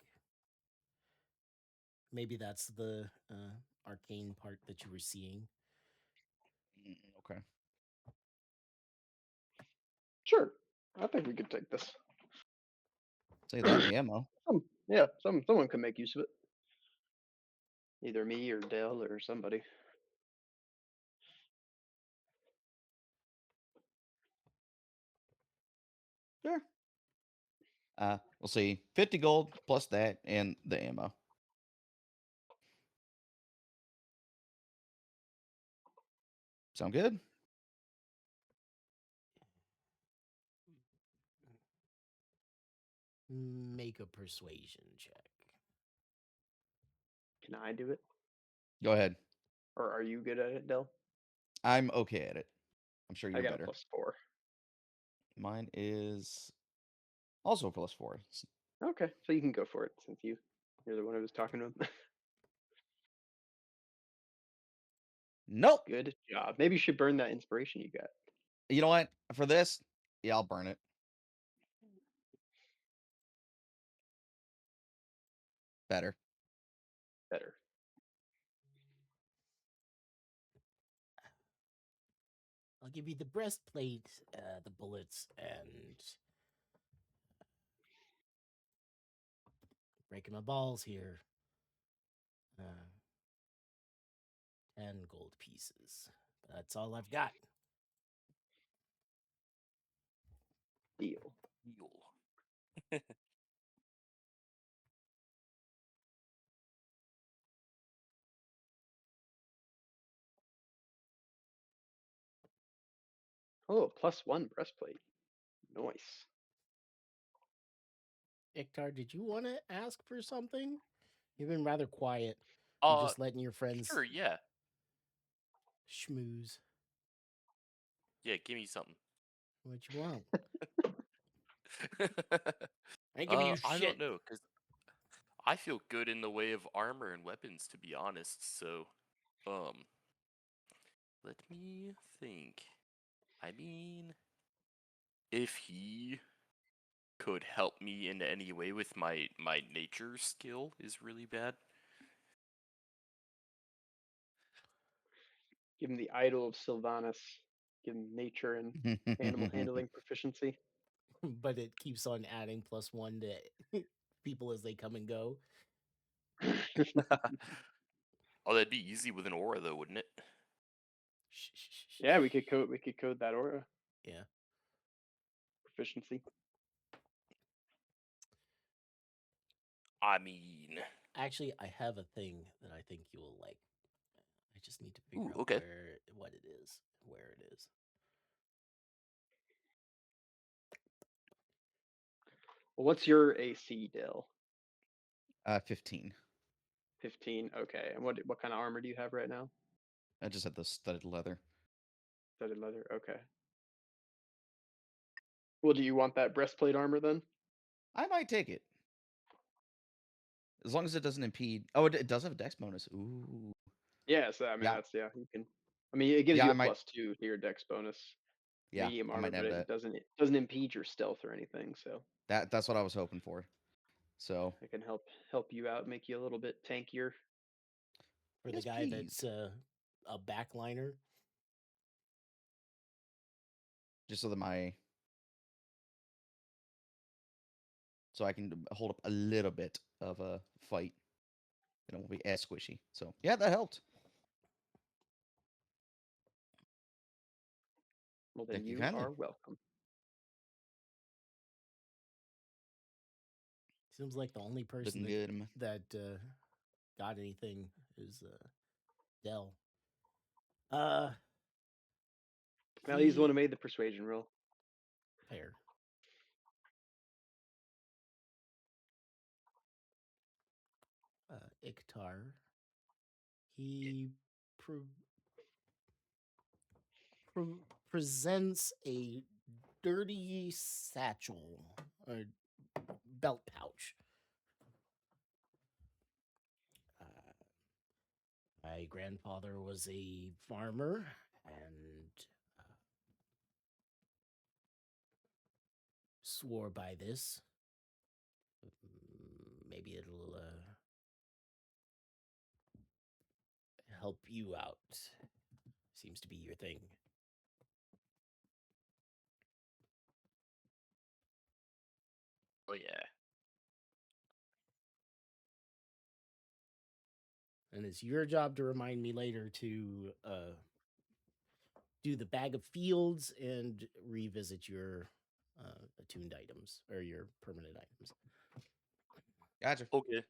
Maybe that's the arcane part that you were seeing. Okay. Sure. I think we could take this. Say that and the ammo. Yeah, someone can make use of it. Either me or Dale or somebody. Sure. We'll see. 50 gold plus that and the ammo. Sound good? Make a persuasion check. Can I do it? Go ahead. Or are you good at it, Dell? I'm okay at it. I'm sure I you're got better. a +4. Mine is also a +4. Okay, so you can go for it since you're the one who was talking to him. Nope. Good job. Maybe you should burn that inspiration you got. You know what? For this, yeah, I'll burn it. Better. Better. I'll give you the breastplate, the bullets, and breaking my balls here. 10 gold pieces. That's all I've got. Deal. Heal. Oh, +1 breastplate. Nice. Iktar, did you want to ask for something? You've been rather quiet. You're just letting your friends Sure, yeah. schmooze. Yeah, give me something. What you want? I ain't giving you I shit. don't know, because I feel good in the way of armor and weapons, to be honest. So, let me think. I mean, if he could help me in any way with my nature skill is really bad. Give him the idol of Sylvanas. Give him nature and animal handling proficiency. But it keeps on adding +1 to people as they come and go. Oh, that'd be easy with an aura, though, wouldn't it? Yeah, we could code that aura Yeah. proficiency. I mean, Actually, I have a thing that I think you'll like. I just need to figure Ooh, out okay. where it is. Well, what's your AC, Dale? 15. 15. Okay. And what kind of armor do you have right now? I just had the studded leather. Studded leather. Okay. Well, do you want that breastplate armor then? I might take it. As long as it doesn't impede. Oh, it does have a dex bonus. Ooh. Yeah, so I mean Yeah. that's you can. I mean it gives Yeah, you I a might. +2 to your dex bonus, Yeah, medium I armor, might but have it that. doesn't impede your stealth or anything. So That's what I was hoping for. So it can help you out, make you a little bit tankier. For the yes, guy please. that's a backliner. Just so that so I can hold up a little bit of a fight. It won't be as squishy. So yeah, that helped. Well, then Thank you you kindly. are welcome. Seems like the only person Looking good. that got anything is Dell. Uh, Now he's the one who he made the persuasion roll. fair. Iktar. He pre- presents a dirty satchel or belt pouch. My grandfather was a farmer and swore by this. Maybe it'll help you out. Seems to be your thing. Oh yeah. And it's your job to remind me later to do the bag of fields and revisit your attuned items or your permanent items. Gotcha. Okay.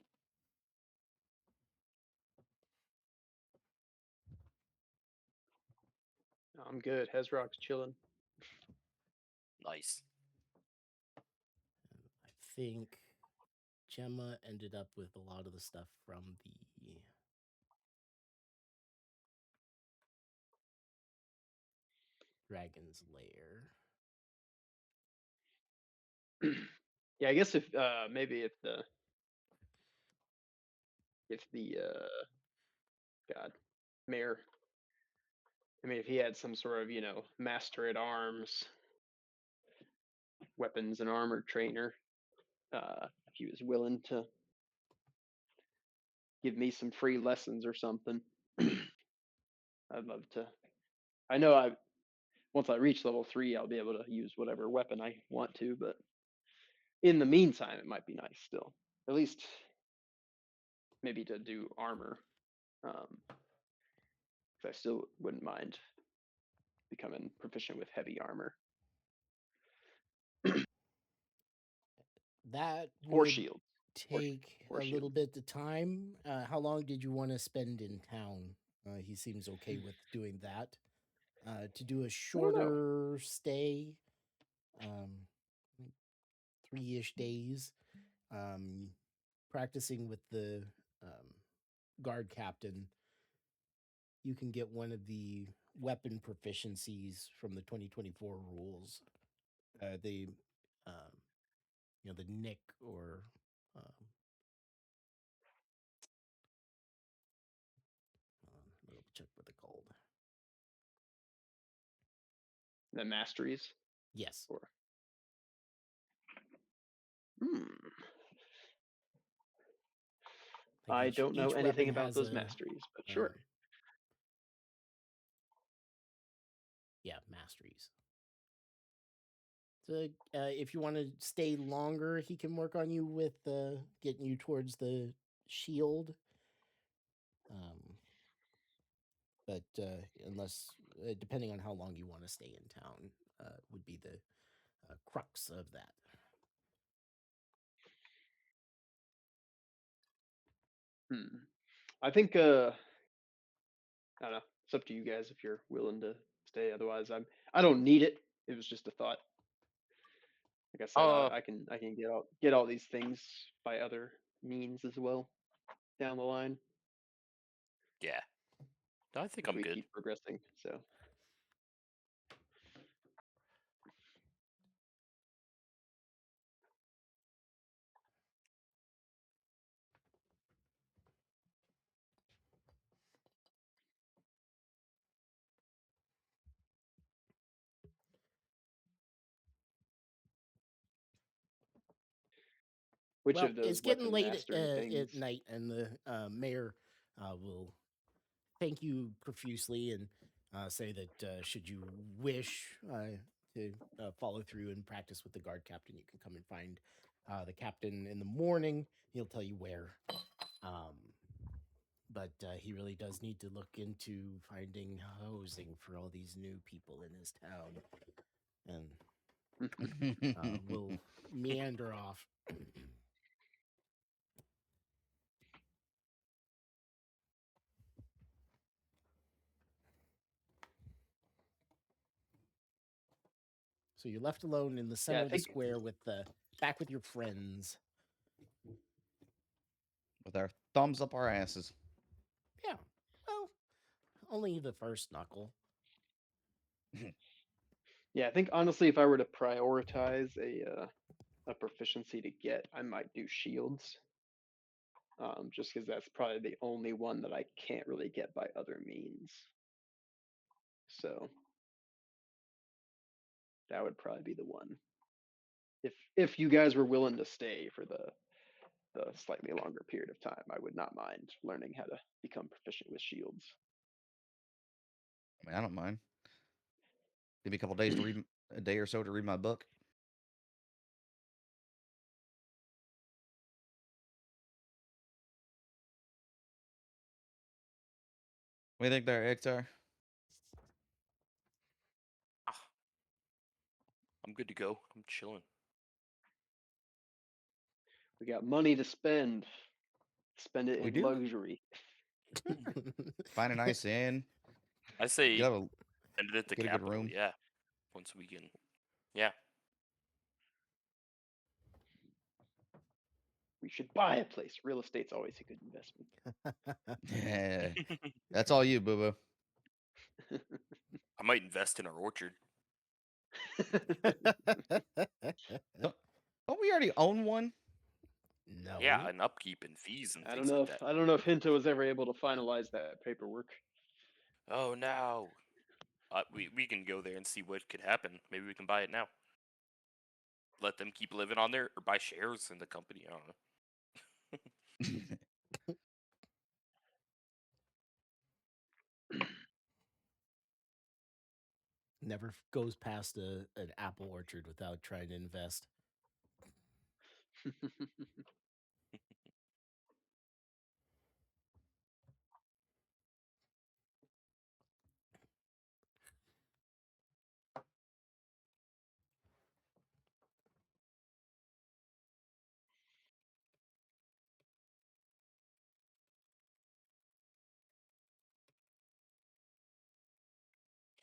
I'm good. Hezrock's chilling. Nice. I think Gemma ended up with a lot of the stuff from the Dragon's Lair. Yeah, I guess if maybe if the God mayor, I mean if he had some sort of master at arms, weapons and armor trainer, if he was willing to give me some free lessons or something, I'd love to. I know once I reach level 3, I'll be able to use whatever weapon I want to, but in the meantime, it might be nice still. At least maybe to do armor. 'Cause I still wouldn't mind becoming proficient with heavy armor That or would shield. take Or a little shield. bit of time. How long did you want to spend in town? He seems okay with doing that. To do a I don't know. shorter stay, 3-ish days, practicing with the guard captain, you can get one of the weapon proficiencies from the 2024 rules. The the nick or double check what they're called. The masteries. Yes. Or hmm. I don't know anything weapon about has those a masteries, but sure. Yeah, masteries. So if you want to stay longer, he can work on you with getting you towards the shield. But unless, depending on how long you want to stay in town, would be the crux of that. I think I don't know. It's up to you guys if you're willing to stay. Otherwise, I don't need it. It was just a thought. Like I said, I can get all these things by other means as well down the line Yeah. I think if I'm we good. keep progressing. So Which Well, of those it's getting weapon late mastery things? at night, and the mayor will thank you profusely and say that should you wish to follow through and practice with the guard captain, you can come and find the captain in the morning. He'll tell you where. Um, but he really does need to look into finding housing for all these new people in his town. And we'll meander off. So you're left alone in the center I of the think- square with back with your friends. With our thumbs up our asses. Yeah. Well, only the first knuckle. Yeah, I think honestly, if I were to prioritize a proficiency to get, I might do shields. Just because that's probably the only one that I can't really get by other means. So that would probably be the one. If you guys were willing to stay for the slightly longer period of time, I would not mind learning how to become proficient with shields. I mean, I don't mind. Give me a couple days to read a day or so to read my book. What do you think there, Ektar? I'm good to go. I'm chilling. We got money to spend. Spend it We in do. luxury. Find a nice inn. I say Get a, send it at the get a good capital. room. Yeah. Once we can. Yeah. We should buy a place. Real estate's always a good investment. Yeah, that's all you, boo boo. I might invest in our orchard. Don't we already own one? No. Yeah, and upkeep and fees and I things don't know like if that. I don't know if Hinto was ever able to finalize that paperwork. Oh no. We can go there and see what could happen. Maybe we can buy it now. Let them keep living on there, or buy shares in the company. I don't know. Never goes past an apple orchard without trying to invest.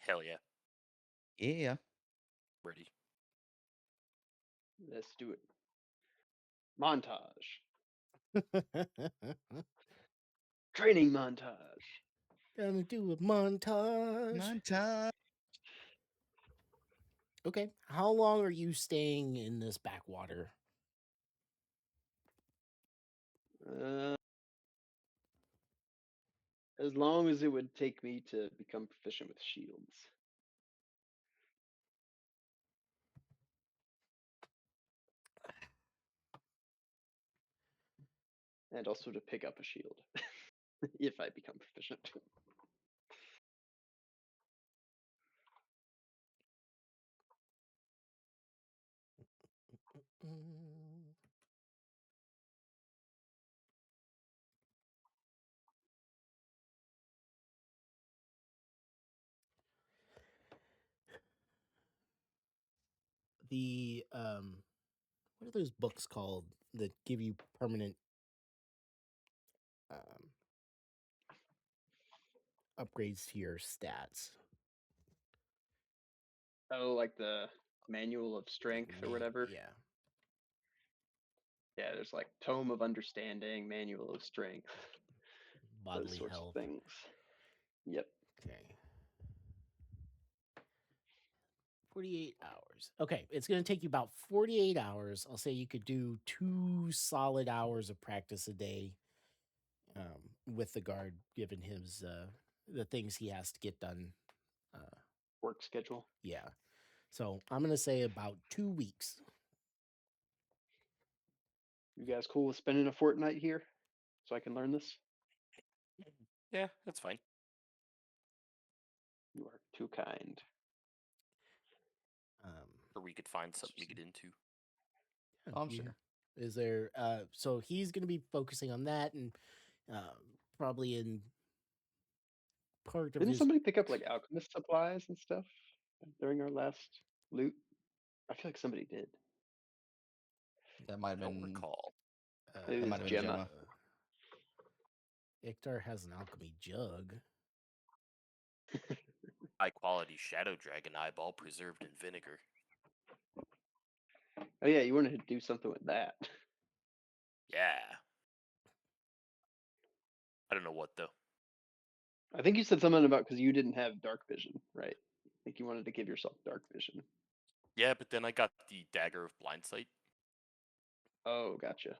Hell yeah. Yeah. Ready. Let's do it. Montage. Training montage. Gonna do a montage. Montage. Okay. How long are you staying in this backwater? As long as it would take me to become proficient with shields. And also to pick up a shield. If I become proficient. Mm. The what are those books called that give you permanent upgrades to your stats? Oh, like the manual of strength or whatever. Yeah. Yeah, there's like Tome of Understanding, Manual of Strength, those Bodily sorts health. of things. Yep. Okay. 48 hours. Okay, it's going to take you about 48 hours. I'll say you could do 2 solid hours of practice a day with the guard, given his the things he has to get done. Work schedule. Yeah. So I'm going to say about 2 weeks. You guys cool with spending a fortnight here so I can learn this? Yeah, that's fine. You are too kind. Um, Or we could find something to get into. yeah, I'm you- sure. Is there? So he's going to be focusing on that, and probably in part of Didn't his. somebody pick up like alchemist supplies and stuff during our last loot? I feel like somebody did. That might I have don't been. recall. It That was might have been Gemma. Gemma. Iktar has an alchemy jug. High quality shadow dragon eyeball preserved in vinegar. Oh yeah, you wanted to do something with that. Yeah. I don't know what though. I think you said something about because you didn't have dark vision, right? I think you wanted to give yourself dark vision. Yeah, but then I got the dagger of blind sight. Oh, gotcha.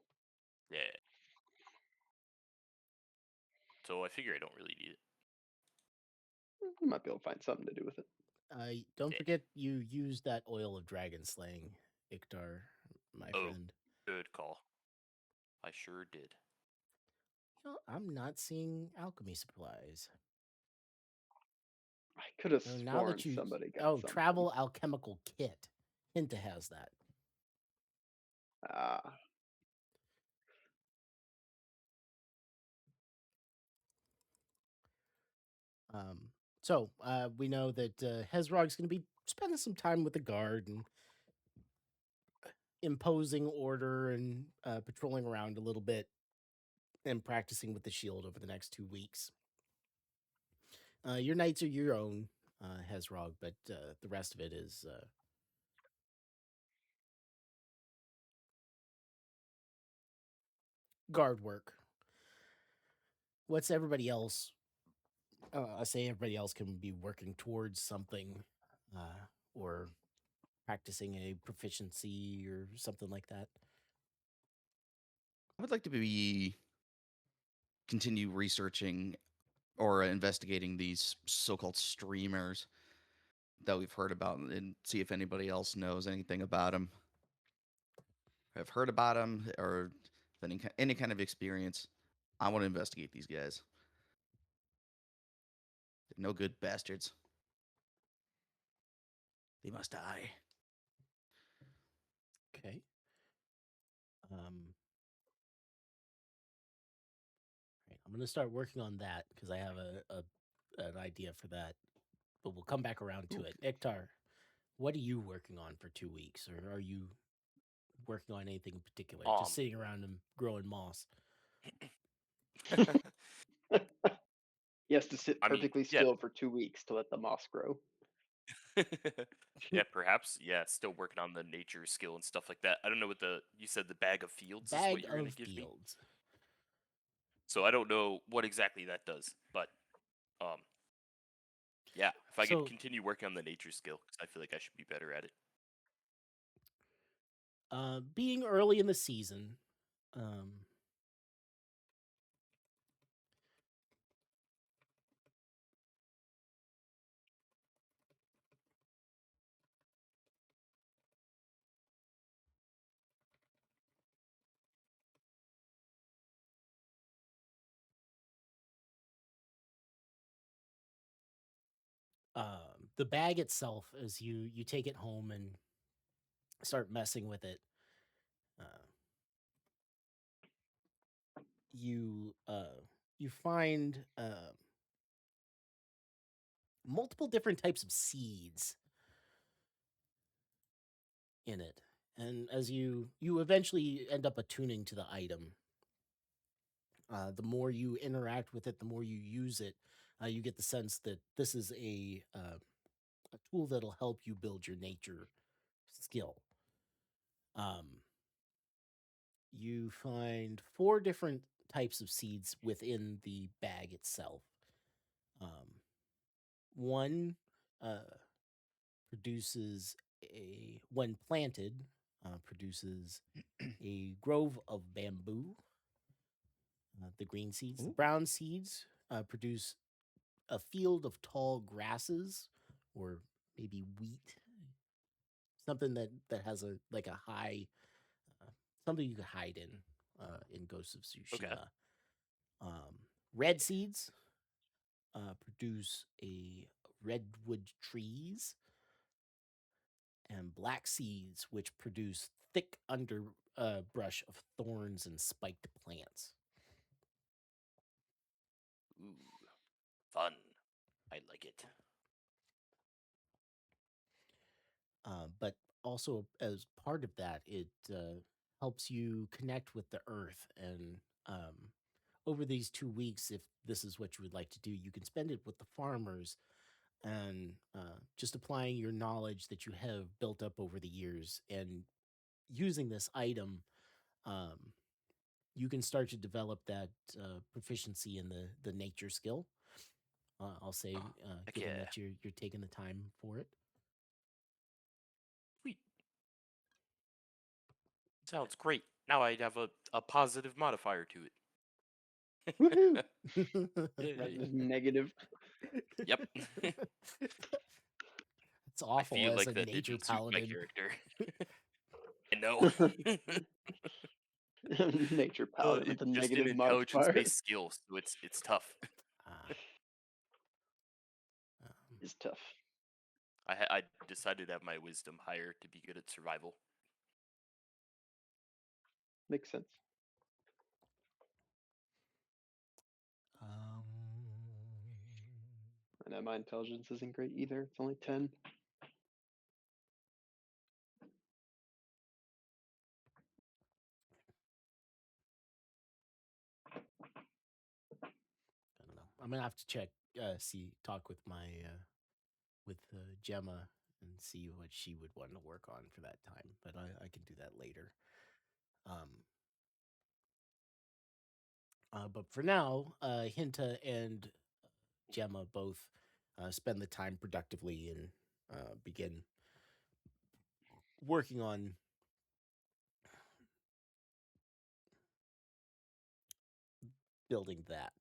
Yeah. So I figure I don't really need it. You might be able to find something to do with it. Don't Yeah. forget you used that oil of dragon slaying, Iktar, my Oh. friend. Good call. I sure did. You know, I'm not seeing alchemy supplies. I could have So now sworn that you somebody got something. travel alchemical kit. Hinta has that. Ah, So we know that Hezrog's going to be spending some time with the guard and imposing order and patrolling around a little bit and practicing with the shield over the next 2 weeks. Your nights are your own, Hezrog, but the rest of it is guard work. What's everybody else? I say everybody else can be working towards something or practicing a proficiency or something like that. I would like to continue researching or investigating these so-called streamers that we've heard about and see if anybody else knows anything about them. Have heard about them or any kind of experience. I want to investigate these guys. They're no good bastards. They must die. Okay. Right, I'm going to start working on that because I have an idea for that. But we'll come back around to it. Iktar, what are you working on for 2 weeks, or are you working on anything in particular? Just sitting around and growing moss. he has to sit I mean, perfectly yeah. still for 2 weeks to let the moss grow. Yeah, perhaps. Yeah, still working on the nature skill and stuff like that. I don't know what you said the bag of fields is what Bag you're gonna of give me. fields. So I don't know what exactly that does, but yeah, if I So- could continue working on the nature skill, because I feel like I should be better at it. Being early in the season, the bag itself, as you take it home and start messing with it, you find multiple different types of seeds in it, and as you eventually end up attuning to the item, the more you interact with it, the more you use it, you get the sense that this is a tool that'll help you build your nature skill. You find 4 different types of seeds within the bag itself. One produces when planted, produces a grove of bamboo. The green seeds. The Ooh. brown seeds produce a field of tall grasses, or maybe wheat. Something that has a high, something you could hide in Ghost of Okay. Tsushima. Red seeds produce redwood trees, and black seeds, which produce thick brush of thorns and spiked plants. Ooh, fun. I like it. But also, as part of that, it helps you connect with the earth. And over these 2 weeks, if this is what you would like to do, you can spend it with the farmers and just applying your knowledge that you have built up over the years. And using this item, you can start to develop that proficiency in the nature skill. I'll say, heck given yeah. that you're taking the time for it. Sweet. Sounds great. Now I have a positive modifier to it. Woohoo! Yay. Rather than negative. Yep. It's I awful feel as like a that nature didn't suit my paladin. character. I know. Nature paladin with It's a just an negative modifier intelligence-based skill, so it's tough. Ah. is tough. I decided to have my wisdom higher to be good at survival. Makes sense. Um, I know my intelligence isn't great either. It's only 10. I don't know. I'm gonna have to check, talk with my with Gemma and see what she would want to work on for that time. But I can do that later. But for now, Hinta and Gemma both spend the time productively and begin working on building that.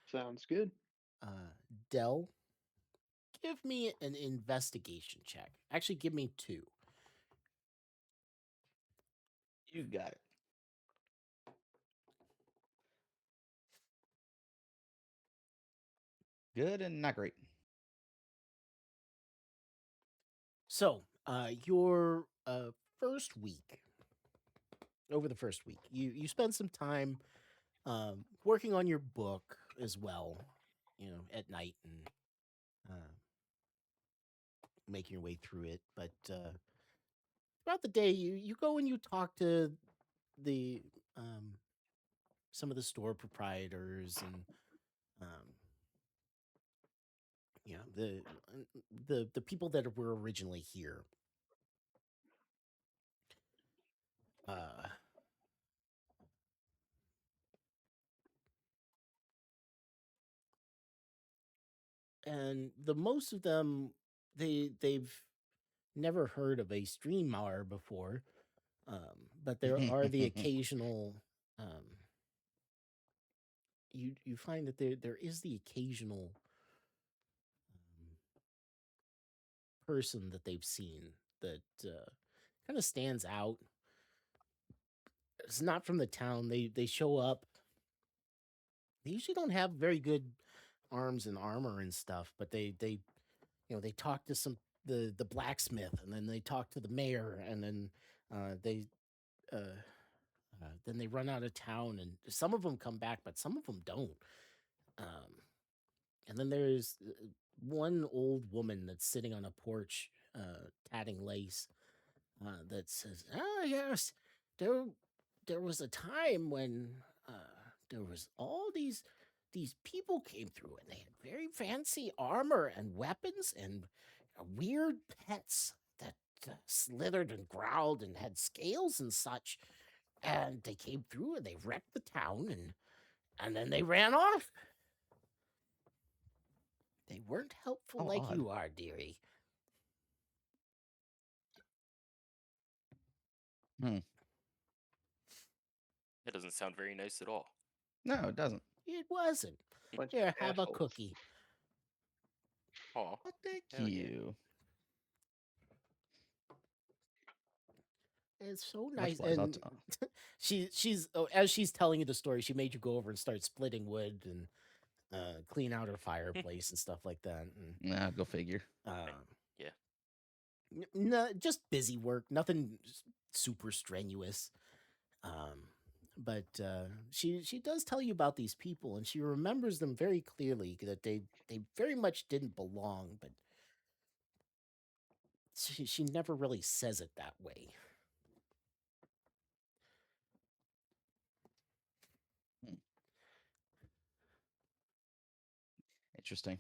Sounds good. Dell, give me an investigation check. Actually, give me 2. You got it. Good and not great. So, your first week, over the first week, you spend some time working on your book as well, at night and making your way through it. But throughout the day, you go and you talk to the some of the store proprietors and the people that were originally here. And the most of them, they've never heard of a streamer before, but there are the occasional. You find that there is the occasional person that they've seen that kind of stands out. It's not from the town. They show up. They usually don't have very good arms and armor and stuff, but they talk to the blacksmith, and then they talk to the mayor, and then they run out of town, and some of them come back, but some of them don't. And then there's one old woman that's sitting on a porch, tatting lace, that says, "Ah, yes, there was a time when there was all these people came through, and they had very fancy armor and weapons and weird pets that slithered and growled and had scales and such. And they came through and they wrecked the town, and then they ran off. They weren't helpful How like odd. you are, dearie." That doesn't sound very nice at all. No, it doesn't. It wasn't. Bunch Here, of have a assholes. cookie. Oh, Oh, thank Hell yeah. you. It's so Much nice. obliged. And she's as she's telling you the story, she made you go over and start splitting wood and clean out her fireplace and stuff like that. And Nah, go figure. Yeah. no, just busy work, nothing super strenuous. But she does tell you about these people, and she remembers them very clearly that they very much didn't belong, but she never really says it that way. Interesting.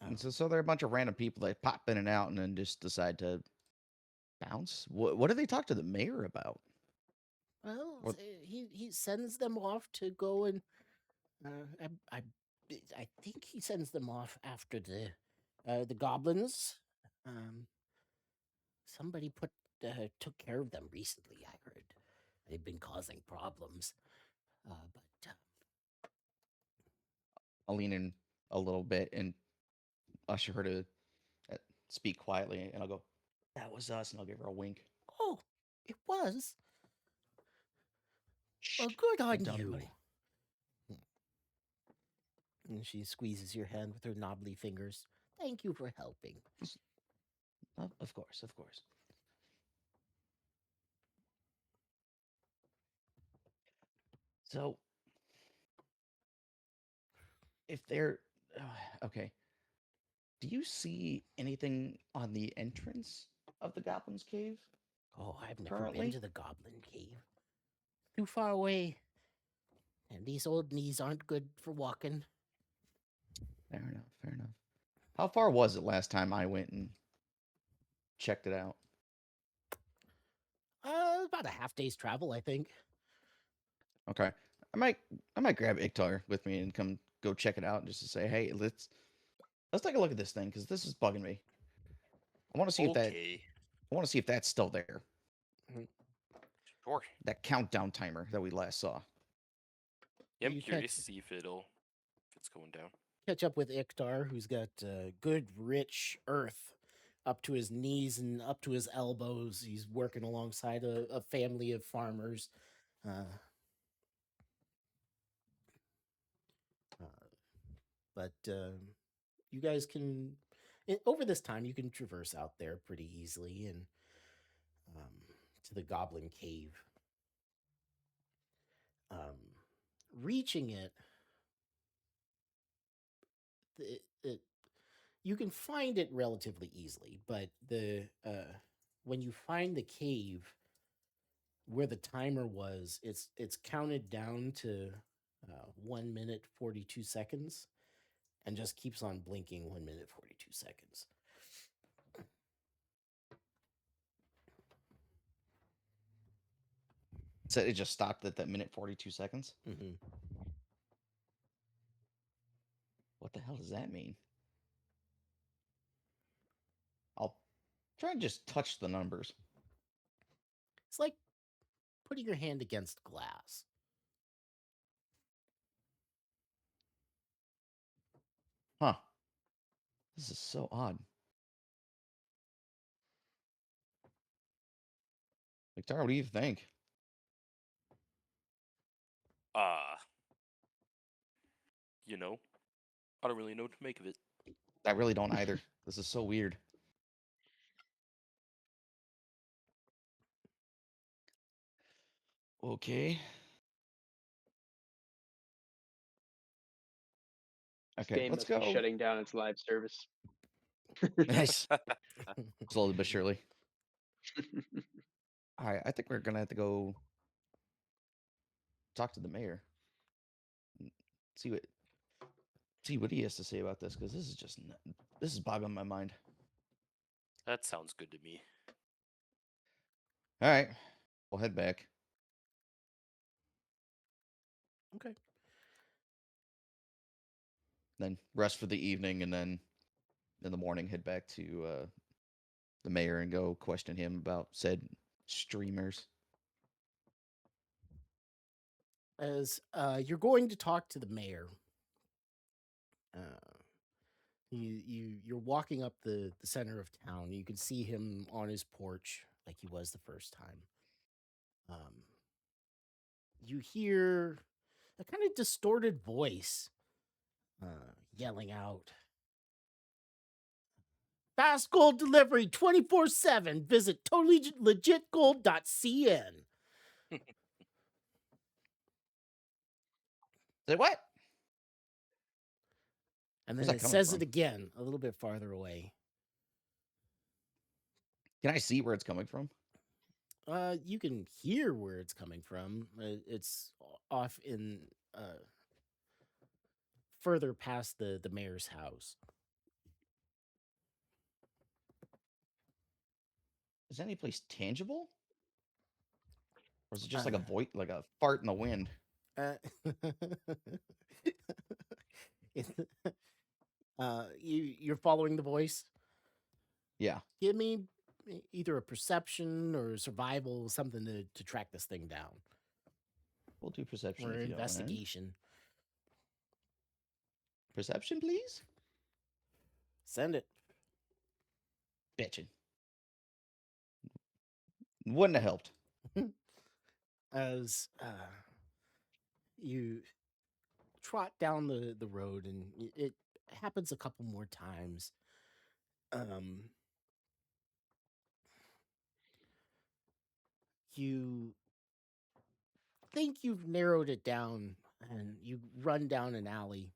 Oh. So there are a bunch of random people that pop in and out and then just decide to bounce. What do they talk to the mayor about? Well, What- he sends them off to go and I think he sends them off after the goblins. Somebody took care of them recently. I heard they've been causing problems. But I'll lean in a little bit and usher her to speak quietly, and I'll go, "That was us," and I'll give her a wink. oh, it was. Well, Shh, good don't on tell you. anybody. And she squeezes your hand with her knobbly fingers. Thank you for helping. Oh, of course, of course. So, if they're okay, do you see anything on the entrance of the Goblin's Cave? Oh, I've never Currently? been to the Goblin Cave. Too far away. And these old knees aren't good for walking. Fair enough, fair enough. How far was it last time I went and checked it out? About a half day's travel, I think. Okay, I might grab Iktar with me and come go check it out just to say, hey, let's take a look at this thing because this is bugging me. I want to see Okay. if that's still there. Sure. That countdown timer that we last saw. Yeah, I'm You curious catch- to see if it's going down. Catch up with Iktar, who's got good, rich earth up to his knees and up to his elbows. He's working alongside a family of farmers. But you guys can, over this time, you can traverse out there pretty easily and to the Goblin Cave. Reaching it, you can find it relatively easily, but when you find the cave where the timer was, it's counted down to 1 minute 42 seconds, and just keeps on blinking 1 minute 42 seconds. So it just stopped at that minute 42 seconds. Mm-hmm. What the hell does that mean? I'll try and just touch the numbers. It's like putting your hand against glass. Huh. This is so odd. Victoria, what do you think? You know, I don't really know what to make of it. I really don't either. This is so weird. Okay. This Okay, game let's must be go. shutting down its live service. Nice. Slowly but surely. All right, I think we're gonna have to go talk to the mayor. and see what he has to say about this because this is boggling my mind. That sounds good to me. All right, we'll head back. Okay. Then rest for the evening, and then in the morning head back to the mayor and go question him about said streamers. as you're going to talk to the mayor. You're walking up the center of town. You can see him on his porch like he was the first time. You hear a kind of distorted voice yelling out, "Fast gold delivery 24/7. Visit totallylegitgold.cn." Say what? And Where's then that it coming says from? it again a little bit farther away. Can I see where it's coming from? You can hear where it's coming from. It's off in further past the mayor's house. Is any place tangible? Or is it just like a Uh, voice, like a fart in the wind? Uh, you're following the voice. Yeah. Give me either a perception or survival, something to track this thing down, We'll do perception or if you don't mind. investigation. Perception, please? Send it. Bitchin'. Wouldn't have helped. As you trot down the road, and it happens a couple more times. You think you've narrowed it down, and you run down an alley,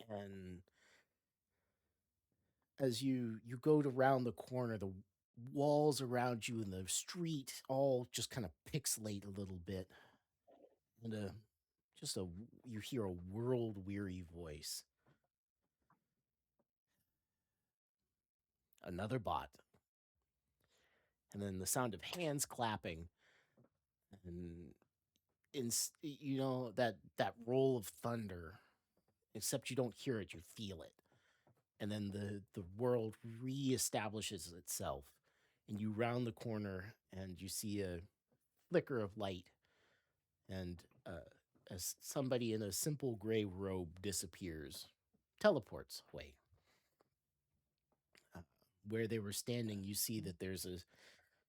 and as you go to round the corner, the walls around you and the street all just kind of pixelate a little bit, and you hear a world weary voice. Another bot, and then the sound of hands clapping, and that roll of thunder, except you don't hear it, you feel it. And then the world reestablishes itself, and you round the corner and you see a flicker of light, and as somebody in a simple gray robe disappears, teleports away. Where they were standing, you see that there's a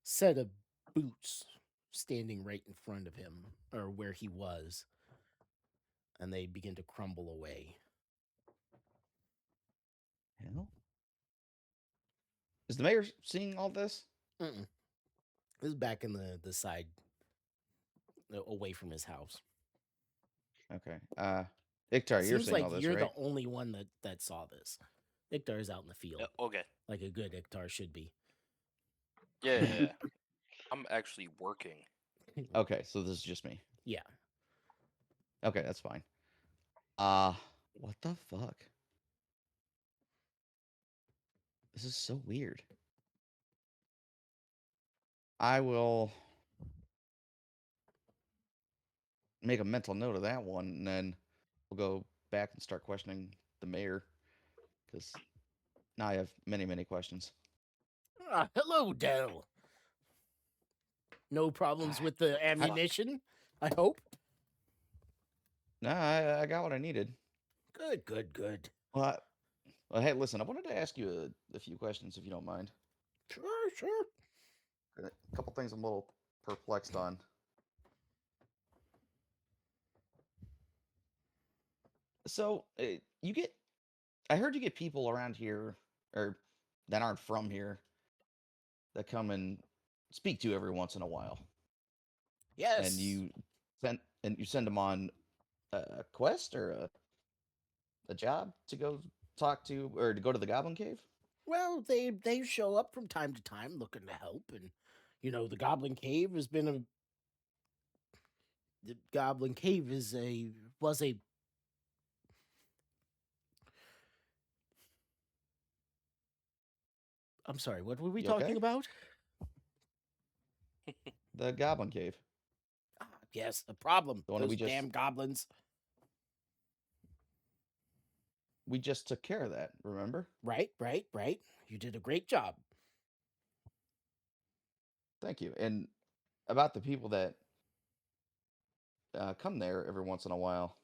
set of boots standing right in front of him, or where he was, and they begin to crumble away. Hell? Is the mayor seeing all this? Mm-mm. This is back in the side, away from his house. Okay. Iktar, you're Seems seeing like all this, you're right? the only one that saw this. Iktar's out in the field, Okay. like a good Iktar should be. Yeah. I'm actually working. Okay, so this is just me. Yeah. Okay, that's fine. What the fuck? This is so weird. I will make a mental note of that one, and then we'll go back and start questioning the mayor, because now I have many, many questions. Hello, Dell. No problems with the ammunition, I hope. No, I got what I needed. Good. Well, hey, listen, I wanted to ask you a few questions, if you don't mind. Sure. A couple things I'm a little perplexed on. So, I heard you get people around here, or that aren't from here, that come and speak to you every once in a while, Yes. and you send them on a quest or a job to go talk to, or to go to the Goblin Cave. Well, they show up from time to time looking to help, and the Goblin Cave has been the Goblin Cave was a I'm sorry, what were we You talking okay? about? The Goblin Cave. Yes, the problem. The one that Those we just damn goblins. we just took care of that. Remember? Right. You did a great job. Thank you. And about the people that come there every once in a while.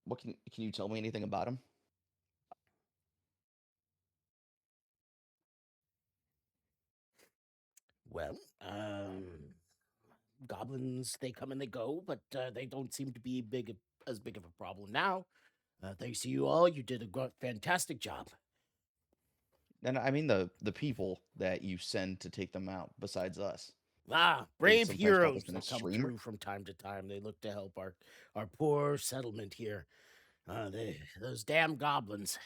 What can you tell me anything about him? Well, goblins, they come and they go, but they don't seem to be as big of a problem now. Thanks to you all, you did a fantastic job. And I mean the people that you send to take them out, besides us. Ah, They brave sometimes pop heroes up in a that come streamer. through from time to time. They look to help our poor settlement here. Those damn goblins.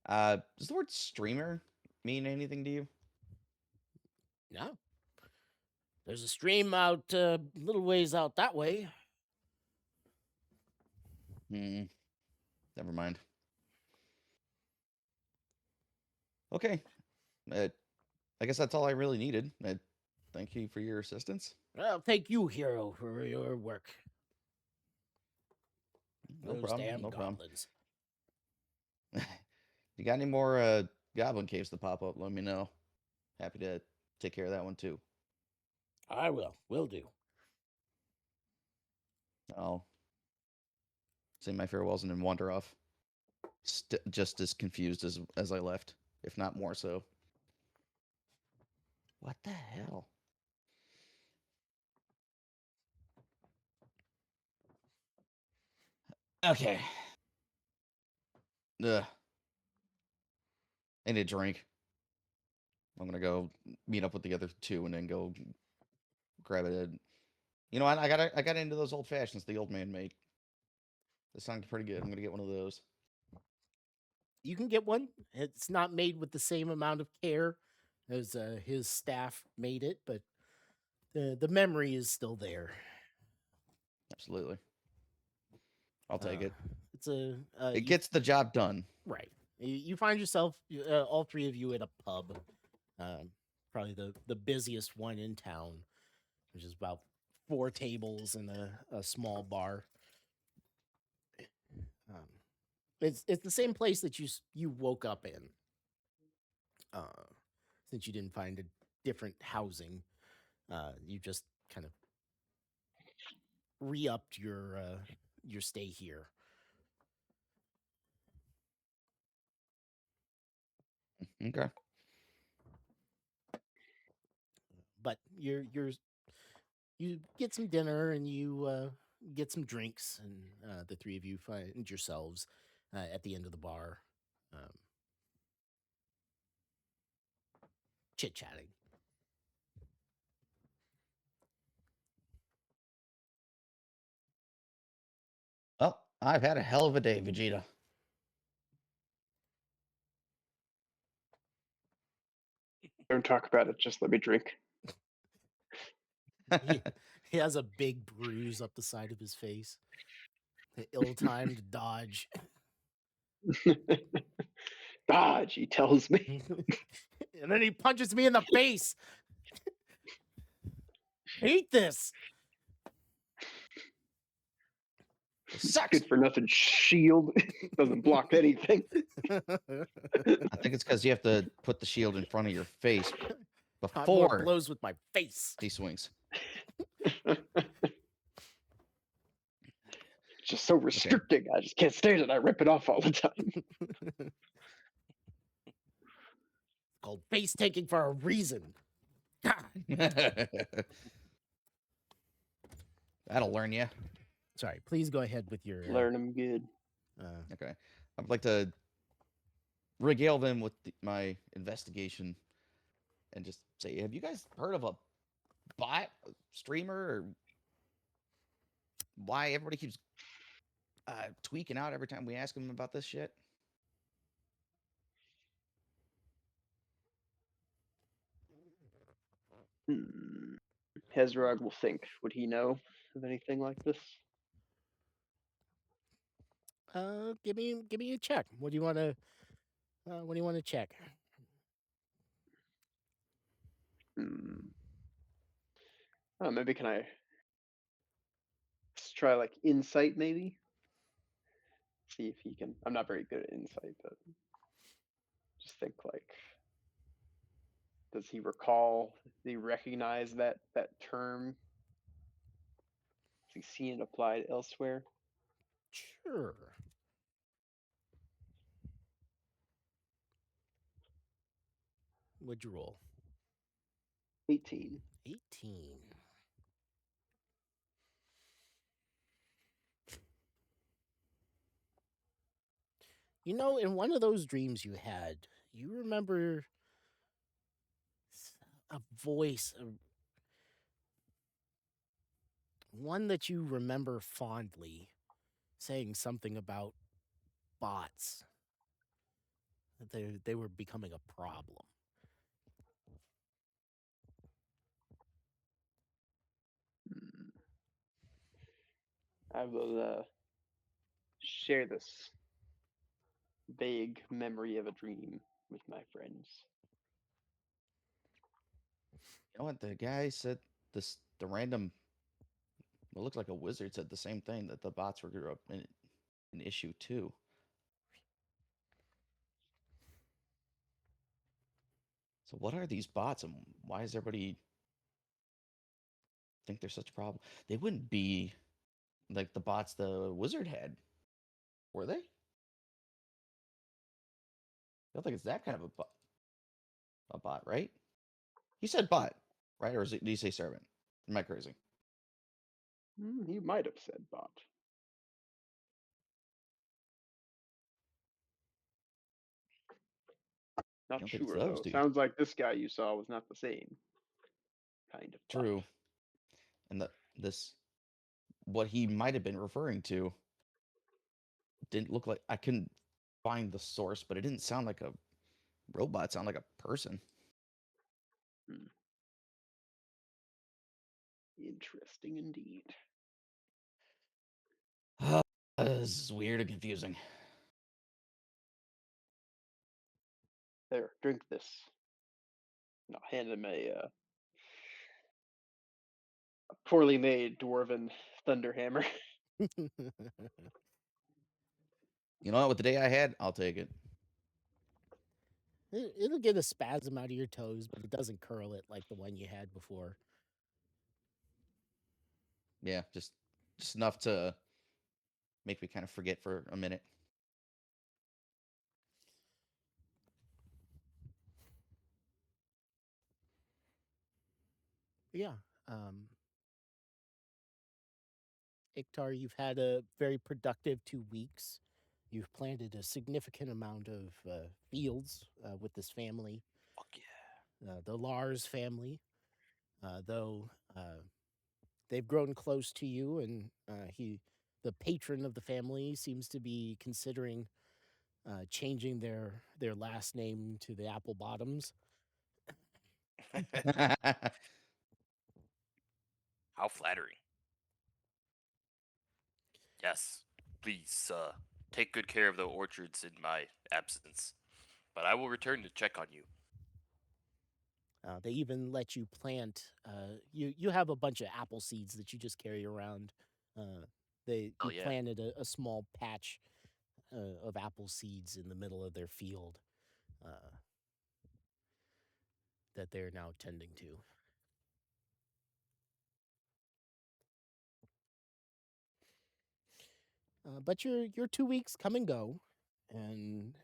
Does the word streamer mean anything to you? No. There's a stream out a little ways out that way. Never mind. Okay. I guess that's all I really needed. Thank you for your assistance. Well, thank you, hero, for your work. No Those problem. damn No problem. goblins. You got any more goblin caves to pop up? Let me know. Happy to take care of that one too. I will do. I'll say my farewells and then wander off. Just as confused as I left, if not more so. What the hell? Okay. Ugh. I need a drink. I'm gonna go meet up with the other two and then go grab it. You know what? I got into those old fashions the old man made. They sound pretty good. I'm gonna get one of those. You can get one. It's not made with the same amount of care as his staff made it, but the memory is still there. Absolutely. I'll take it. It's a It gets the job done. right. You find yourself, all three of you, at a pub, probably the busiest one in town, which is about 4 tables and a small bar. It's the same place that you woke up in, since you didn't find a different housing. You just kind of re-upped your stay here. Okay. But you get some dinner and you get some drinks, and the three of you find yourselves at the end of the bar, chit chatting. Well, I've had a hell of a day, Vegeta. Don't talk about it. Just let me drink. He has a big bruise up the side of his face. The ill-timed dodge. Dodge, he tells me. And then he punches me in the face. Hate this. Sucks. Good for nothing shield. Doesn't block anything. I think it's because you have to put the shield in front of your face Hot more before blows with my face. he swings. Just so restricting. I just can't stand it. I rip it off all the time. Called face taking for a reason. God. That'll learn you. Sorry, please go ahead with your Learn them good. Okay. I'd like to regale them with my investigation and just say, have you guys heard of a bot streamer, or why everybody keeps tweaking out every time we ask them about this shit? Hezrog will think. Would he know of anything like this? Give me a check. What do you want to check? Oh, maybe can I just try like insight maybe? See if he can. I'm not very good at insight, but just think like, does he recall? Does he recognize that term? Is he seen it applied elsewhere? Sure. What'd you roll? 18. 18. You know, in one of those dreams you had, you remember a voice, one that you remember fondly, saying something about bots. That they were becoming a problem. Hmm. I will share this vague memory of a dream with my friends. You know what? The guy said this. The random. It looked like a wizard said the same thing, that the bots were an issue too. So what are these bots, and why does everybody think they're such a problem? They wouldn't be like the bots the wizard had, were they? I don't think it's that kind of a bot, right? He said bot, right? Or did he say servant? Am I crazy? He might have said bot. I Not don't think it's sure those, though. dude. Sounds like this guy you saw was not the same kind of bot. True. And this what he might have been referring to didn't look like, I couldn't find the source, but it didn't sound like a robot, it sounded like a person. Interesting indeed. This is weird and confusing. There, drink this. And I'll hand him a poorly made dwarven thunderhammer. You know what? With the day I had, I'll take it. It'll get a spasm out of your toes, but it doesn't curl it like the one you had before. Yeah, just enough to make me kind of forget for a minute. Yeah. Iktar, you've had a very productive 2 weeks. You've planted a significant amount of fields with this family, Fuck yeah. the Lars family, though they've grown close to you, and the patron of the family, seems to be considering changing their last name to the Apple Bottoms. How flattering. Yes, please take good care of the orchards in my absence. But I will return to check on you. They even let you plant. You have a bunch of apple seeds that you just carry around. You yeah. planted a small patch of apple seeds in the middle of their field that they're now tending to. But your 2 weeks come and go, and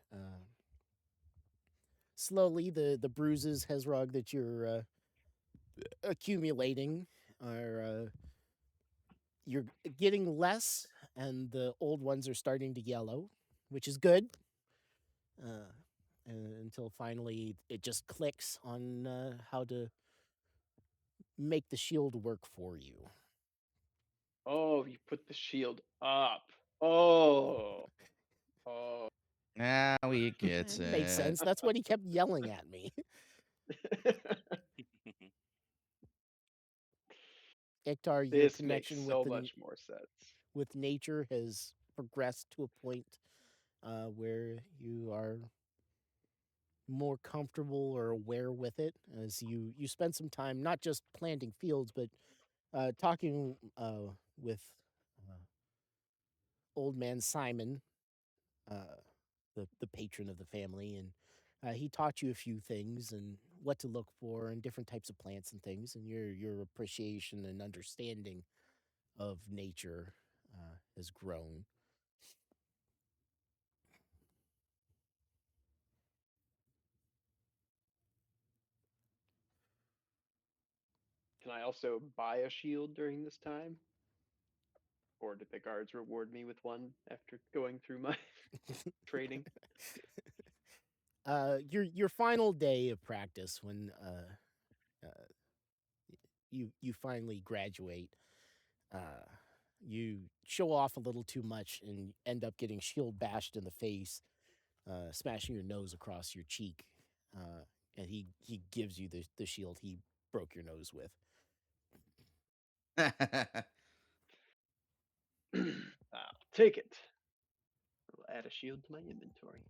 slowly the bruises, Hezrog, that you're accumulating are you're getting less, and the old ones are starting to yellow, which is good. Until finally it just clicks on how to make the shield work for you. Oh, you put the shield up. Oh. Now he gets it. Makes sense. That's what he kept yelling at me. Iktar, your This makes connection so much more sense. with nature has progressed to a point where you are more comfortable or aware with it, as you spend some time not just planting fields, but talking with old man Simon, the patron of the family, and he taught you a few things and what to look for and different types of plants and things, and your appreciation and understanding of nature has grown. Can I also buy a shield during this time? Or did the guards reward me with one after going through my training? Your final day of practice when you finally graduate, you show off a little too much and end up getting shield bashed in the face, smashing your nose across your cheek, and he gives you the shield he broke your nose with. I'll take it. I'll add a shield to my inventory.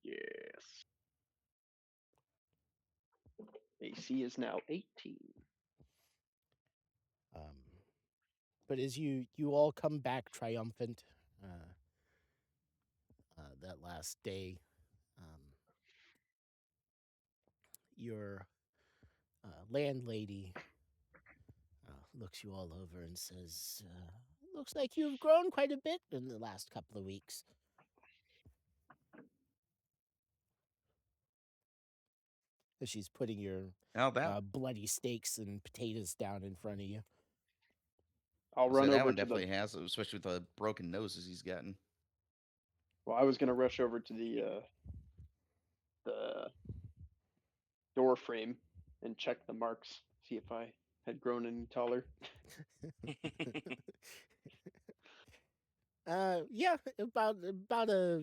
Yes. AC is now 18. But as you all come back triumphant, that last day, your landlady looks you all over and says, "Looks like you've grown quite a bit in the last couple of weeks." As she's putting your How that? bloody steaks and potatoes down in front of you. I'll So run that over one to definitely the. has, especially with the broken noses he's gotten. Well, I was gonna rush over to the door frame and check the marks, see if I had grown any taller. Yeah, about a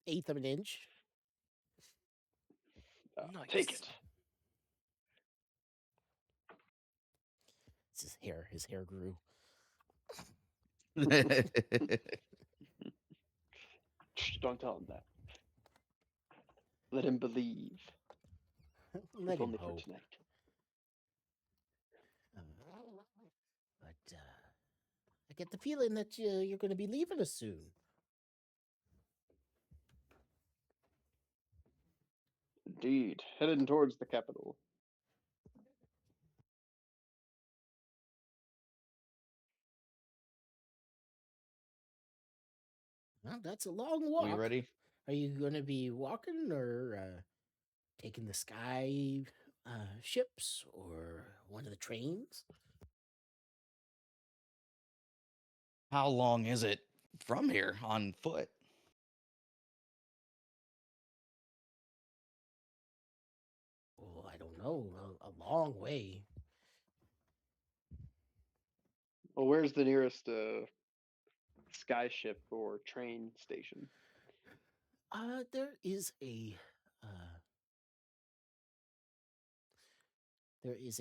eighth of an inch. Take Nice. it. It's his hair. His hair grew. Shh, don't tell him that. Let him believe. Let If him only for hope. tonight. But I get the feeling that you're going to be leaving us soon. Indeed. Heading towards the capital. Well, that's a long walk. We ready? Are you going to be walking or taking the sky ships or one of the trains? How long is it from here on foot? Oh, I don't know. A long way. Well, where's the nearest skyship or train station? There is a uh,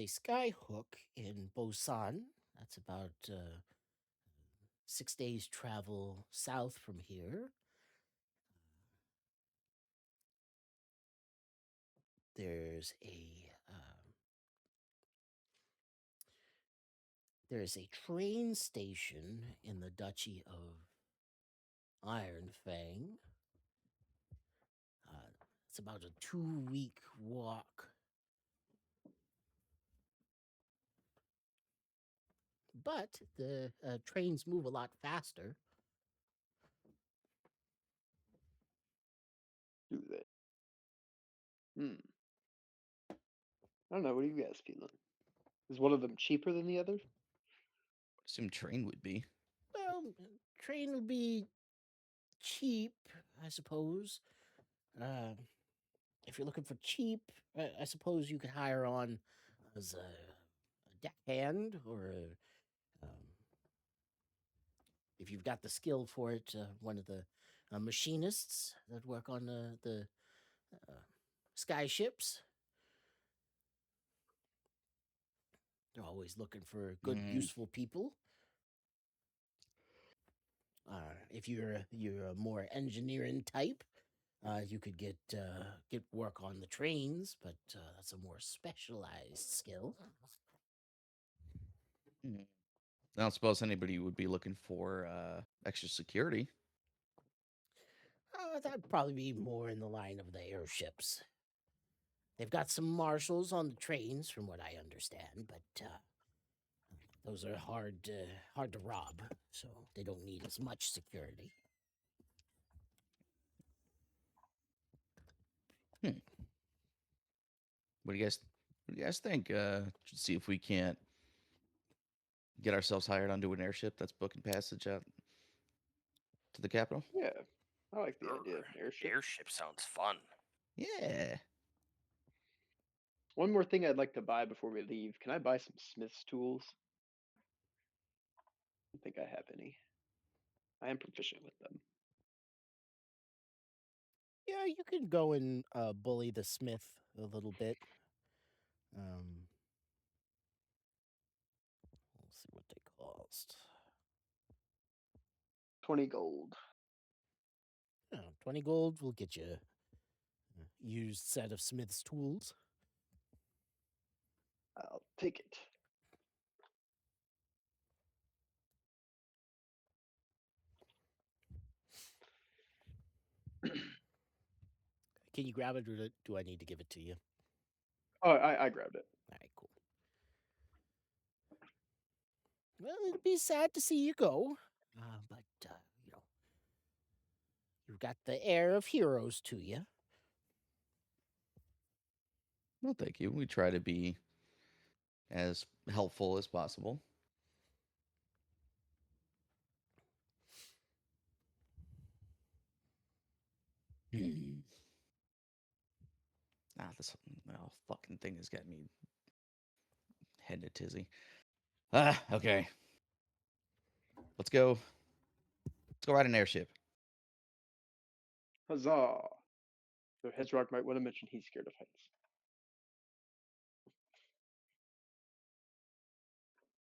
sky hook in Busan. That's about 6 days travel south from here. There's a train station in the Duchy of Iron Fang. It's about a 2-week walk. But the trains move a lot faster. Do they? I don't know. What are you guys feeling? Is one of them cheaper than the other? Assume train would be. Well, train will be cheap, I suppose. If you're looking for cheap, I suppose you could hire on as a deckhand or if you've got the skill for it, one of the machinists that work on the sky ships. They're always looking for good, useful people. If you're a more engineering type, you could get work on the trains, but that's a more specialized skill. I don't suppose anybody would be looking for extra security. That'd probably be more in the line of the airships. They've got some marshals on the trains, from what I understand, but those are hard to rob, so they don't need as much security. What do you guys think? Should see if we can't get ourselves hired onto an airship that's booking passage out to the capital. Yeah, I like the idea of an Sure. airship. Airship sounds fun. Yeah. One more thing I'd like to buy before we leave. Can I buy some Smith's tools? I don't think I have any. I am proficient with them. Yeah, you can go and bully the smith a little bit. Let's see what they cost. 20 gold. 20 gold will get you a used set of smith's tools. I'll take it. Can you grab it, or do I need to give it to you? Oh, I grabbed it. All right, cool. Well, it'd be sad to see you go, but you know, you've got the air of heroes to you. Well, thank you. We try to be as helpful as possible. This fucking thing has got me head in a tizzy. Okay. Let's go. Let's go ride an airship. Huzzah! So Hezrock might want to mention he's scared of heights.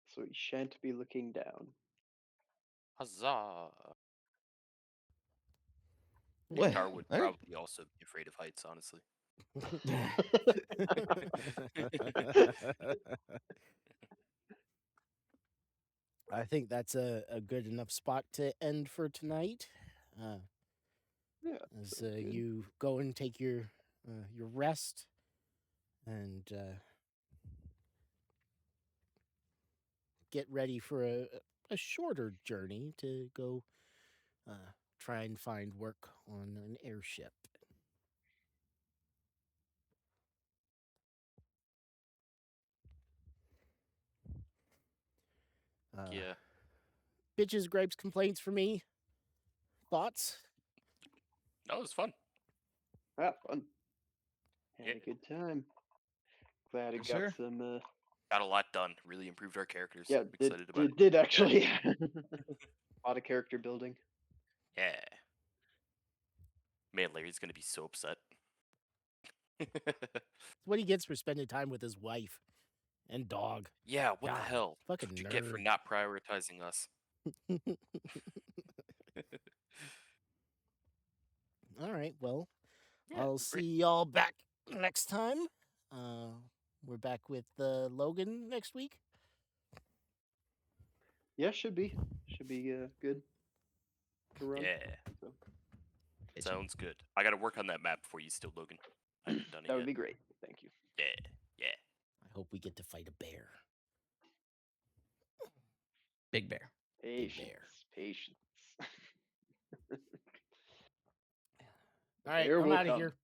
So he shan't be looking down. Huzzah! What? Tar would probably also be afraid of heights, honestly. I think that's a good enough spot to end for tonight. Yeah. As sounds good. you go and take your rest, and get ready for a shorter journey to go try and find work on an airship. Yeah. Bitches, gripes, complaints for me. Thoughts? No, it was fun. Ah, fun. Had Yeah. a good time. Glad I For got sure. some. Got a lot done. Really improved our characters. Yeah, I'm excited about it. did actually. A lot of character building. Yeah. Man, Larry's gonna be so upset. It's what he gets for spending time with his wife and dog. Yeah, what God, the hell? fucking That's what you get for nerd. not prioritizing us. All right, well, Yeah, I'll great. see y'all back next time. We're back with Logan next week. Yeah, should be good to run. Yeah, So sounds good. I gotta work on that map for you still, Logan. I haven't done it that would yet. be great. Thank you. Yeah. I hope we get to fight a bear. Big bear. Patience. All right, Bear I'm will out of come. here.